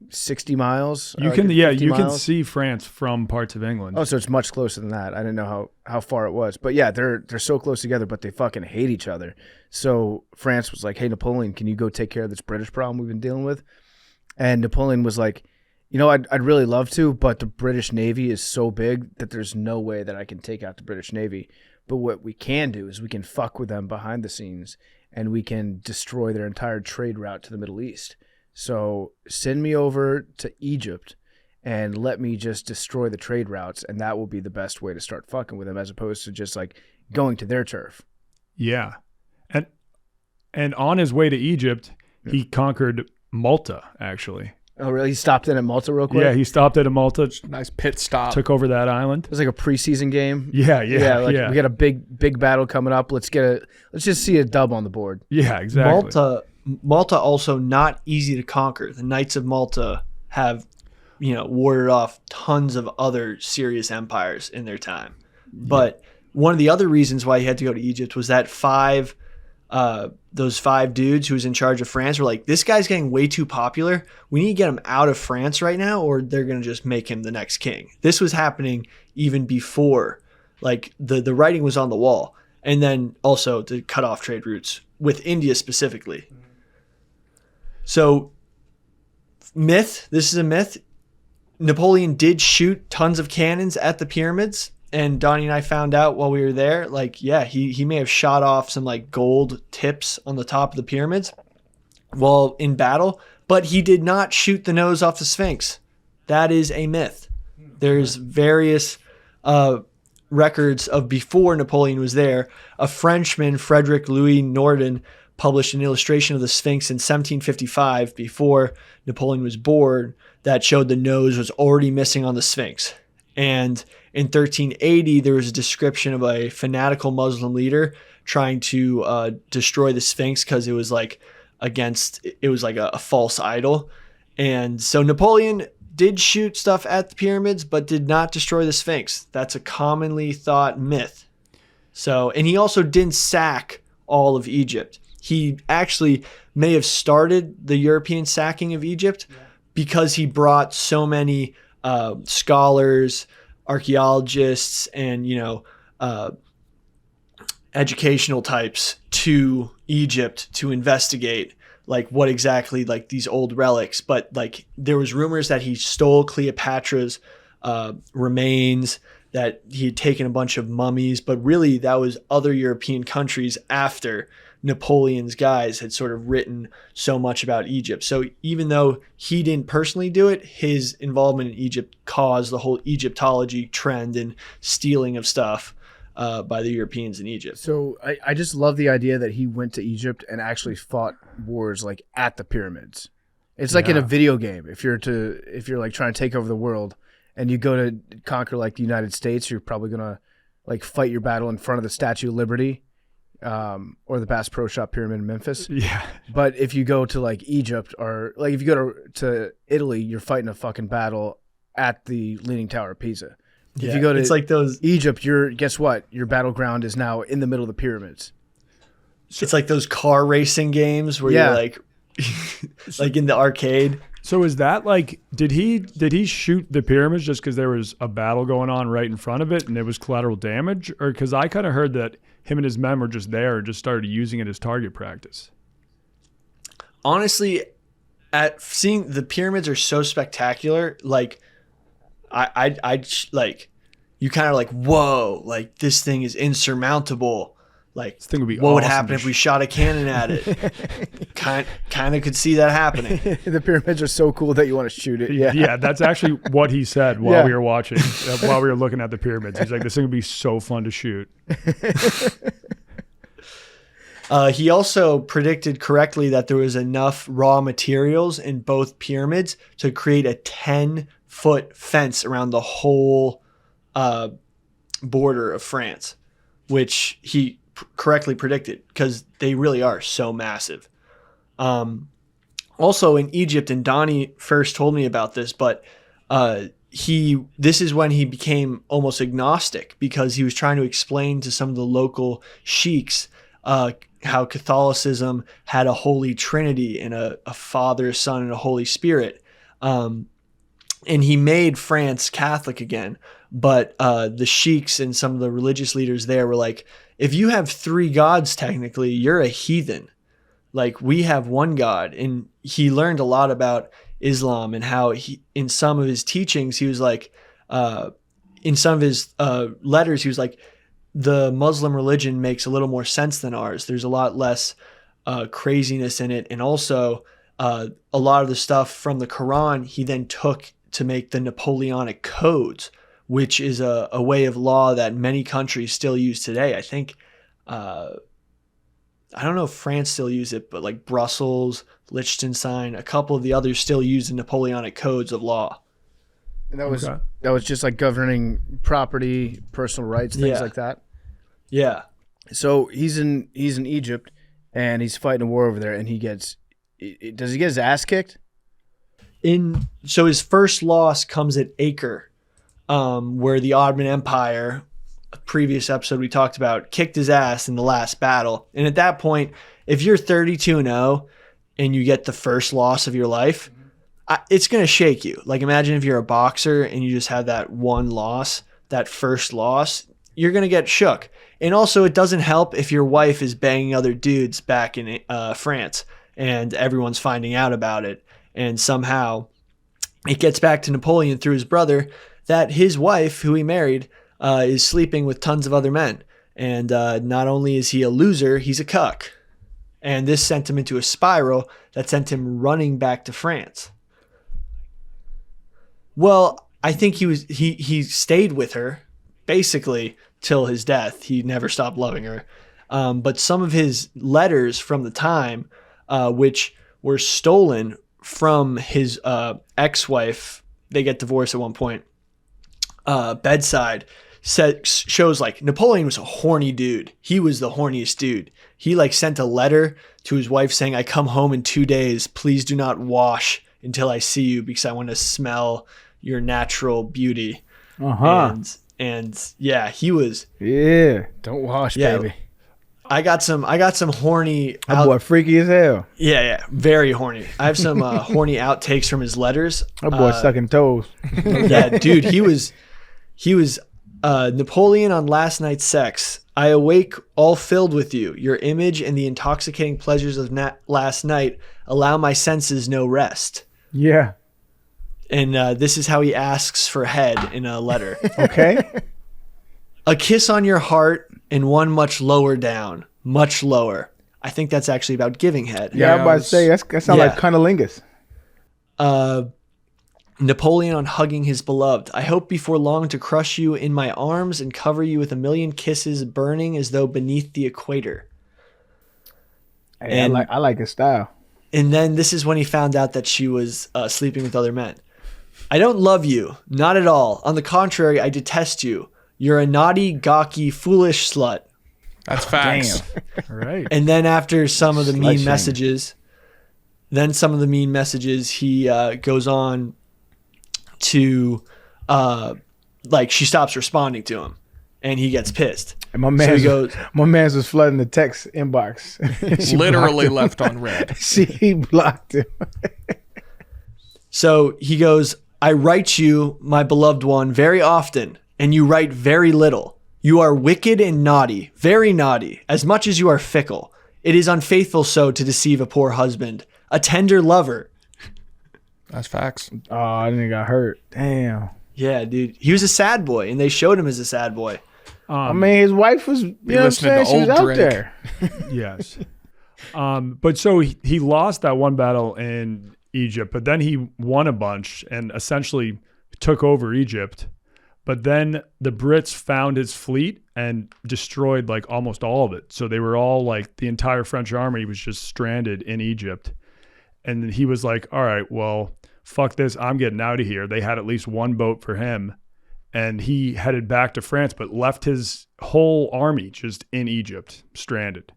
60 miles. You like can 50 you can miles. see France from parts of England. Oh, so it's much closer than that. I didn't know how far it was. But yeah, they're so close together, but they fucking hate each other. So France was like, hey, Napoleon, can you go take care of this British problem we've been dealing with? And Napoleon was like, I'd really love to, but the British Navy is so big that there's no way that I can take out the British Navy. But what we can do is we can fuck with them behind the scenes and we can destroy their entire trade route to the Middle East. So send me over to Egypt and let me just destroy the trade routes, and that will be the best way to start fucking with them, as opposed to just like going to their turf. Yeah. And on his way to Egypt, he conquered Malta, actually. Oh, really? He stopped in at Malta real quick? Yeah, he stopped at Malta, Nice pit stop. took over that island. It was like a preseason game. Yeah. We got a big battle coming up. Let's just see a dub on the board. Yeah, exactly. Malta also not easy to conquer. The Knights of Malta have, warded off tons of other serious empires in their time. But one of the other reasons why he had to go to Egypt was that those 5 dudes who was in charge of France were like, this guy's getting way too popular. We need to get him out of France right now, or they're going to just make him the next king. This was happening even before, like the writing was on the wall. And then also to cut off trade routes with India specifically. So this is a myth. Napoleon did shoot tons of cannons at the pyramids. And Donnie and I found out while we were there, he may have shot off some like gold tips on the top of the pyramids while in battle, but he did not shoot the nose off the Sphinx. That is a myth. There's various records of before Napoleon was there. A Frenchman, Frederick Louis Norden, published an illustration of the Sphinx in 1755 before Napoleon was born that showed the nose was already missing on the Sphinx. And in 1380, there was a description of a fanatical Muslim leader trying to destroy the Sphinx because it was like a false idol. And so Napoleon did shoot stuff at the pyramids, but did not destroy the Sphinx. That's a commonly thought myth. So, and he also didn't sack all of Egypt. He actually may have started the European sacking of Egypt because he brought so many scholars, archaeologists, and educational types to Egypt to investigate like what exactly like these old relics. But like there was rumors that he stole Cleopatra's remains, that he had taken a bunch of mummies, but really that was other European countries after Napoleon's guys had sort of written so much about Egypt. So even though he didn't personally do it, his involvement in Egypt caused the whole Egyptology trend and stealing of stuff by the Europeans in Egypt. So I just love the idea that he went to Egypt and actually fought wars like at the pyramids. It's like in a video game. If you're like trying to take over the world and you go to conquer like the United States, you're probably gonna like fight your battle in front of the Statue of Liberty. Or the Bass Pro Shop Pyramid in Memphis. Yeah. But if you go to like Egypt or like if you go to Italy, you're fighting a fucking battle at the Leaning Tower of Pisa. If you go to Egypt, guess what? Your battleground is now in the middle of the pyramids. It's like those car racing games where you're like like in the arcade. So is that like, did he shoot the pyramids just because there was a battle going on right in front of it and it was collateral damage? Or because I kind of heard that him and his men were just there and just started using it as target practice. Honestly, at seeing the pyramids are so spectacular, like I like you kind of like, whoa, like this thing is insurmountable. Like, this thing would be what would awesome happen if we shot a cannon at it? kind of could see that happening. The pyramids are so cool that you want to shoot it. Yeah, that's actually what he said while we were watching, while we were looking at the pyramids. He's like, this thing would be so fun to shoot. He also predicted correctly that there was enough raw materials in both pyramids to create a 10-foot fence around the whole border of France, which he correctly predicted because they really are so massive. Also in Egypt, and Donnie first told me about this, but this is when he became almost agnostic because he was trying to explain to some of the local sheiks how Catholicism had a holy trinity and a Father, Son, and a Holy Spirit. And he made France Catholic again. But the sheiks and some of the religious leaders there were like, if you have 3 gods, technically, you're a heathen. Like, we have one God. And he learned a lot about Islam and how he, in some of his teachings, he was like, in some of his letters, he was like, the Muslim religion makes a little more sense than ours. There's a lot less craziness in it. And also a lot of the stuff from the Quran, he then took to make the Napoleonic codes, which is a way of law that many countries still use today. I think, I don't know if France still use it, but like Brussels, Liechtenstein, a couple of the others still use the Napoleonic codes of law. And that was just like governing property, personal rights, things like that. Yeah. So he's in Egypt, and he's fighting a war over there, and does he get his ass kicked? So his first loss comes at Acre, where the Ottoman Empire, a previous episode we talked about, kicked his ass in the last battle. And at that point, if you're 32-0 and you get the first loss of your life, it's going to shake you. Like, imagine if you're a boxer and you just have that one loss, that first loss, you're going to get shook. And also, it doesn't help if your wife is banging other dudes back in France and everyone's finding out about it. And somehow it gets back to Napoleon through his brother that his wife, who he married, is sleeping with tons of other men. And not only is he a loser, he's a cuck. And this sent him into a spiral that sent him running back to France. Well, I think he stayed with her basically till his death. He never stopped loving her. But some of his letters from the time, which were stolen from his ex-wife, they get divorced at one point, bedside, shows like Napoleon was a horny dude. He was the horniest dude. He like sent a letter to his wife saying, I come home in 2 days. Please do not wash until I see you because I want to smell your natural beauty. And yeah, he was. Yeah. Don't wash, baby. I got some horny. That boy freaky as hell. Yeah, very horny. I have some horny outtakes from his letters. That boy sucking toes. Yeah, dude, he was Napoleon on last night's sex. I awake all filled with you. Your image and the intoxicating pleasures of last night allow my senses no rest. Yeah. And this is how he asks for head in a letter. Okay. A kiss on your heart and one much lower down. Much lower. I think that's actually about giving head. Yeah, I'm about to say, that sounds like cunnilingus. Napoleon on hugging his beloved. I hope before long to crush you in my arms and cover you with a million kisses burning as though beneath the equator. Hey, I like his style. And then this is when he found out that she was sleeping with other men. I don't love you. Not at all. On the contrary, I detest you. You're a naughty, gawky, foolish slut. That's facts. All right. And then after some of the mean messages, he goes on to, like, she stops responding to him, and he gets pissed. And my man's was flooding the text inbox. Literally left on red. He blocked him. So he goes, I write you, my beloved one, very often, and you write very little. You are wicked and naughty, very naughty, as much as you are fickle. It is unfaithful so to deceive a poor husband, a tender lover. That's facts. Oh, I didn't got hurt. Damn. Yeah, dude. He was a sad boy, and they showed him as a sad boy. I mean, his wife was, you know what I'm saying? She was out there. Yes. But so he lost that one battle in Egypt, but then he won a bunch and essentially took over Egypt. But then the Brits found his fleet and destroyed like almost all of it. So they were all like, the entire French army was just stranded in Egypt. And he was like, all right, well, fuck this. I'm getting out of here. They had at least one boat for him. And he headed back to France, but left his whole army just in Egypt, stranded.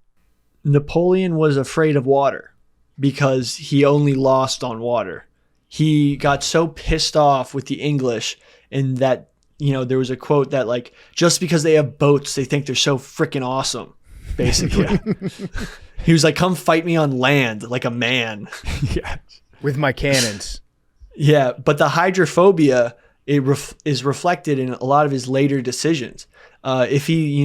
Napoleon was afraid of water because he only lost on water. He got so pissed off with the English, and that, you know, there was a quote that like, just because they have boats, they think they're so freaking awesome, basically. He was like, come fight me on land like a man. Yeah. With my cannons. Yeah, but the hydrophobia is reflected in a lot of his later decisions. If he,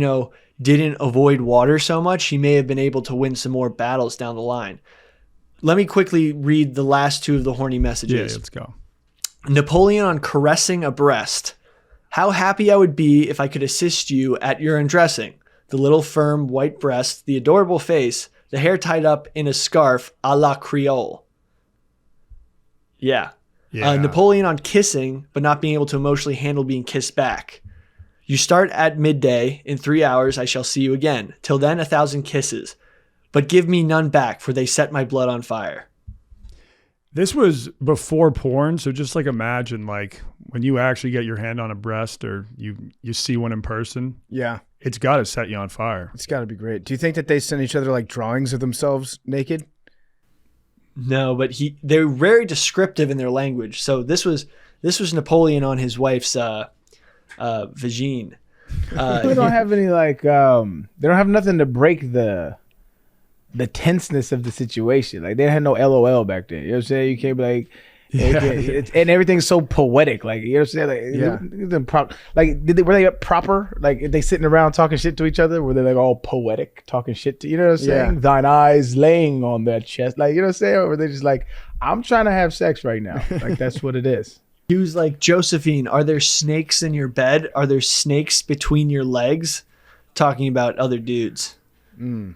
didn't avoid water so much, he may have been able to win some more battles down the line. Let me quickly read the last two of the horny messages. Yeah, let's go. Napoleon on caressing a breast. How happy I would be if I could assist you at your undressing. The little firm white breast, the adorable face, the hair tied up in a scarf a la Creole. Yeah. Napoleon on kissing, but not being able to emotionally handle being kissed back. You start at midday. In 3 hours, I shall see you again. Till then, 1,000 kisses. But give me none back, for they set my blood on fire. This was before porn, so just like imagine like when you actually get your hand on a breast or you see one in person. Yeah. It's got to set you on fire. It's got to be great. Do you think that they send each other like drawings of themselves naked? No, but they're very descriptive in their language. So this was Napoleon on his wife's vagine. They don't have any like they don't have nothing to break the tenseness of the situation. Like they had no LOL back then. You know what I'm saying? You can't be like, and everything's so poetic. Like you know what I'm saying? Like, were they proper? Like they sitting around talking shit to each other? Were they like all poetic, talking shit to you know what I'm saying? Yeah. Thine eyes laying on their chest, like you know what I'm saying? Or were they just like, I'm trying to have sex right now? Like that's what it is. He was like, Josephine, are there snakes in your bed? Are there snakes between your legs? Talking about other dudes. Could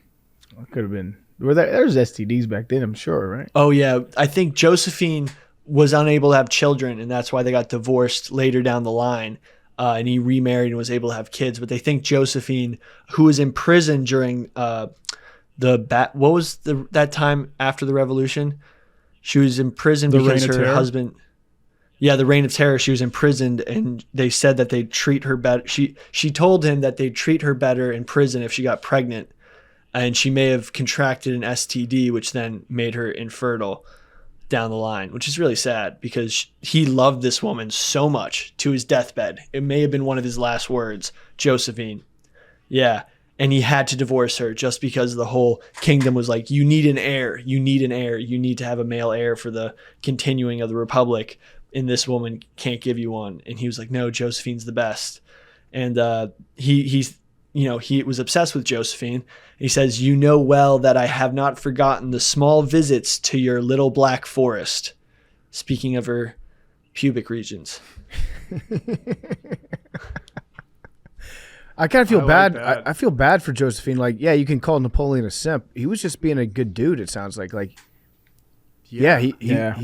have been. There's STDs back then, I'm sure, right? Oh, yeah. I think Josephine was unable to have children, and that's why they got divorced later down the line. And he remarried and was able to have kids. But they think Josephine, who was in prison during what was that time after the revolution? She was in prison because her husband... Yeah, the Reign of Terror. She was imprisoned, and they said that they'd treat her better. She told him that they'd treat her better in prison if she got pregnant, and she may have contracted an STD, which then made her infertile down the line, which is really sad because he loved this woman so much to his deathbed. It may have been one of his last words, Josephine. Yeah, and he had to divorce her just because the whole kingdom was like, you need an heir, you need an heir, you need to have a male heir for the continuing of the republic. And this woman can't give you one. And he was like, no, Josephine's the best. And he was obsessed with Josephine. He says, you know well that I have not forgotten the small visits to your little black forest. Speaking of her pubic regions. I kind of feel bad. Like I feel bad for Josephine. Like, yeah, you can call Napoleon a simp. He was just being a good dude, it sounds like. Like, he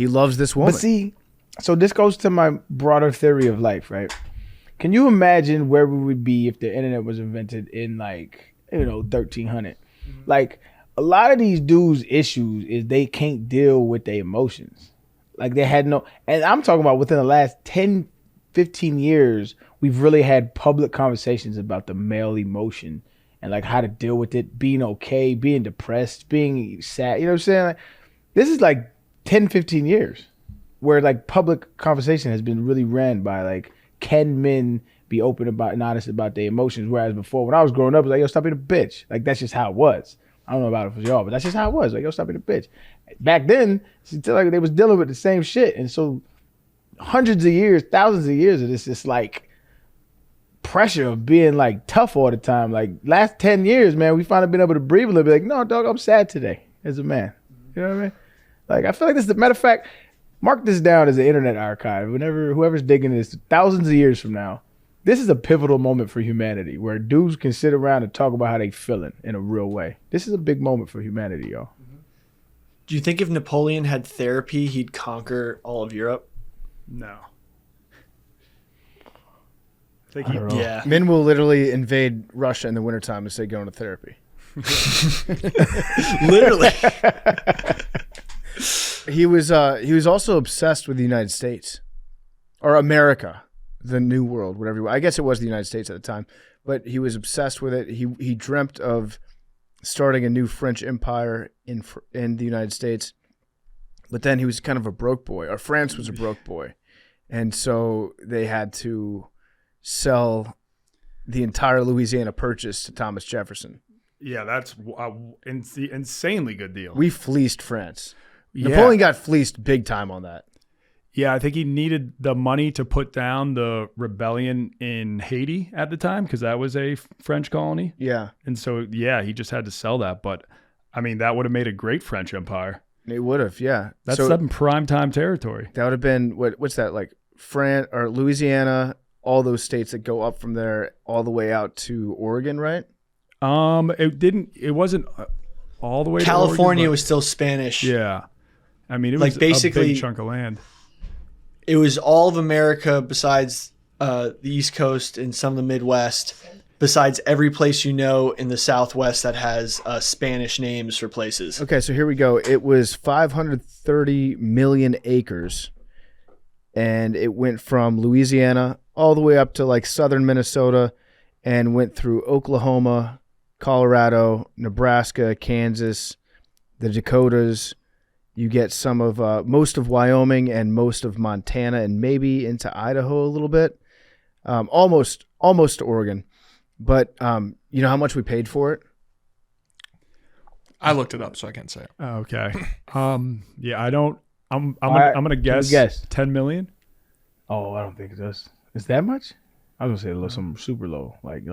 loves this woman. But see, so this goes to my broader theory of life, right? Can you imagine where we would be if the internet was invented in 1300? Like a lot of these dudes' issues is they can't deal with their emotions. Like they had no, and I'm talking about within the last 10, 15 years, we've really had public conversations about the male emotion and like how to deal with it, being okay, being depressed, being sad. You know what I'm saying? Like, this is like 10, 15 years. Where like public conversation has been really ran by like, can men be open about and honest about their emotions? Whereas before, when I was growing up, it was like, yo, stop being a bitch. Like that's just how it was. I don't know about it for y'all, but that's just how it was. Like, yo, stop being a bitch. Back then, like they was dealing with the same shit, and so hundreds of years, thousands of years of this like pressure of being like tough all the time. Like last 10 years, man, we finally been able to breathe a little bit. Like, no, dog, I'm sad today as a man. You know what I mean? Like I feel like this is the matter of fact. Mark this down as an internet archive. Whenever whoever's digging this, thousands of years from now, this is a pivotal moment for humanity where dudes can sit around and talk about how they feeling in a real way. This is a big moment for humanity, y'all. Do you think if Napoleon had therapy, he'd conquer all of Europe? No. I don't know. Yeah. Men will literally invade Russia in the wintertime and say going to therapy. Literally. He was also obsessed with the United States or America, the New World, whatever. I guess it was the United States at the time, but he was obsessed with it. He dreamt of starting a new French empire in the United States, but then he was kind of a broke boy, or France was a broke boy, and so they had to sell the entire Louisiana Purchase to Thomas Jefferson. Yeah, that's insanely good deal. We fleeced France. Yeah. Napoleon got fleeced big time on that. Yeah, I think he needed the money to put down the rebellion in Haiti at the time because that was a French colony. Yeah. And so, yeah, he just had to sell that. But, I mean, that would have made a great French empire. It would have, yeah. That's So some primetime territory. that would have been, what's that, like France or Louisiana, all those states that go up from there all the way out to Oregon, right? It wasn't all the way California to Oregon, was still Spanish. yeah. I mean, it Like, was basically- a big chunk of land. It was all of America besides the East Coast and some of the Midwest, besides every place in the Southwest that has Spanish names for places. Okay, so here we go. It was 530 million acres, and it went from Louisiana all the way up to like southern Minnesota and went through Oklahoma, Colorado, Nebraska, Kansas, the Dakotas. You get some of most of Wyoming and most of Montana and maybe into Idaho a little bit, almost to Oregon. But you know how much we paid for it? I looked it up, so I can't say it. Okay. Yeah, I don't. I'm right, gonna can we guess. guess? 10 million. Oh, I don't think it's that much. I was gonna say a little something super low, like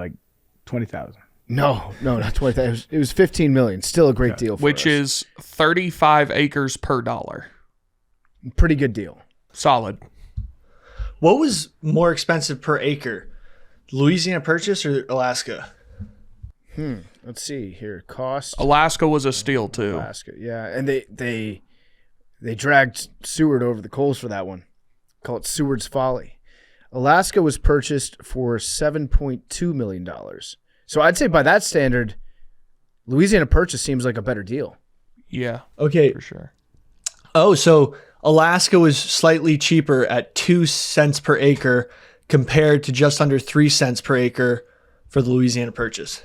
20,000. No, not 20,000. It was 15 million. Still a great deal for Which us. is 35 acres per dollar. Pretty good deal. Solid. What was more expensive per acre, Louisiana Purchase or Alaska? Let's see here. Cost Alaska was a steal too. Alaska. Yeah, and they dragged Seward over the coals for that one. Call it Seward's Folly. Alaska was purchased for $7.2 million. So I'd say by that standard, Louisiana Purchase seems like a better deal. Yeah, Okay. for sure. Oh, so Alaska was slightly cheaper at 2 cents per acre compared to just under 3 cents per acre for the Louisiana Purchase.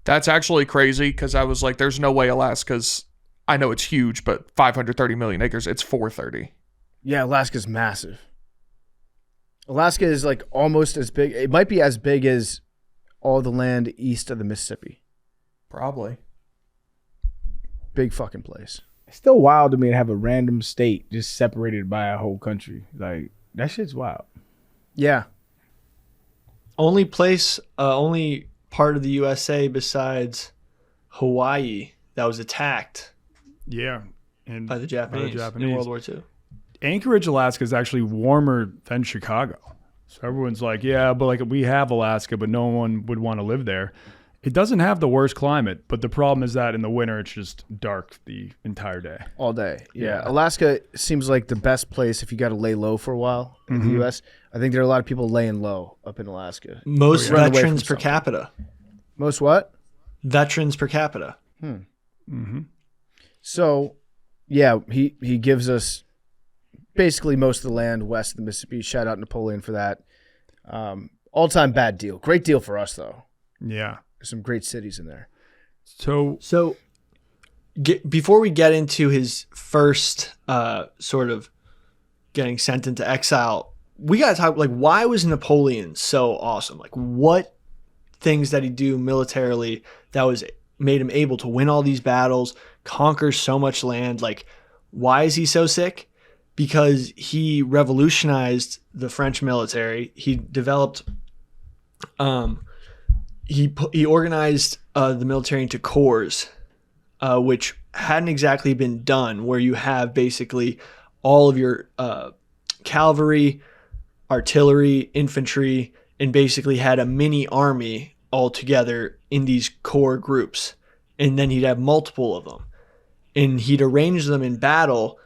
That's actually crazy because I was like, there's no way Alaska's, I know it's huge, but 530 million acres, it's 430. Yeah, Alaska's massive. Alaska is like almost as big. It might be as big as all the land east of the Mississippi. Probably. Big fucking place. It's still wild to me to have a random state just separated by a whole country. Like that shit's wild. Yeah. Only part of the USA besides Hawaii that was attacked Yeah. And by the Japanese, in World War II. Anchorage, Alaska is actually warmer than Chicago. So everyone's like, yeah, but like we have Alaska, but no one would want to live there. It doesn't have the worst climate, but the problem is that in the winter it's just dark the entire day. All day. Yeah. Alaska seems like the best place if you got to lay low for a while in the U.S. I think there are a lot of people laying low up in Alaska. Most Run away from veterans per something. capita. Most what? Veterans per capita. So, yeah, he gives us basically most of the land west of the Mississippi. Shout out Napoleon for that. All-time bad deal. Great deal for us, though. Yeah. There's some great cities in there. So Before we get into his first sort of getting sent into exile, we got to talk, like, why was Napoleon so awesome? Like, what things that he do militarily that was made him able to win all these battles, conquer so much land? Like, why is he so sick? Because he revolutionized the French military. He developed, he organized the military into corps, which hadn't exactly been done, where you have basically all of your cavalry, artillery, infantry, and basically had a mini army all together in these corps groups. And then he'd have multiple of them. And he'd arrange them in battle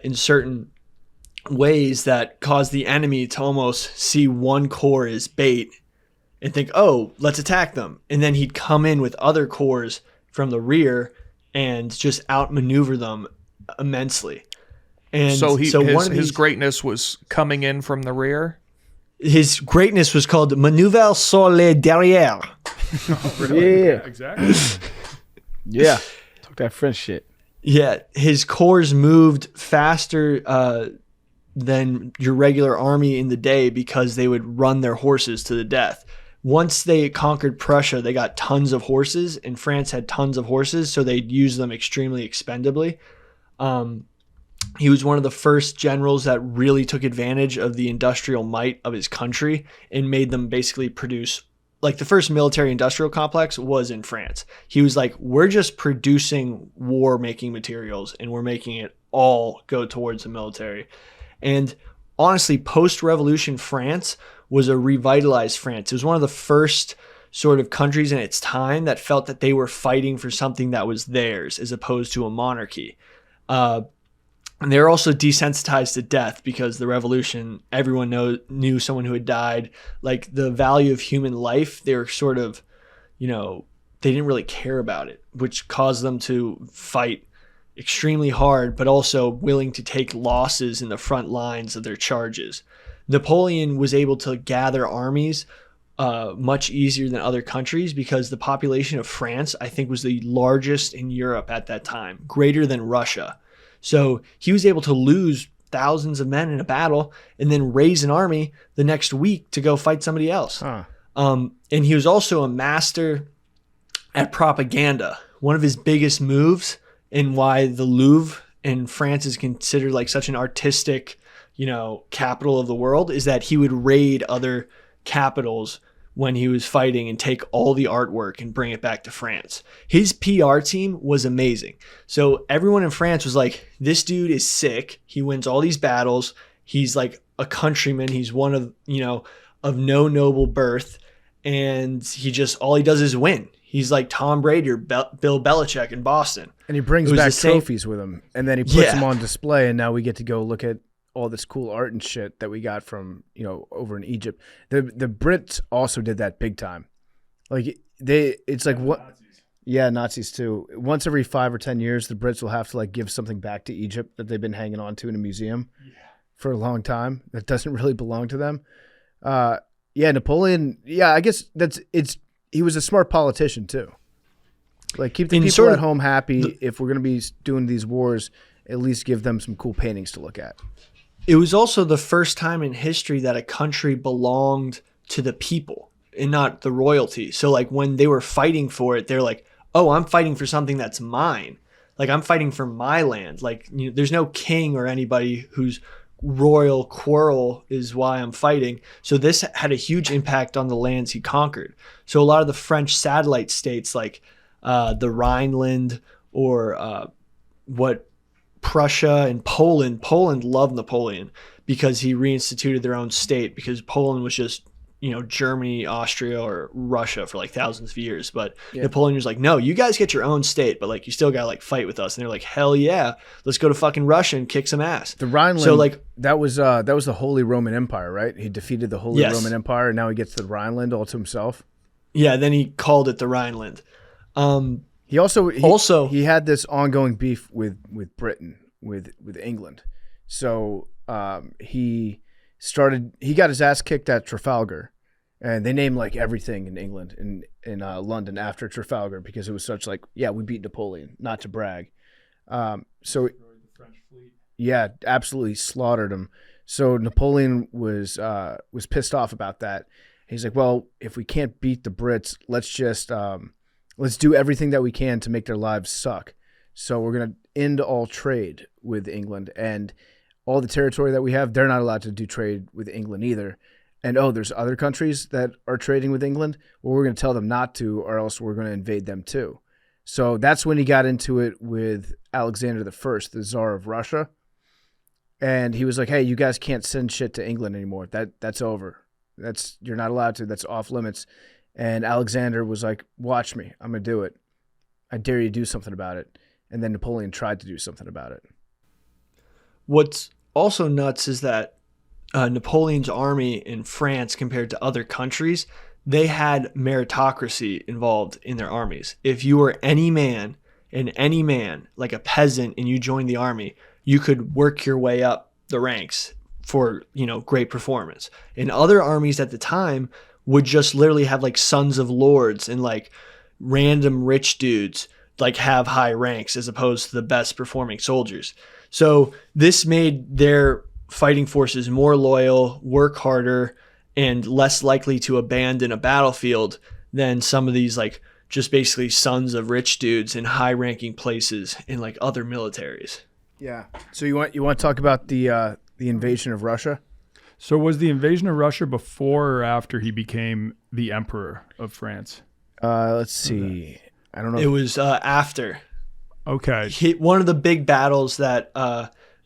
in certain ways that caused the enemy to almost see one corps as bait and think, oh, let's attack them. And then he'd come in with other corps from the rear and just outmaneuver them immensely. And So his greatness was coming in from the rear. his greatness was called Manœuvre sur le derrière. Yeah. exactly. Yeah. Talk that French shit. Yeah, his corps moved faster than your regular army in the day because they would run their horses to the death. Once they conquered Prussia, they got tons of horses, and France had tons of horses, so they'd use them extremely expendably. He was one of the first generals that really took advantage of the industrial might of his country and made them basically produce, like the first military industrial complex was in France. He was like, we're just producing war making materials and we're making it all go towards the military. And honestly, post-revolution France was a revitalized France. It was one of the first sort of countries in its time that felt that they were fighting for something that was theirs as opposed to a monarchy. And they were also desensitized to death because the revolution, everyone knew someone who had died. Like the value of human life, they were sort of, they didn't really care about it, which caused them to fight extremely hard, but also willing to take losses in the front lines of their charges. Napoleon was able to gather armies much easier than other countries because the population of France, I think, was the largest in Europe at that time, greater than Russia. So he was able to lose thousands of men in a battle and then raise an army the next week to go fight somebody else. And he was also a master at propaganda. One of his biggest moves and why the Louvre in France is considered like such an artistic, capital of the world is that he would raid other capitals when he was fighting and take all the artwork and bring it back to France. His PR team was amazing. So everyone in France was like, this dude is sick. He wins all these battles. He's like a countryman. He's one of, of no noble birth. And all he does is win. He's like Tom Brady or Bill Belichick in Boston. And he brings back trophies with him. And then he puts them on display. And now we get to go look at all this cool art and shit that we got from, over in Egypt. The Brits also did that big time. Like it's like what? Nazis. Yeah, Nazis too. Once every 5 or 10 years, the Brits will have to like give something back to Egypt that they've been hanging on to in a museum for a long time that doesn't really belong to them. Napoleon. Yeah, I guess he was a smart politician too. Like keep the people at home happy. If we're gonna be doing these wars, at least give them some cool paintings to look at. It was also the first time in history that a country belonged to the people and not the royalty. So like when they were fighting for it, they're like, oh, I'm fighting for something that's mine. Like I'm fighting for my land. Like there's no king or anybody whose royal quarrel is why I'm fighting. So this had a huge impact on the lands he conquered. So a lot of the French satellite states like the Rhineland or what Prussia and Poland loved Napoleon because he reinstituted their own state because Poland was just, Germany, Austria, or Russia for like thousands of years. But Napoleon was like, no, you guys get your own state, but like you still got to like fight with us. And they're like, hell yeah, let's go to fucking Russia and kick some ass. The Rhineland, so like that was the Holy Roman Empire, right? He defeated the Holy Roman Empire and now he gets the Rhineland all to himself. Yeah, then he called it the Rhineland. He had this ongoing beef with Britain, with England. So he got his ass kicked at Trafalgar, and they named like everything in England in London after Trafalgar because it was such like, yeah, we beat Napoleon, not to brag. So yeah, absolutely slaughtered him. So Napoleon was pissed off about that. He's like, well, if we can't beat the Brits, let's just let's do everything that we can to make their lives suck. So we're going to end all trade with England, and all the territory that we have, they're not allowed to do trade with England either. And there's other countries that are trading with England. Well, we're going to tell them not to, or else we're going to invade them too. So that's when he got into it with Alexander I, the Tsar of Russia. And he was like, hey, you guys can't send shit to England anymore. That's over. You're not allowed to. That's off limits. And Alexander was like, watch me. I'm going to do it. I dare you to do something about it. And then Napoleon tried to do something about it. What's also nuts is that Napoleon's army in France compared to other countries, they had meritocracy involved in their armies. If you were any man, like a peasant, and you joined the army, you could work your way up the ranks for, great performance. And other armies at the time would just literally have like sons of lords and like random rich dudes like have high ranks as opposed to the best performing soldiers. So this made their fighting forces more loyal, work harder, and less likely to abandon a battlefield than some of these like just basically sons of rich dudes in high ranking places in like other militaries. Yeah. So you want to talk about the invasion of Russia? So was the invasion of Russia before or after he became the emperor of France? Let's see. I don't know. It was after. Okay. One of the big battles that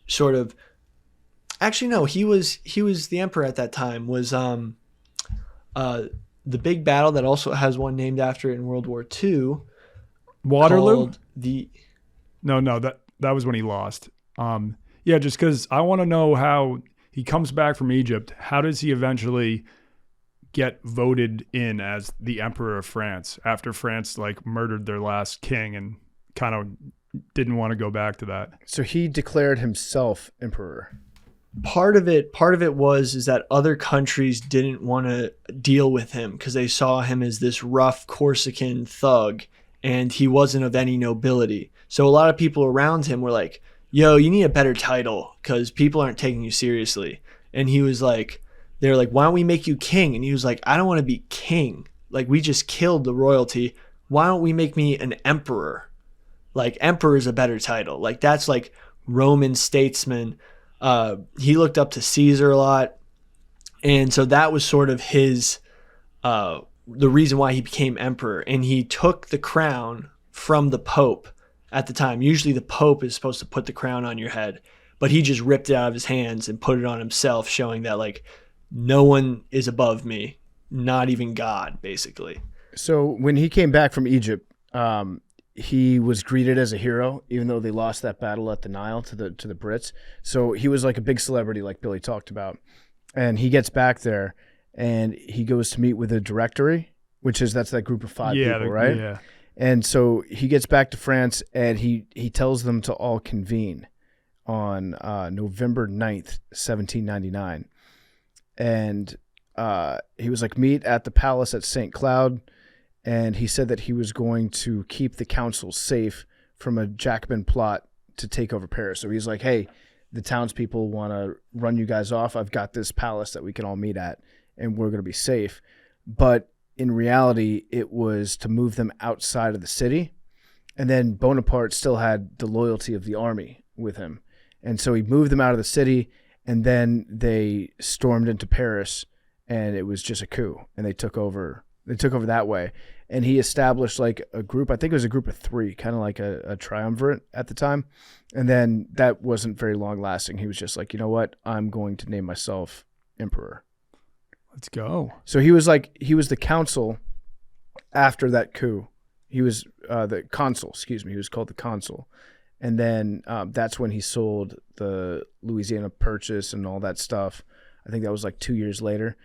sort of. Actually, no. He was the emperor at that time. Was the big battle that also has one named after it in World War II. Waterloo. No, that was when he lost. Yeah, just because I want to know how he comes back from Egypt. How does he eventually get voted in as the emperor of France after France like murdered their last king and kind of didn't want to go back to that? So he declared himself emperor. Part of it is that other countries didn't want to deal with him because they saw him as this rough Corsican thug, and he wasn't of any nobility. So a lot of people around him were like, yo, you need a better title because people aren't taking you seriously. And he was like, they're like, why don't we make you king? And he was like, I don't want to be king. Like, we just killed the royalty. Why don't we make me an emperor? Like, emperor is a better title. Like, that's like Roman statesman. He looked up to Caesar a lot. And so that was sort of his, the reason why he became emperor. And he took the crown from the Pope at the time. Usually the Pope is supposed to put the crown on your head, but he just ripped it out of his hands and put it on himself, showing that like no one is above me, not even God, basically. So when he came back from Egypt, he was greeted as a hero, even though they lost that battle at the Nile to the Brits. So he was like a big celebrity, like Billy talked about. And he gets back there and he goes to meet with a directory, that's that group of five people, right? Yeah. And so he gets back to France and he tells them to all convene on November 9th, 1799. And he was like, meet at the palace at St. Cloud. And he said that he was going to keep the council safe from a Jacobin plot to take over Paris. So he's like, hey, the townspeople want to run you guys off. I've got this palace that we can all meet at and we're going to be safe. But in reality, it was to move them outside of the city. And then Bonaparte still had the loyalty of the army with him. And so he moved them out of the city, and then they stormed into Paris, and it was just a coup, and they took over that way. And he established like a group, I think it was a group of three, kind of like a triumvirate at the time. And then that wasn't very long lasting. He was just like, you know what? I'm going to name myself emperor. Let's go. So he was the consul after that coup. He was the consul, he was called the consul. And then that's when he sold the Louisiana Purchase and all that stuff. I think that was like 2 years later.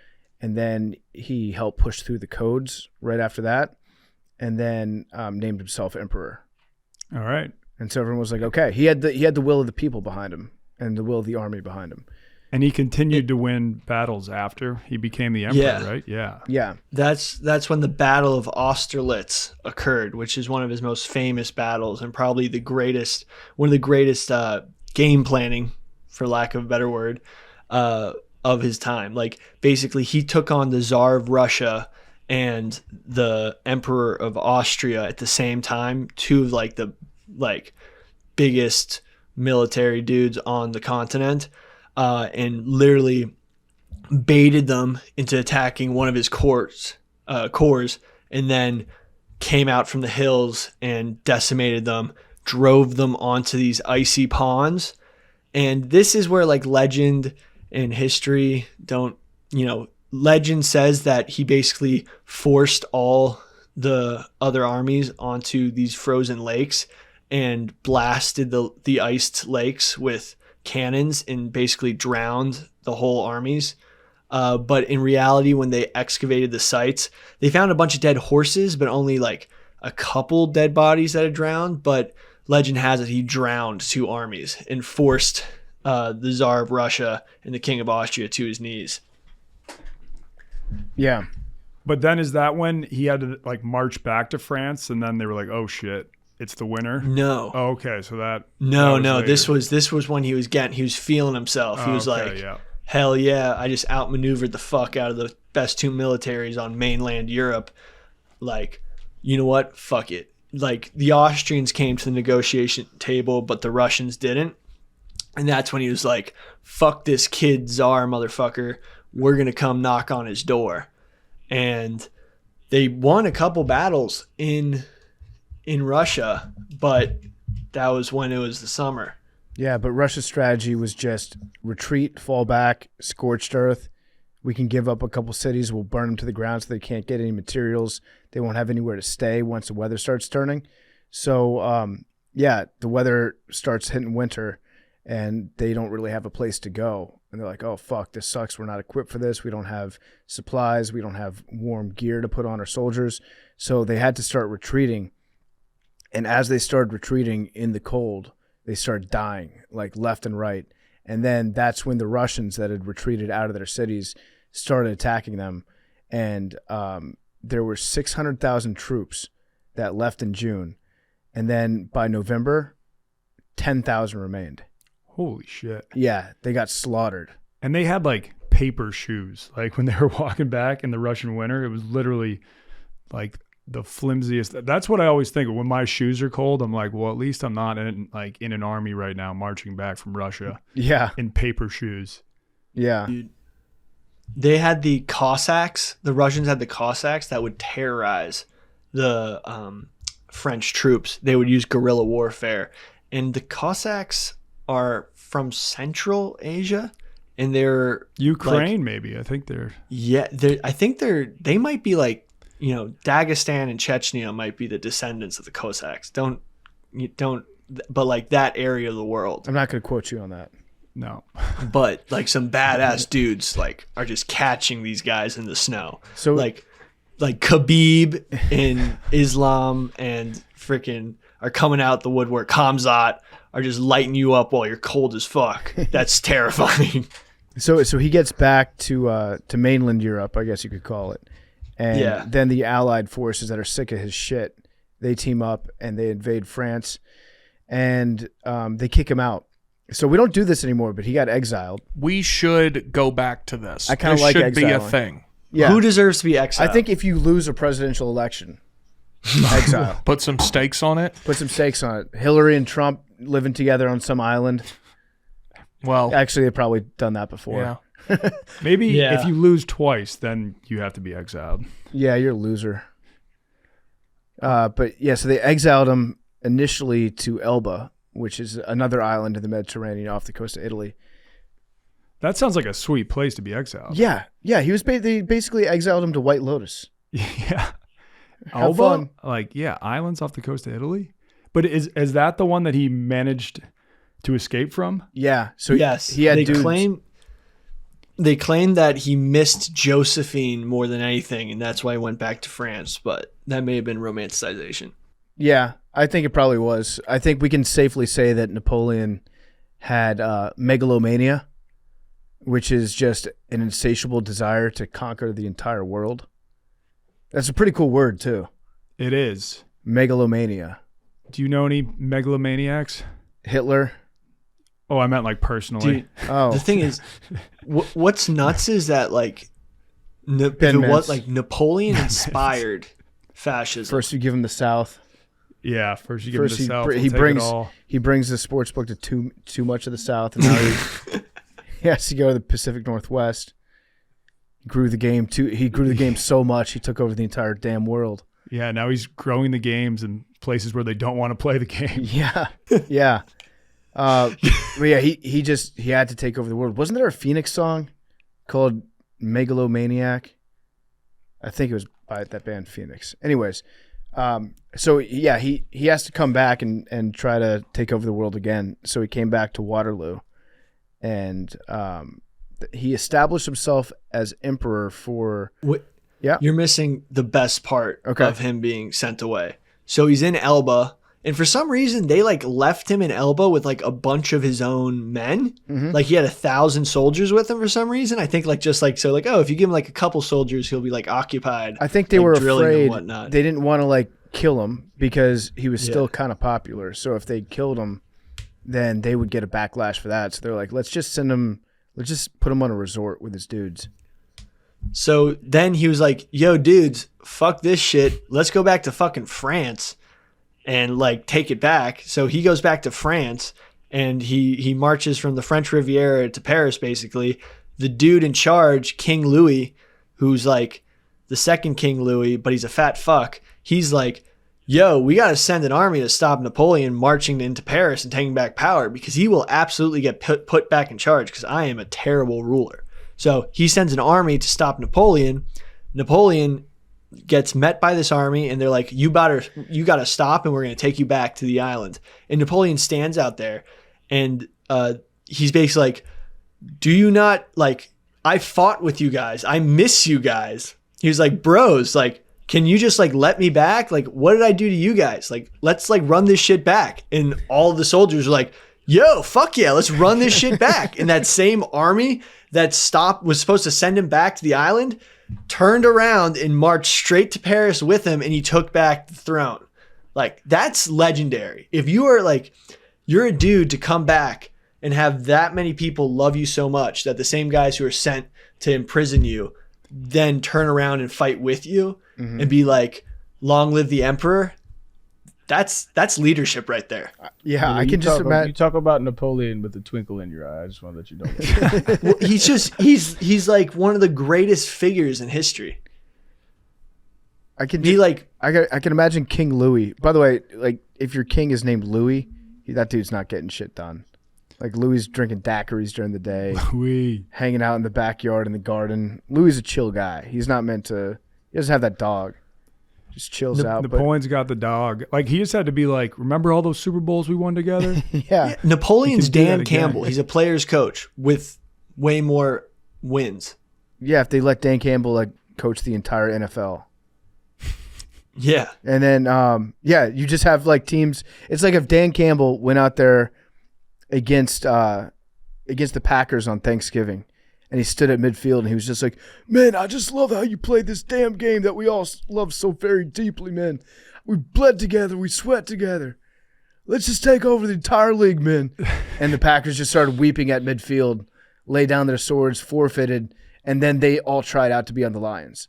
And then he helped push through the codes right after that, and then named himself emperor. All right. And so everyone was like, okay, he had the will of the people behind him and the will of the army behind him. And he continued to win battles after he became the emperor, right? Yeah. Yeah. That's when the Battle of Austerlitz occurred, which is one of his most famous battles and probably one of the greatest game planning, for lack of a better word, of his time. Like, basically, he took on the Tsar of Russia and the Emperor of Austria at the same time, two of like the biggest military dudes on the continent. And literally baited them into attacking one of his corps, and then came out from the hills and decimated them, drove them onto these icy ponds. And this is where like legend and history legend says that he basically forced all the other armies onto these frozen lakes and blasted the iced lakes with cannons and basically drowned the whole armies. But in reality, when they excavated the sites, they found a bunch of dead horses, but only like a couple dead bodies that had drowned. But legend has it he drowned two armies and forced the Tsar of Russia and the King of Austria to his knees. Yeah. But then is that when he had to like march back to France, and then they were like, oh shit, it's the winner? No. Oh, okay, so that No. later. This was when he was feeling himself. He was hell yeah, I just outmaneuvered the fuck out of the best two militaries on mainland Europe. Like, you know what? Fuck it. Like, the Austrians came to the negotiation table, but the Russians didn't. And that's when he was like, fuck this kid czar motherfucker. We're going to come knock on his door. And they won a couple battles in Russia, but that was when it was the summer. Yeah, but Russia's strategy was just retreat, fall back, scorched earth. We can give up a couple cities. We'll burn them to the ground so they can't get any materials. They won't have anywhere to stay once the weather starts turning. So, the weather starts hitting winter, and they don't really have a place to go. And they're like, oh, fuck, this sucks. We're not equipped for this. We don't have supplies. We don't have warm gear to put on our soldiers. So they had to start retreating. And as they started retreating in the cold, they started dying, like left and right. And then that's when the Russians that had retreated out of their cities started attacking them. And there were 600,000 troops that left in June. And then by November, 10,000 remained. Holy shit. Yeah, they got slaughtered. And they had like paper shoes. Like when they were walking back in the Russian winter, it was literally like the flimsiest. That's what I always think. When my shoes are cold, I'm like, well, at least I'm not in an army right now marching back from Russia. Yeah. In paper shoes. Yeah. Dude, they had the Cossacks. The Russians had the Cossacks that would terrorize the French troops. They would use guerrilla warfare. And the Cossacks are from Central Asia, and they're Ukraine, maybe. I think they're. Yeah, they might be like, Dagestan and Chechnya might be the descendants of the Cossacks. But like that area of the world. I'm not going to quote you on that. No. But like some badass dudes like are just catching these guys in the snow. So like Khabib in Islam and freaking are coming out the woodwork. Khamzat are just lighting you up while you're cold as fuck. That's terrifying. So he gets back to mainland Europe, I guess you could call it. And then the Allied forces that are sick of his shit, they team up and they invade France, and they kick him out. So we don't do this anymore, but he got exiled. We should go back to this. I kind of like should exiling. be a thing. Yeah. Who deserves to be exiled? I think if you lose a presidential election, exile. Put some stakes on it. Put some stakes on it. Hillary and Trump living together on some island. Well, actually, they've probably done that before. Yeah. Maybe if you lose twice, then you have to be exiled. Yeah, you're a loser. But yeah, so they exiled him initially to Elba, which is another island in the Mediterranean off the coast of Italy. That sounds like a sweet place to be exiled. Yeah. He was they basically exiled him to White Lotus. Yeah. Have fun. Islands off the coast of Italy. But is that the one that he managed to escape from? Yeah. So yes, he had they claim that he missed Josephine more than anything, and that's why he went back to France. But that may have been romanticization. Yeah, I think it probably was. I think we can safely say that Napoleon had megalomania, which is just an insatiable desire to conquer the entire world. That's a pretty cool word, too. It is. Megalomania. Do you know any megalomaniacs? Hitler. Oh, I meant like personally. Dude, the thing is, what's nuts is that like Napoleon inspired fascism. First you give him the South. Yeah, first you give him the South. He brings the sports book to too much of the South, and now he has to go to the Pacific Northwest. He grew the game so much he took over the entire damn world. Yeah, now he's growing the games in places where they don't want to play the game. Yeah. But yeah, he had to take over the world. Wasn't there a Phoenix song called Megalomaniac? I think it was by that band Phoenix. Anyways, so yeah, he has to come back and try to take over the world again. So he came back to Waterloo, and he established himself as emperor for. Yeah, you're missing the best part of him being sent away. So he's in Elba. And for some reason, they like left him in Elba with like a bunch of his own men. Mm-hmm. Like he had 1,000 soldiers with him for some reason. I think if you give him like a couple soldiers, he'll be like occupied. I think they were afraid they didn't want to like kill him because he was still kind of popular. So if they killed him, then they would get a backlash for that. So they're like, let's just put him on a resort with his dudes. So then he was like, yo, dudes, fuck this shit. Let's go back to fucking France and like take it back. So he goes back to France, and he marches from the French Riviera to Paris. Basically, the dude in charge, King Louis, who's like the second King Louis, but he's a fat fuck. He's like, yo, we got to send an army to stop Napoleon marching into Paris and taking back power, because he will absolutely get put back in charge, because I am a terrible ruler. So he sends an army to stop Napoleon. Napoleon gets met by this army, and they're like, you got to stop, and we're going to take you back to the island. And Napoleon stands out there, and he's basically like, do you not, like, I fought with you guys. I miss you guys. He was like, bros, like, can you just like let me back? Like, what did I do to you guys? Like, let's like run this shit back. And all the soldiers were like, yo, fuck yeah, let's run this shit back. And that same army that was supposed to send him back to the island, turned around and marched straight to Paris with him, and he took back the throne. Like, that's legendary. If you are like, you're a dude to come back and have that many people love you so much that the same guys who are sent to imprison you then turn around and fight with you and be like, long live the emperor. That's leadership right there. Yeah, I can just imagine. You talk about Napoleon with a twinkle in your eye. I just want to let you know that. Well, he's like one of the greatest figures in history. I can imagine King Louis. By the way, like, if your king is named Louis, that dude's not getting shit done. Like, Louis is drinking daiquiris during the day, hanging out in the backyard in the garden. Louis is a chill guy. He's not meant to. He doesn't have that dog. Just chills out. Napoleon's got the dog. Like, he just had to be like, remember all those Super Bowls we won together? Yeah. Napoleon's Dan Campbell. He's a player's coach with way more wins. Yeah, if they let Dan Campbell like coach the entire NFL. Yeah. And then you just have like teams. It's like if Dan Campbell went out there against the Packers on Thanksgiving, and he stood at midfield, and he was just like, man, I just love how you played this damn game that we all love so very deeply, man. We bled together, we sweat together. Let's just take over the entire league, man. And the Packers just started weeping at midfield, lay down their swords, forfeited, and then they all tried out to be on the Lions.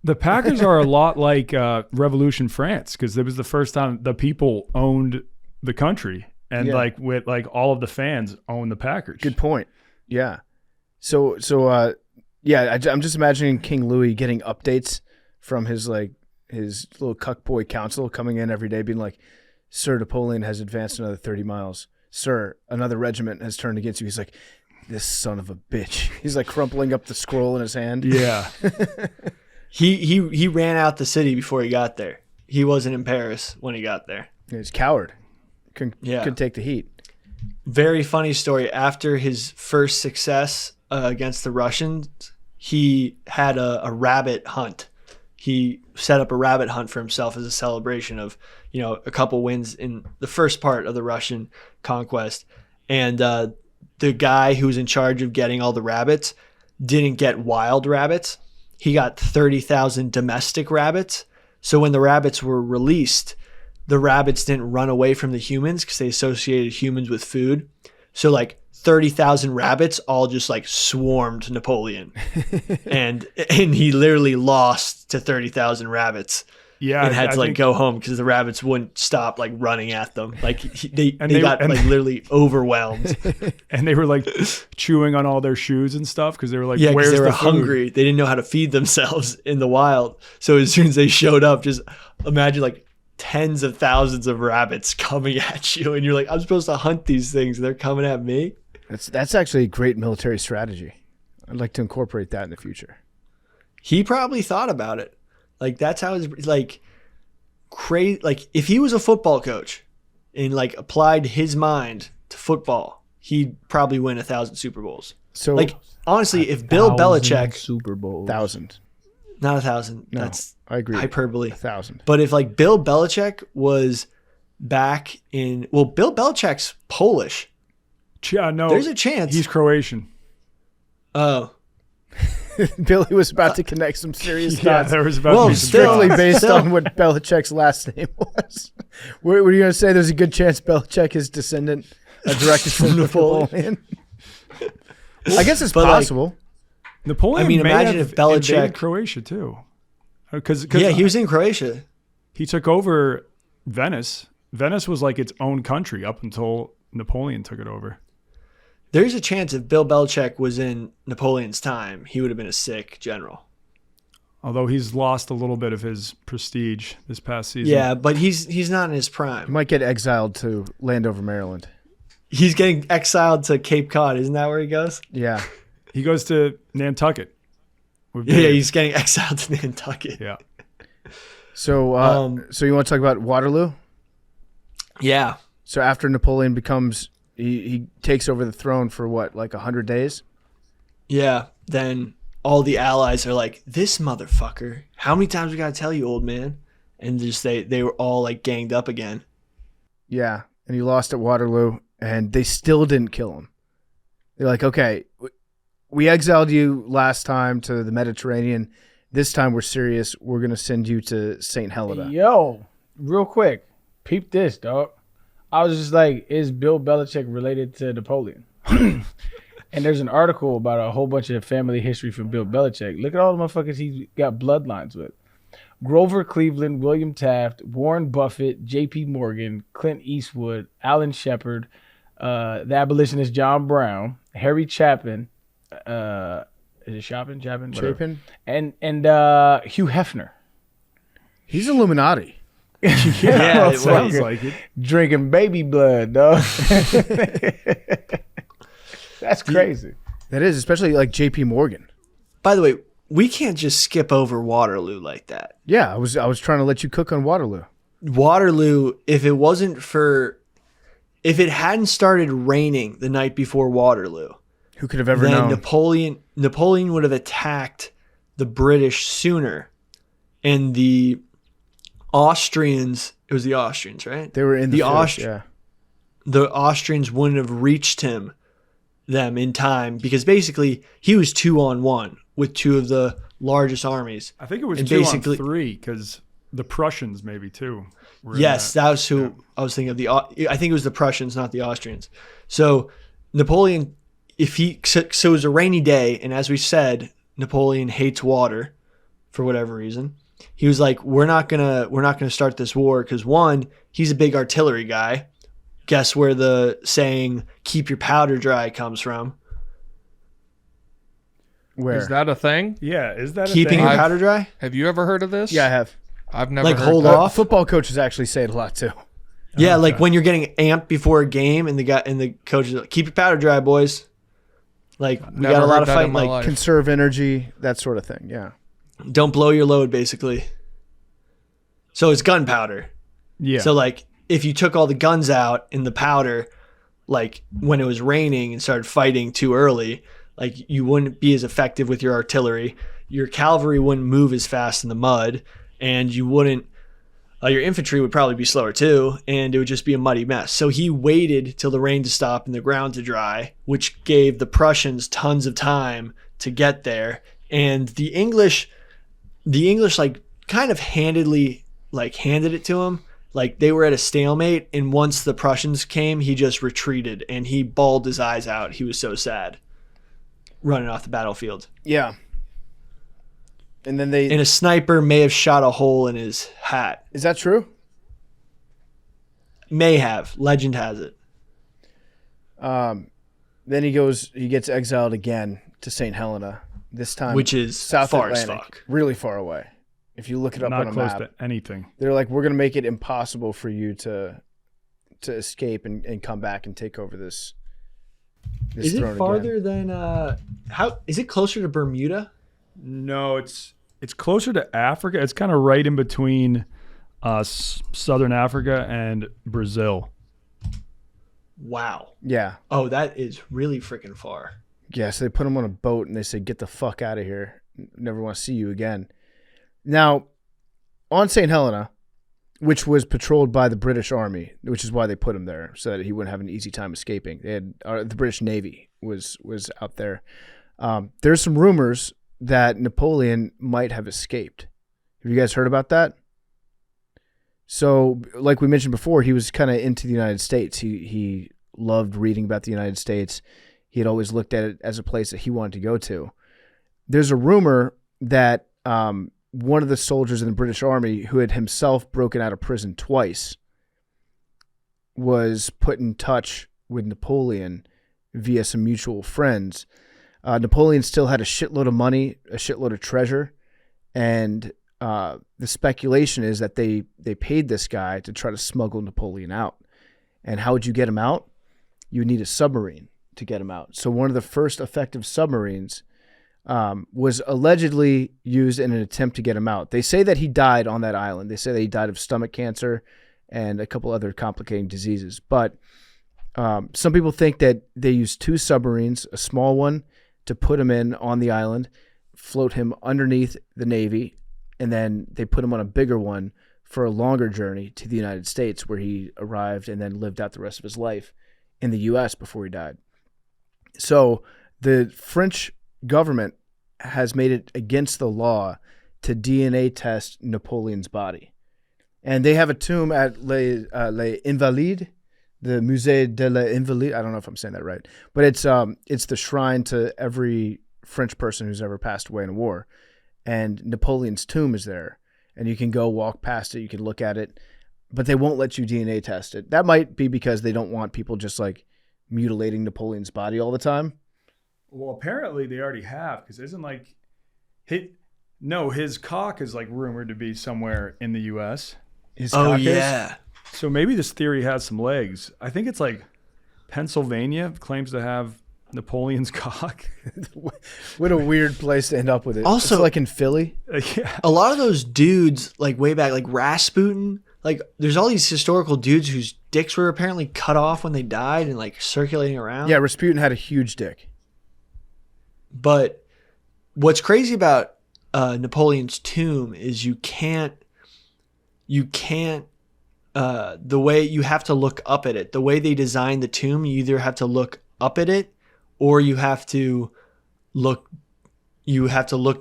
The Packers are a lot like Revolution France, because it was the first time the people owned the country. And like with like all of the fans own the Packers. Good point. Yeah. So I'm just imagining King Louis getting updates from his little cuckboy council coming in every day being like, Sir, Napoleon has advanced another 30 miles. Sir, another regiment has turned against you. He's like, this son of a bitch. He's like crumpling up the scroll in his hand. Yeah. He ran out the city before he got there. He wasn't in Paris when he got there. He's a coward. Couldn't take the heat. Very funny story. After his first success against the Russians, he had a rabbit hunt. He set up a rabbit hunt for himself as a celebration of, a couple wins in the first part of the Russian conquest. And the guy who was in charge of getting all the rabbits didn't get wild rabbits. He got 30,000 domestic rabbits. So when the rabbits were released, the rabbits didn't run away from the humans because they associated humans with food. So like 30,000 rabbits all just like swarmed Napoleon. and he literally lost to 30,000 rabbits. Yeah. And had to like go home because the rabbits wouldn't stop like running at them. Like they got literally overwhelmed. And they were like chewing on all their shoes and stuff because they were like, yeah, where's they were the food? hungry. They didn't know how to feed themselves in the wild. So as soon as they showed up, just imagine like tens of thousands of rabbits coming at you, and you're like, I'm supposed to hunt these things, and they're coming at me. That's actually a great military strategy. I'd like to incorporate that in the future. He probably thought about it. Like, that's how his like crazy. Like, if he was a football coach and like applied his mind to football, he'd probably win 1,000 Super Bowls. So, like, honestly, if Bill Belichick Super Bowls, 1,000, not 1,000, no, that's I agree. Hyperbole. 1,000. But if like Bill Belichick was back in, well, Bill Belichick's Polish. Yeah, no, there's a chance he's Croatian. Oh. Billy was about to connect some serious dots. Yeah, there was about to be some strictly dots. based on what Belichick's last name was. What are you going to say? There's a good chance Belichick is descendant, a direct descendant of Napoleon. I guess it's possible. Like, Napoleon. I mean, may imagine have if Belichick, invaded Croatia too, because he was in Croatia. He took over Venice. Venice was like its own country up until Napoleon took it over. There's a chance if Bill Belichick was in Napoleon's time, he would have been a sick general. Although he's lost a little bit of his prestige this past season. Yeah, but he's not in his He prime. might get exiled to Landover, Maryland. He's getting exiled to Cape Cod. Isn't that where he goes? Yeah. He goes to Nantucket. with Yeah, Dave. he's getting exiled to Nantucket. Yeah. So, so you want to talk about Waterloo? Yeah. So after Napoleon becomes, he takes over the throne for what, like 100 days? Yeah. Then all the allies are like, this motherfucker. How many times we got to tell you, old man? And just they were all like ganged up again. Yeah. And he lost at Waterloo, and they still didn't kill him. They're like, okay, we exiled you last time to the Mediterranean. This time we're serious. We're going to send you to St. Helena. Yo, real quick, peep this, dog. I was just like, is Bill Belichick related to Napoleon? And there's an article about a whole bunch of family history from Bill Belichick. Look at all the motherfuckers he got bloodlines with. Grover Cleveland, William Taft, Warren Buffett, J.P. Morgan, Clint Eastwood, Alan Shepard, the abolitionist John Brown, Harry Chapin, is it Chapin? Chapin? And Hugh Hefner. He's Illuminati. Yeah, it Sounds like it. Drinking baby blood, dog. That's crazy. That is, especially like J.P. Morgan. By the way, we can't just skip over Waterloo like that. Yeah, I was trying to let you cook on Waterloo. Waterloo, if it hadn't started raining the night before Waterloo, Who could have ever then known? Napoleon would have attacked the British sooner, and the Austrians. It was the Austrians, right? They were in the field, yeah. The Austrians wouldn't have reached them in time because basically he was 2-on-1 with two of the largest armies. I think it was And 2-on-3 because the Prussians maybe too. were in Yes, that was who I was thinking of. I think it was the Prussians, not the Austrians. So Napoleon, so it was a rainy day, and as we said, Napoleon hates water for whatever reason. He was like, we're not gonna start this war because one, he's a big artillery guy. Guess where the saying "keep your powder dry" comes from? Where? Is that a thing? Yeah, is that Keeping a your thing? powder dry? Have you ever heard of this? Yeah, I have. I've never Like heard hold that. off? Football coaches actually say it a lot too. Yeah, like when you're getting amped before a game, and the coach is like, "Keep your powder dry, boys." Like we Never got a lot heard of that fighting. in my Like life. Conserve energy, that sort of thing. Yeah. don't blow your load, basically. So it's gunpowder. Yeah. So like if you took all the guns out in the powder, like when it was raining and started fighting too early, like you wouldn't be as effective with your artillery. Your cavalry wouldn't move as fast in the mud, and you wouldn't. Your infantry would probably be slower too, and it would just be a muddy mess. So he waited till the rain to stop and the ground to dry, which gave the Prussians tons of time to get there. And the English like kind of handed it to him. Like they were at a stalemate, and once the Prussians came, he just retreated and he bawled his eyes out. He was so sad running off the battlefield. Yeah. And then And a sniper may have shot a hole in his hat. is that true? May have. Legend has it. Then he gets exiled again to St. Helena. This time, Which is South far as Atlantic, fuck. really far away. If you look it up Not on a close map, to anything. they're like, we're going to make it impossible for you to escape and come back and take over this Is throne it farther again. than how is it closer to Bermuda? No, it's closer to Africa. It's kind of right in between Southern Africa and Brazil. Wow. Yeah. Oh, that is really freaking far. Yeah, so they put him on a boat and they say, get the fuck out of here. Never want to see you again. Now, on St. Helena, which was patrolled by the British Army, which is why they put him there, so that he wouldn't have an easy time escaping. They had the British Navy was out there. There's some rumors that Napoleon might have escaped. Have you guys heard about that? So, like we mentioned before, he was kind of into the United States. He loved reading about the United States. He had always looked at it as a place that he wanted to go to. There's a rumor that one of the soldiers in the British Army, who had himself broken out of prison twice, was put in touch with Napoleon via some mutual friends. Napoleon still had a shitload of money, a shitload of treasure, and the speculation is that they paid this guy to try to smuggle Napoleon out. And how would you get him out? You would need a submarine to get him out. So one of the first effective submarines was allegedly used in an attempt to get him out. They say that he died on that island. They say that he died of stomach cancer and a couple other complicating diseases. But some people think that they used 2 submarines, a small one to put him in on the island, float him underneath the Navy, and then they put him on a bigger one for a longer journey to the United States, where he arrived and then lived out the rest of his life in the U.S. before he died. So the French government has made it against the law to DNA test Napoleon's body. And they have a tomb at Les Invalides, the Musée de l'Invalide. I don't know if I'm saying that right, but it's the shrine to every French person who's ever passed away in a war. And Napoleon's tomb is there, and you can go walk past it. You can look at it, but they won't let you DNA test it. That might be because they don't want people just like mutilating Napoleon's body all the time. Well, apparently they already have, because isn't like his cock is like rumored to be somewhere in the U.S. His cock yeah. So maybe this theory has some legs. I think it's like Pennsylvania claims to have Napoleon's cock. What a weird place to end up with it. Also, it's like in Philly. Yeah. A lot of those dudes, like way back, like Rasputin, like there's all these historical dudes whose dicks were apparently cut off when they died and like circulating around. Yeah, Rasputin had a huge dick. But what's crazy about Napoleon's tomb is you can't, the way you have to look up at it. The way they designed the tomb, you either have to look up at it or you have to look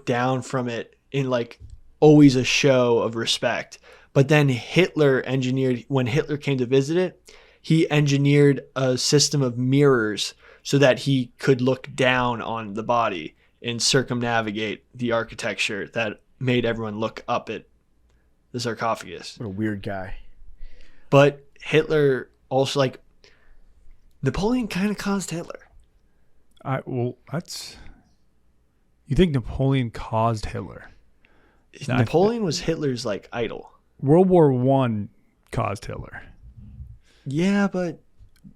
down from it in like always a show of respect. But then when Hitler came to visit it, he engineered a system of mirrors so that he could look down on the body and circumnavigate the architecture that made everyone look up at the sarcophagus. What a weird guy. But Hitler also, like, Napoleon kind of caused Hitler. You think Napoleon caused Hitler? Napoleon was Hitler's like idol. World War I caused Hitler. Yeah, but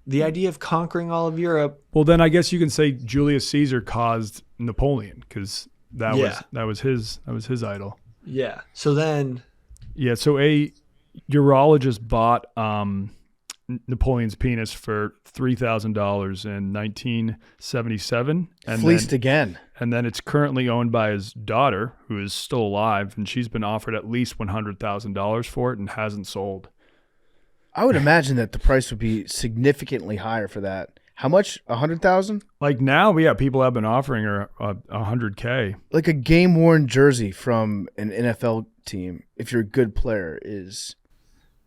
the idea of conquering all of Europe. Well, then I guess you can say Julius Caesar caused Napoleon, because that was his idol. Yeah. So then. Yeah. So a urologist bought Napoleon's penis for $3,000 in 1977, and fleeced again. And then it's currently owned by his daughter, who is still alive, and she's been offered at least $100,000 for it and hasn't sold. I would imagine that the price would be significantly higher for that. How much? 100,000? Like now, yeah, people have been offering her $100K. Like a game-worn jersey from an NFL team, if you're a good player, is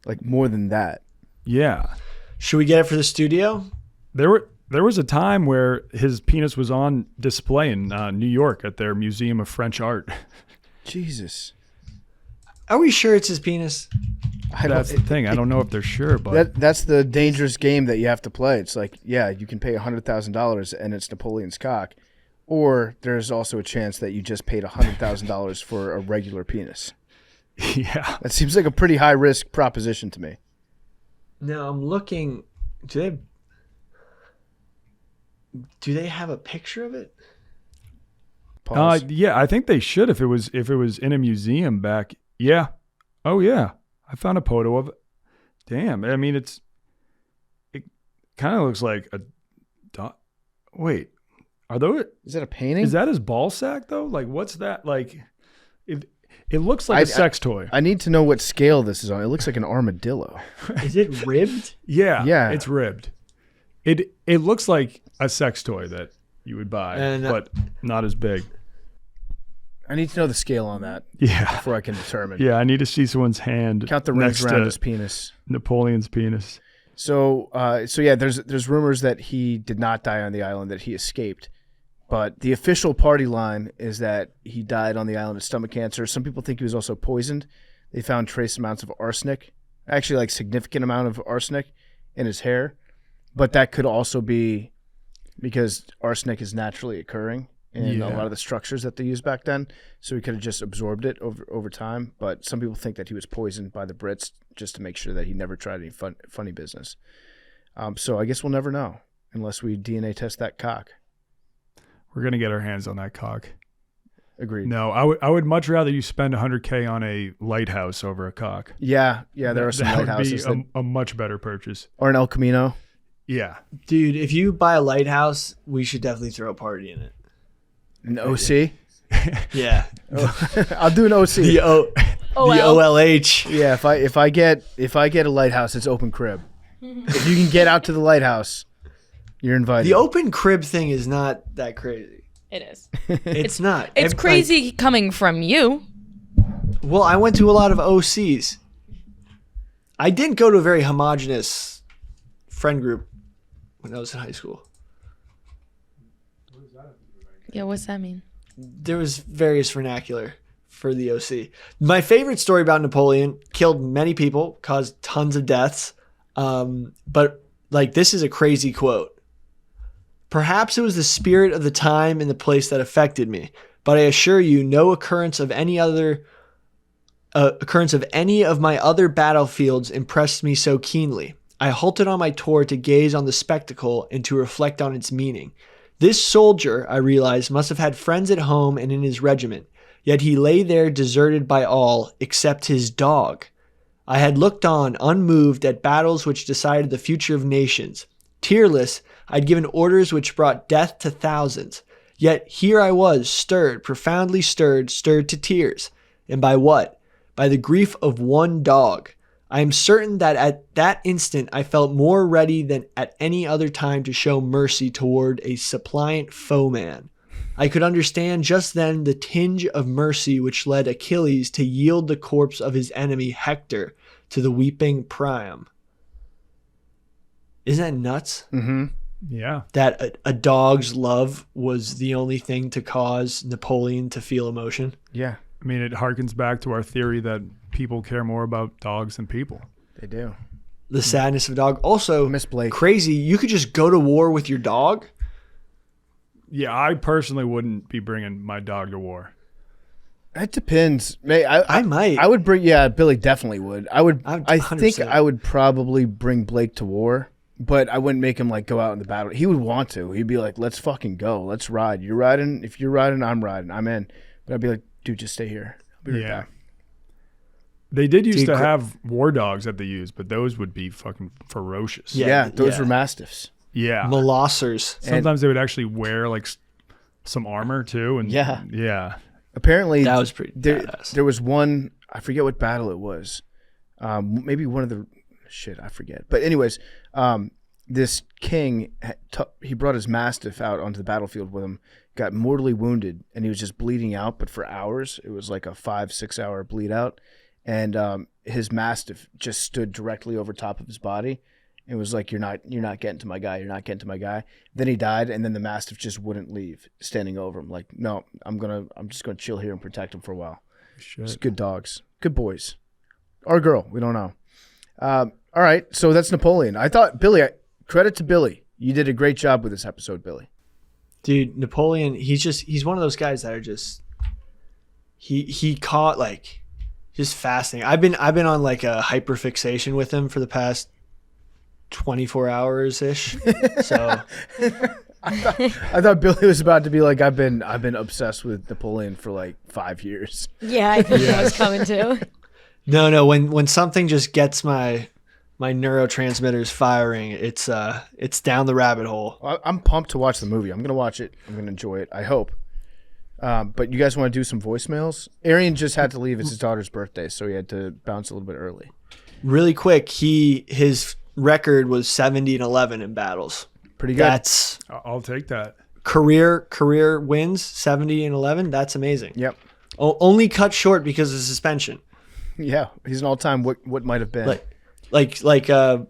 like more than that. Yeah. Should we get it for the studio? There was a time where his penis was on display in New York at their Museum of French Art. Jesus. Are we sure it's his penis? That's the thing. I don't know if they're sure, but that's the dangerous game that you have to play. It's like, yeah, you can pay $100,000 and it's Napoleon's cock, or there's also a chance that you just paid $100,000 for a regular penis. Yeah, that seems like a pretty high risk proposition to me. No, I'm looking. Do they have a picture of it? Yeah, I think they should if it was in a museum back. Yeah. Oh yeah. I found a photo of it. Damn. I mean, it kind of looks like a dot. Wait, is that a painting? Is that his ball sack though? Like, what's that? Like, it looks like a sex toy. I need to know what scale this is on. It looks like an armadillo. Is it ribbed? Yeah. It's ribbed. It looks like a sex toy that you would buy, but not as big. I need to know the scale on that. Yeah. Before I can determine. Yeah, I need to see someone's hand. Count the rings around his penis. Napoleon's penis. So yeah, there's rumors that he did not die on the island, that he escaped. But the official party line is that he died on the island of stomach cancer. Some people think he was also poisoned. They found trace amounts of arsenic, actually like significant amount of arsenic in his hair. But that could also be because arsenic is naturally occurring in a lot of the structures that they used back then. So he could have just absorbed it over time. But some people think that he was poisoned by the Brits just to make sure that he never tried any funny business. So I guess we'll never know unless we DNA test that cock. We're going to get our hands on that cock. Agreed. No, I would much rather you spend $100K on a lighthouse over a cock. Yeah, there are some lighthouses. That would be a much better purchase. Or an El Camino. Yeah. Dude, if you buy a lighthouse, we should definitely throw a party in it. An OC? Yeah. I'll do an OC. The OLH. Yeah, if I get a lighthouse, it's open crib. If you can get out to the lighthouse, you're invited. The open crib thing is not that crazy. It is. It's not. It's crazy coming from you. Well, I went to a lot of OCs. I didn't go to a very homogenous friend group when I was in high school. Yeah, what's that mean? There was various vernacular for the OC. My favorite story about Napoleon: killed many people, caused tons of deaths. But like, this is a crazy quote. Perhaps it was the spirit of the time and the place that affected me, but I assure you, no occurrence of any of my other battlefields impressed me so keenly. I halted on my tour to gaze on the spectacle and to reflect on its meaning. This soldier, I realized, must have had friends at home and in his regiment, yet he lay there deserted by all except his dog. I had looked on, unmoved, at battles which decided the future of nations. Tearless, I'd given orders which brought death to thousands. Yet here I was, stirred, profoundly stirred to tears. And by what? By the grief of one dog. I am certain that at that instant I felt more ready than at any other time to show mercy toward a suppliant foeman. I could understand just then the tinge of mercy which led Achilles to yield the corpse of his enemy Hector to the weeping Priam. Isn't that nuts? Mm-hmm. Yeah. That a dog's love was the only thing to cause Napoleon to feel emotion. Yeah. I mean, it harkens back to our theory that people care more about dogs than people. They do. The sadness of a dog. Also, Miss Blake. Crazy, you could just go to war with your dog. Yeah, I personally wouldn't be bringing my dog to war. It depends. I might. I would bring. Yeah, Billy definitely would. I think 100%. I would probably bring Blake to war, but I wouldn't make him like go out in the battle. He would want to. He'd be like, "Let's fucking go. Let's ride. You're riding. If you're riding, I'm riding. I'm in." But I'd be like, "Dude, just stay here. I'll be right back." They did used to have war dogs that they used, but those would be fucking ferocious. Yeah, those were mastiffs. Yeah. Molossers. Sometimes they would actually wear like some armor too. And yeah. Apparently, that was pretty badass. There was one, I forget what battle it was. Maybe one of the, I forget. But anyways, this king, he brought his mastiff out onto the battlefield with him, got mortally wounded, and he was just bleeding out, but for hours. It was like a 5-6 hour bleed out. And his mastiff just stood directly over top of his body. It was like, you're not getting to my guy. You're not getting to my guy. Then he died, and then the mastiff just wouldn't leave, standing over him. Like, no, I'm just gonna chill here and protect him for a while. It's good dogs, good boys, or girl, we don't know. All right, so that's Napoleon. I thought credit to Billy. You did a great job with this episode, Billy. Dude, Napoleon, he's one of those guys that are just he caught like just fascinating. I've been on like a hyperfixation with him for the past 24 hours ish. So I thought Billy was about to be like, I've been obsessed with Napoleon for like 5 years. Yeah, I think that was coming too. No, when something just gets my neurotransmitters firing, it's down the rabbit hole. I'm pumped to watch the movie. I'm gonna watch it. I'm gonna enjoy it. I hope. But you guys want to do some voicemails? Arian just had to leave. It's his daughter's birthday, so he had to bounce a little bit early. Really quick, his record was 70-11 in battles. Pretty good. That's I'll take that. Career wins 70-11. That's amazing. Yep. Only cut short because of suspension. Yeah, he's an all-time what might have been. Like why am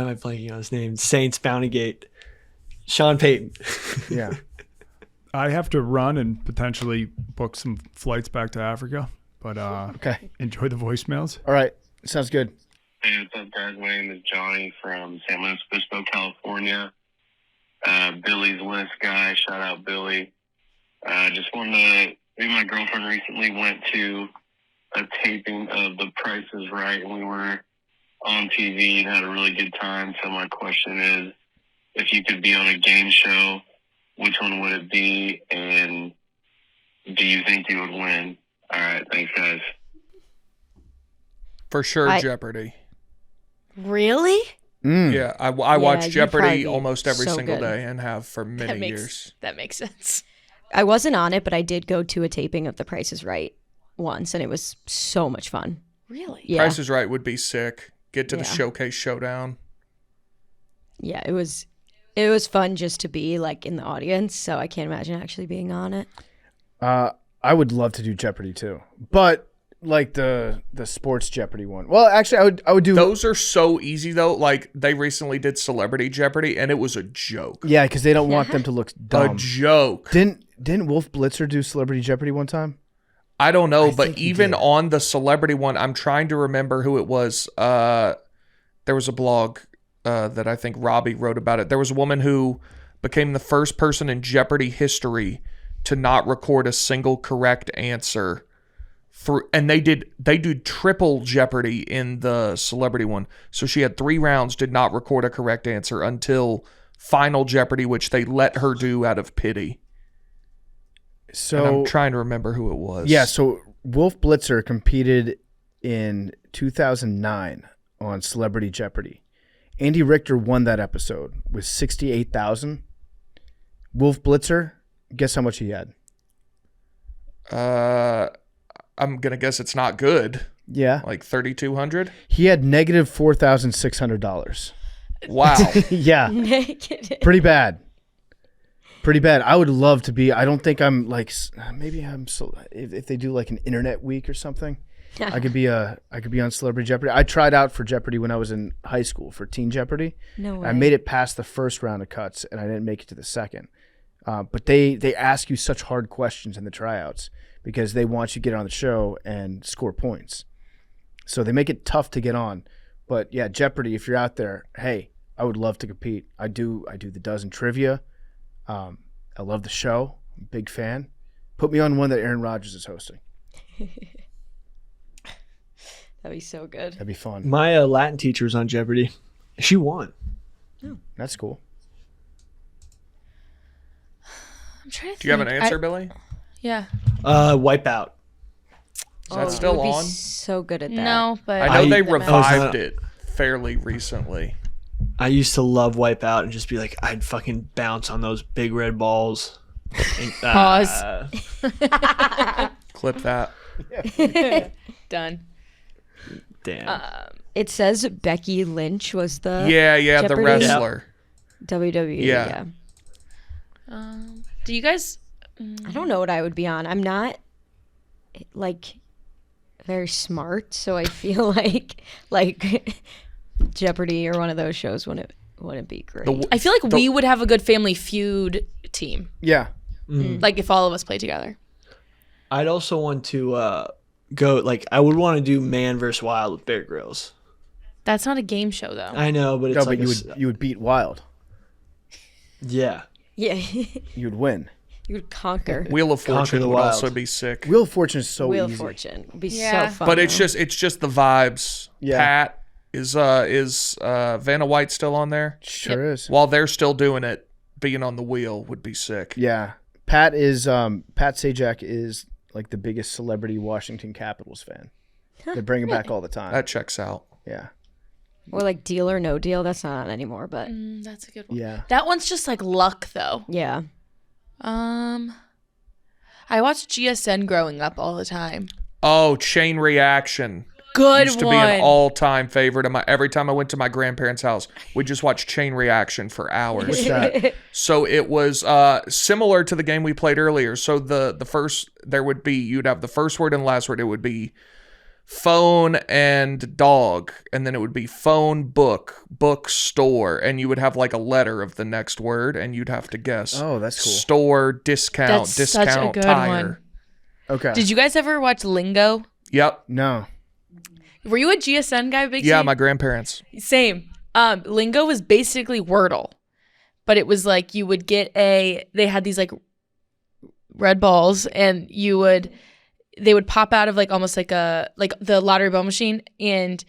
I blanking on his name? Saints Bountygate. Sean Payton. Yeah. I have to run and potentially book some flights back to Africa, but okay. Enjoy the voicemails. All right, sounds good. Hey, what's up, guys? My name is Johnny from San Luis Obispo, California. Billy's List guy. Shout out, Billy. Just wanted to... Me and my girlfriend recently went to a taping of The Price is Right, and we were on TV and had a really good time. So my question is, if you could be on a game show, which one would it be, and do you think you would win? All right, thanks, guys. For sure, Jeopardy. Really? Yeah, I watch you'd Jeopardy probably be almost every so single good. day and have for many years. That makes sense. I wasn't on it, but I did go to a taping of The Price is Right once, and it was so much fun. Really? Yeah. Price is Right would be sick. Get to the showcase showdown. Yeah, it was fun just to be like in the audience, so I can't imagine actually being on it. I would love to do Jeopardy too, but like the sports Jeopardy one. Well, actually, I would do. Those are so easy though. Like they recently did Celebrity Jeopardy, and it was a joke. Yeah, because they don't want them to look dumb. A joke. Didn't Wolf Blitzer do Celebrity Jeopardy one time? I don't know, but even on the celebrity one, I'm trying to remember who it was. There was a blog that I think Robbie wrote about it. There was a woman who became the first person in Jeopardy history to not record a single correct answer and they do triple Jeopardy in the celebrity one. So she had 3 rounds, did not record a correct answer until Final Jeopardy, which they let her do out of pity. So and I'm trying to remember who it was. Yeah, so Wolf Blitzer competed in 2009 on Celebrity Jeopardy. Andy Richter won that episode with 68,000. Wolf Blitzer, guess how much he had? I'm gonna guess it's not good. Yeah, like 3,200. He had negative $4,600. Wow. Yeah, Negative. Pretty bad. Pretty bad. I would love to be. I don't think I'm like. Maybe I'm. So if they do like an internet week or something, I could be on Celebrity Jeopardy. I tried out for Jeopardy when I was in high school for Teen Jeopardy. No way. I made it past the first round of cuts, and I didn't make it to the second. But they ask you such hard questions in the tryouts because they want you to get on the show and score points. So they make it tough to get on. But yeah, Jeopardy. If you're out there, hey, I would love to compete. I do the dozen trivia. I love the show. I'm a big fan. Put me on one that Aaron Rodgers is hosting. That'd be so good. That'd be fun. My Latin teacher was on Jeopardy. She won. Oh, that's cool. I'm trying to Do you have an answer, Billy? Yeah. Wipeout. Is that still you would on? Be so good at that. No, but I know they that revived it fairly recently. I used to love Wipeout and just be like, I'd fucking bounce on those big red balls. And, Pause. Clip that. Done. Damn. It says Becky Lynch was the Yeah, the Jeopardy? wrestler. WWE. Yeah. Do you guys? I don't know what I would be on. I'm not like very smart, so I feel like Jeopardy or one of those shows wouldn't be great. I feel like we would have a good Family Feud team. Yeah. Like if all of us play together. I'd also want to go, like, I would want to do Man vs. Wild with Bear Grylls. That's not a game show though. I know, but it's like you would beat Wild. Yeah. Yeah. You'd win. You would conquer. Wheel of Fortune the would Wild. also be sick. Wheel of Fortune is so Wheel easy. of Fortune would be Yeah. so fun. But it's though. just the vibes. Yeah. Pat is Vanna White still on there? Sure is. While they're still doing it, being on the wheel would be sick. Yeah. Pat Sajak is like the biggest celebrity Washington Capitals fan. They bring him back all the time. That checks out. Yeah. Or like Deal or No Deal. That's not on anymore, but That's a good one. Yeah. That one's just like luck though. yeah. I watched GSN growing up all the time. Oh, Chain Reaction. Good Used to one. be an all-time favorite of my. Every time I went to my grandparents' house, we just watched Chain Reaction for hours. What's that? So it was similar to the game we played earlier. So the first you'd have the first word and last word. It would be phone and dog, and then it would be phone, book, store, and you would have like a letter of the next word, and you'd have to guess. Oh, that's cool. Store, discount, That's discount, such a good tire. one. Okay. Did you guys ever watch Lingo? Yep. No. Were you a GSN guy, Big Yeah, T? my grandparents. Same. Lingo was basically Wordle, but it was like you would get they had these like red balls, and they would pop out of like almost like the lottery ball machine, and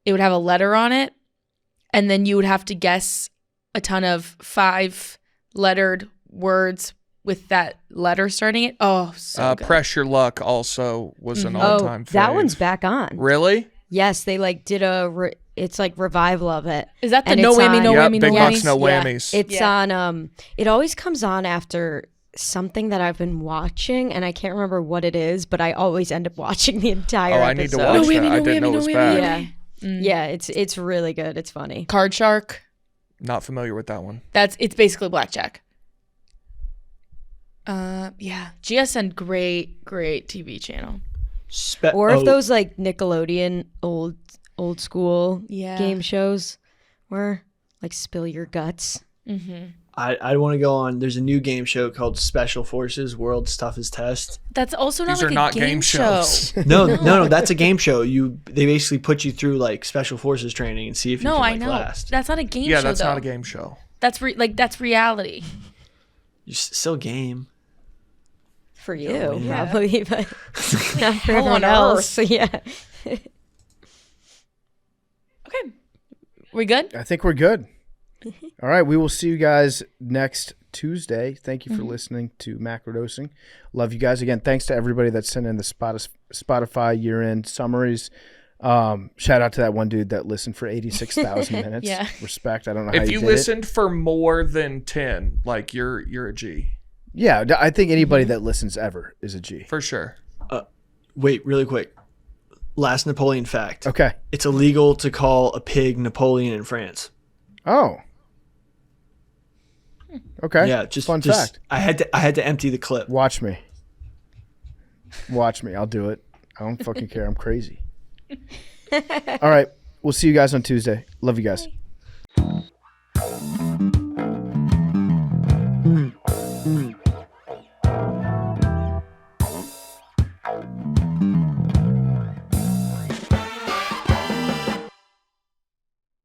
it would have a letter on it, and then you would have to guess a ton of 5-lettered words with that letter starting it. Oh, so good. Press Your Luck also was an all-time fave. That one's back on. Really? Yes, they like did it's like revival of it. Is that the And no it's whammy, on- no Yep, whammy, Big no Bucks, whammies? No Yeah. Whammies. It's on it always comes on after something that I've been watching, and I can't remember what it is, but I always end up watching the entire Oh, episode. I need to watch that. I didn't know it was bad. Yeah. Yeah, it's really good. It's funny. Card Shark. Not familiar with that one. It's basically blackjack. Yeah, GSN, great TV channel. Or if those like Nickelodeon old school Yeah. game shows were like Spill Your Guts. Mm-hmm. I want to go on. There's a new game show called Special Forces: World's Toughest Test. That's also not These like are a not game show. shows. No, that's a game show. They basically put you through like special forces training and see if you No, can I like know. last. That's not a game show. Yeah, that's though. not a game show. That's that's reality. You still game. For you, Yeah. probably, but not for Hell everyone on else. earth. So yeah. Okay, we good? I think we're good. All right, we will see you guys next Tuesday. Thank you for listening to Macrodosing. Love you guys again. Thanks to everybody that sent in the Spotify year-end summaries. Shout out to that one dude that listened for 86,000 minutes. Yeah. Respect. I don't know how If you you did listened for more than 10, like you're a G. Yeah, I think anybody that listens ever is a G. For sure. Wait, really quick. Last Napoleon fact. Okay. It's illegal to call a pig Napoleon in France. Oh. Okay. Yeah, just fun fact. I had to empty the clip. Watch me. I'll do it. I don't fucking care. I'm crazy. All right. We'll see you guys on Tuesday. Love you guys. Mm.